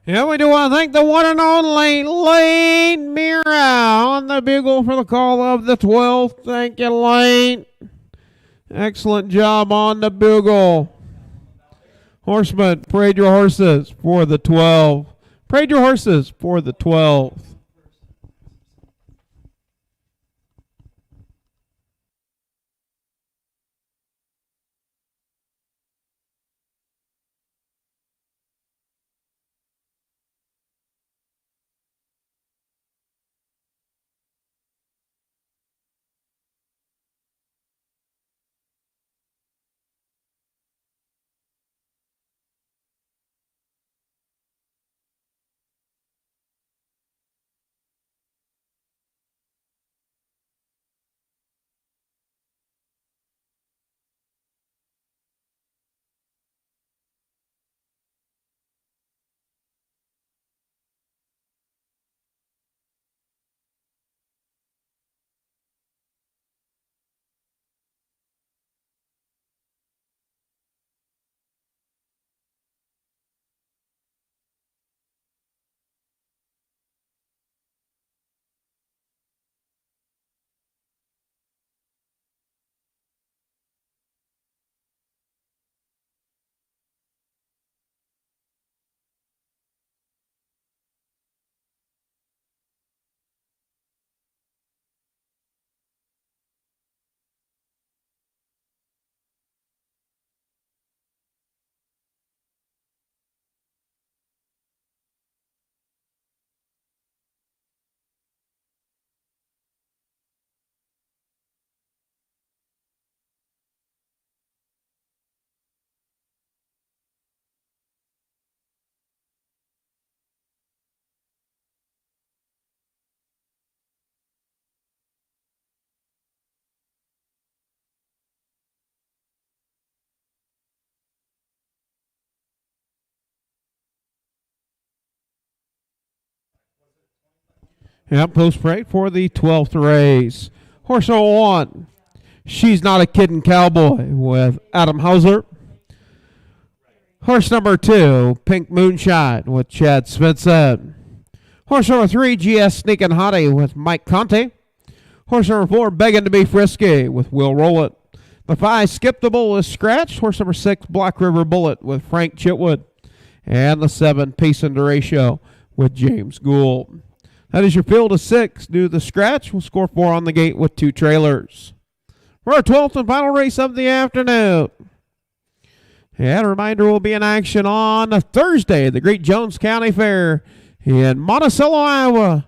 Yeah, we do want to thank the one and only Lane Mira on the bugle for the call of the 12th. Thank you, Lane. Excellent job on the bugle. Horseman, parade your horses for the 12. Parade your horses for the 12. Yep, post parade for the 12th race. Horse number 1, She's Not a Kiddin' Cowboy with Adam Hauser. Horse number 2, Pink Moonshine with Chad Svensson. Horse number 3, GS Sneakin' Hottie with Mike Conte. Horse number 4, Begging to Be Frisky with Will Rowland. The 5, Skip the Bull is scratched. Horse number 6, Black River Bullet with Frank Chitwood. And the 7, Pace and Ratio with James Gould. That is your field of 6. Do the scratch. We'll score 4 on the gate with 2 trailers. For our 12th and final race of the afternoon. And a reminder, will be in action on Thursday, the Great Jones County Fair in Monticello, Iowa.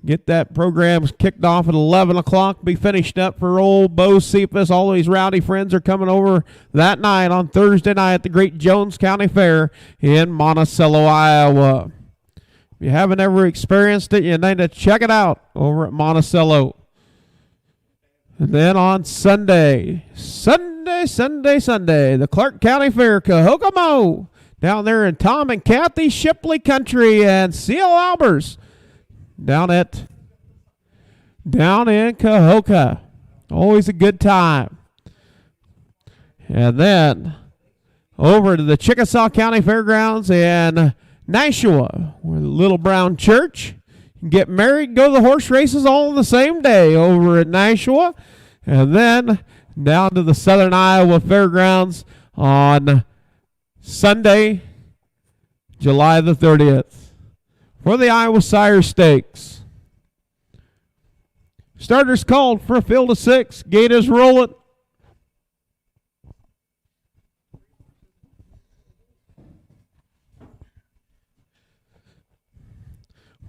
Get that program kicked off at 11 o'clock. Be finished up for old Bo Cephas. All these rowdy friends are coming over that night on Thursday night at the Great Jones County Fair in Monticello, Iowa. If you haven't ever experienced it, you need to check it out over at Monticello. And then on Sunday, the Clark County Fair, Cahokia down there in Tom and Kathy Shipley Country and C.L. Albers down in Cahokia. Always a good time. And then over to the Chickasaw County Fairgrounds in Nashua, where the Little Brown Church. Get married, go to the horse races all on the same day over at Nashua. And then down to the Southern Iowa Fairgrounds on Sunday, July the 30th. For the Iowa Sire Stakes. Starters called for a field of 6. Gate is rolling.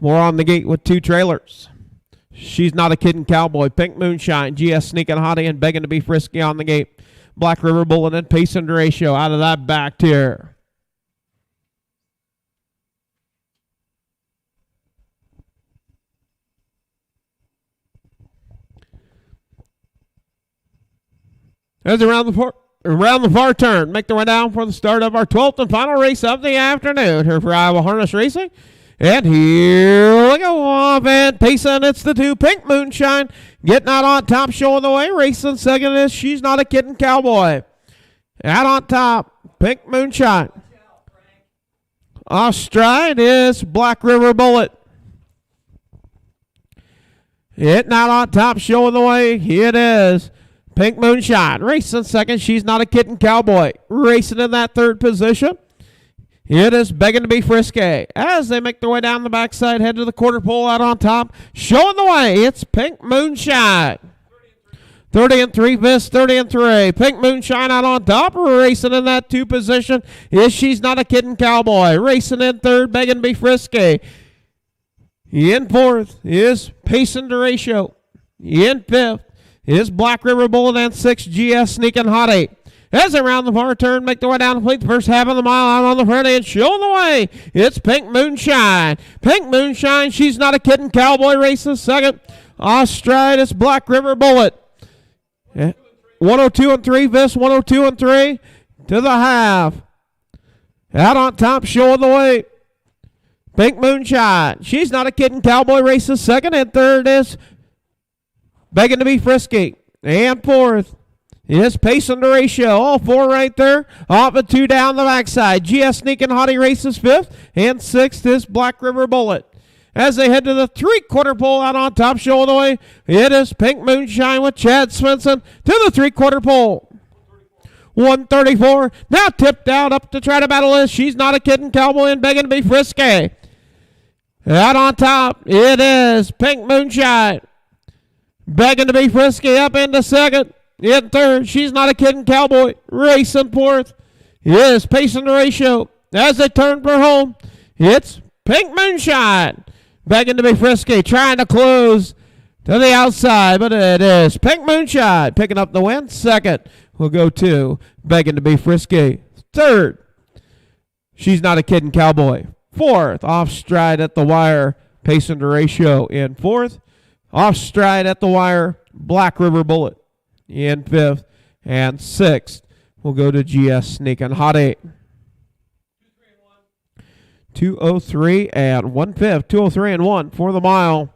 More on the gate with 2 trailers. She's Not a Kiddin' Cowboy, Pink Moonshine, GS Sneakin' Hottie, and Begging to Be Frisky on the gate. Black River Bullet and Pace and Ratio out of that back tier. As around the far turn, make their way down for the start of our 12th and final race of the afternoon here for Iowa Harness Racing. And here we go off and pacing. It's the 2, Pink Moonshine, getting out on top, showing the way. Racing second is She's Not a Kiddin' Cowboy. Out on top, Pink Moonshine. Off stride is Black River Bullet. Hitting out on top, showing the way. Here it is. Pink Moonshine. Racing second, She's Not a Kiddin' Cowboy. Racing in that 3rd position. It is Begging to Be Frisky. As they make their way down the backside, head to the quarter pole out on top. Showing the way, it's Pink Moonshine. 30 and 3, Vis, 30 and 3. Pink Moonshine out on top. Racing in that 2 position is She's Not a Kiddin' Cowboy. Racing in 3rd, Begging to Be Frisky. In 4th is Pace and Ratio. In 5th is Black River Bullet and 6, GS Sneakin' Hottie. As they round the far turn, make their way down to complete the first half of the mile out on the front end, showing the way. It's Pink Moonshine. Pink Moonshine, She's Not a Kiddin' Cowboy races second. Off stride, it's Black River Bullet. 102 and 3, Vis, 102 and 3 to the half. Out on top, showing the way. Pink Moonshine, She's Not a Kiddin' Cowboy races second, and 3rd is Begging to Be Frisky. And 4th is Pace and Ratio. All 4 right there. Off and 2 down the backside. GS Sneakin' Hottie races 5th. And 6th is Black River Bullet. As they head to the 3/4 pole out on top, showing the way, it is Pink Moonshine with Chad Svensson to the 3/4 pole. 134. Now tipped out up to try to battle is She's Not a Kiddin' Cowboy and Begging to Be Frisky. Out on top, it is Pink Moonshine. Begging to Be Frisky up into second. In 3rd, She's Not a Kiddin' Cowboy. Racing 4th is Pace and Ratio. As they turn for home, it's Pink Moonshine. Begging to Be Frisky, trying to close to the outside, but it is Pink Moonshine picking up the win. Second will go to Begging to Be Frisky. 3rd, She's Not a Kiddin' Cowboy. 4th, off stride at the wire, Pace and Ratio in 4th. Off stride at the wire, Black River Bullet in 5th. And 6th will go to GS Sneakin' Hottie. 2:03 and 1/5. 2:03 and 1 for the mile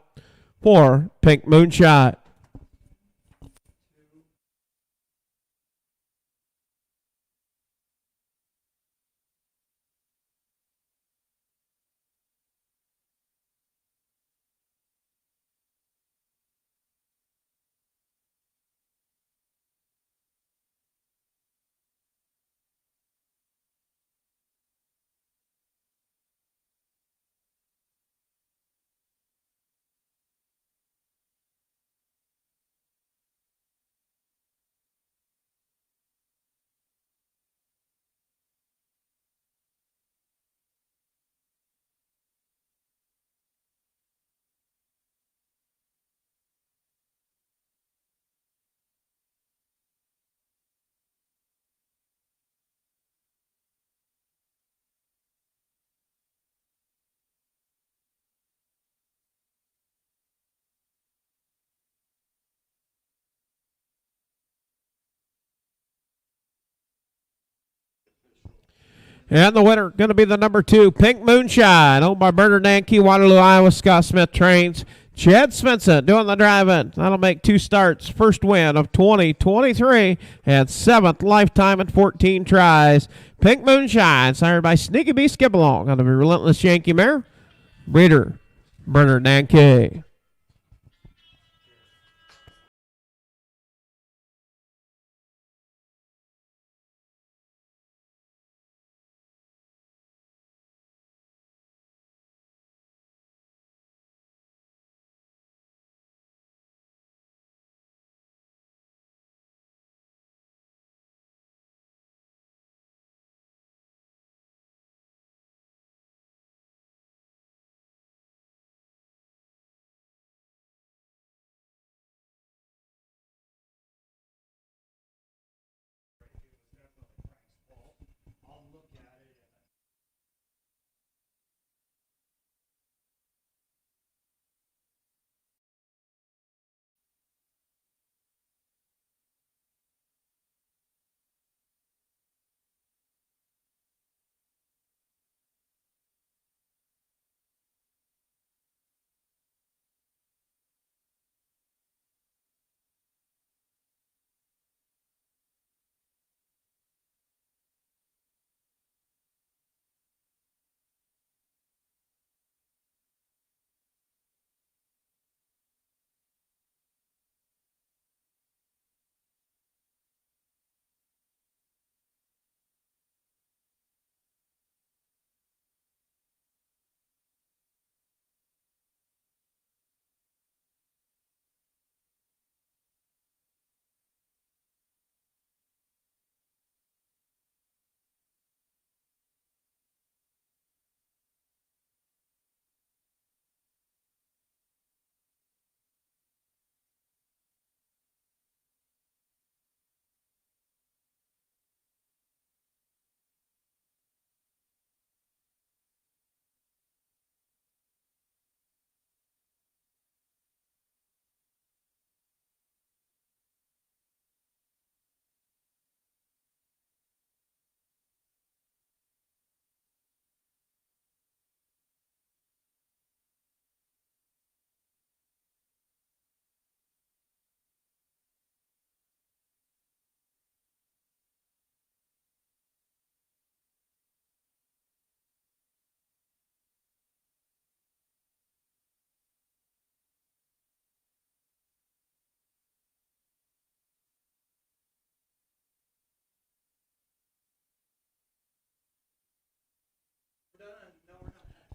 for Pink Moonshine. And the winner going to be the number 2, Pink Moonshine, owned by Bernard Nankey, Waterloo, Iowa. Scott Smith trains. Chad Svensson doing the driving. That'll make 2 starts. First win of 2023 and 7th lifetime at 14 tries. Pink Moonshine, sired by Sneaky B Skip-Along. Going to be Relentless Yankee Mare. Breeder, Bernard Nankey.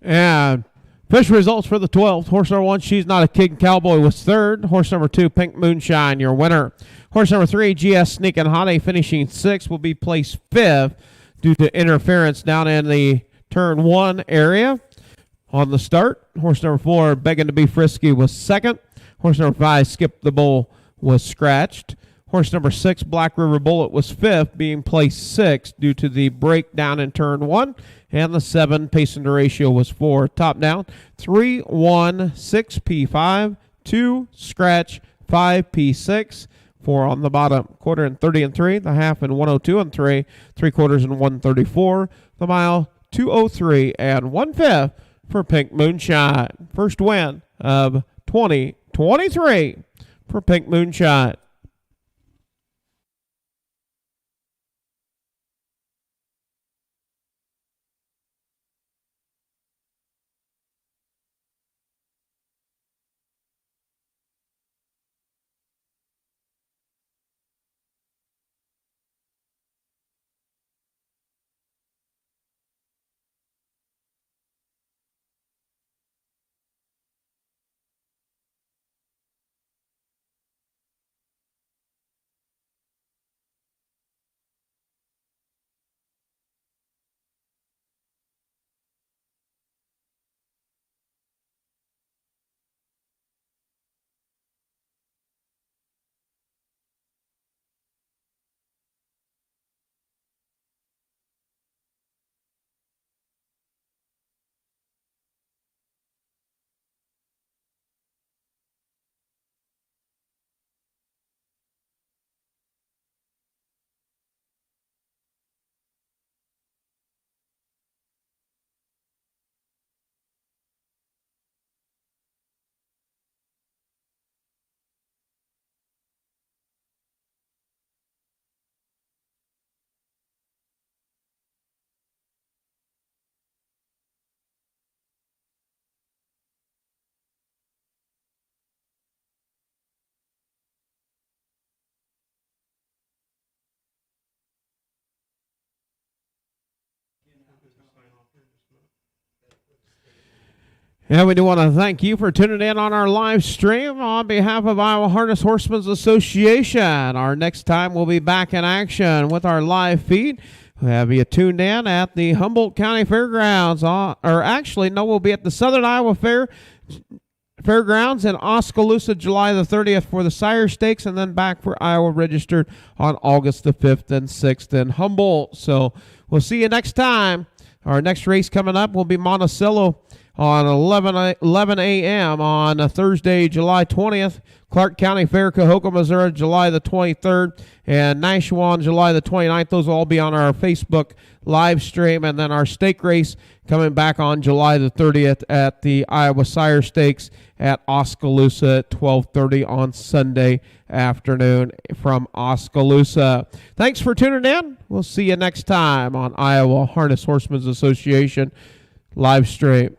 And fish results for the 12th. Horse number 1, She's Not a King Cowboy, was 3rd. Horse number 2, Pink Moonshine, your winner. Horse number 3, GS Sneakin' Hottie, finishing 6th, will be placed 5th due to interference down in the turn 1 area. On the start, horse number 4, Begging to Be Frisky, was 2nd. Horse number 5, Skip the Bull, was scratched. Horse number 6, Black River Bullet, was 5th, being placed 6th due to the breakdown in turn 1. And the 7, Passenger Ratio, was 4. Top down, 3, 1, 6, P5, 2, scratch, 5, P6, 4 on the bottom. Quarter and 30 and 3, the half and 102 and 3, 3/4 and 134. The mile, 203 and 1/5 for Pink Moonshine. First win of 2023 for Pink Moonshine. And we do want to thank you for tuning in on our live stream on behalf of Iowa Harness Horsemen's Association. Our next time we'll be back in action with our live feed. We'll have you tuned in at the Humboldt County Fairgrounds, we'll be at the Southern Iowa Fairgrounds in Oskaloosa, July the 30th for the Sire Stakes, and then back for Iowa Registered on August the 5th and 6th in Humboldt. So we'll see you next time. Our next race coming up will be Monticello on 11 a.m. on Thursday, July 20th. Clark County Fair, Cahokia, Missouri, July the 23rd. And Nashua, July the 29th. Those will all be on our Facebook live stream. And then our stake race coming back on July the 30th at the Iowa Sire Stakes at Oskaloosa at 12:30 on Sunday afternoon from Oskaloosa. Thanks for tuning in. We'll see you next time on Iowa Harness Horsemen's Association live stream.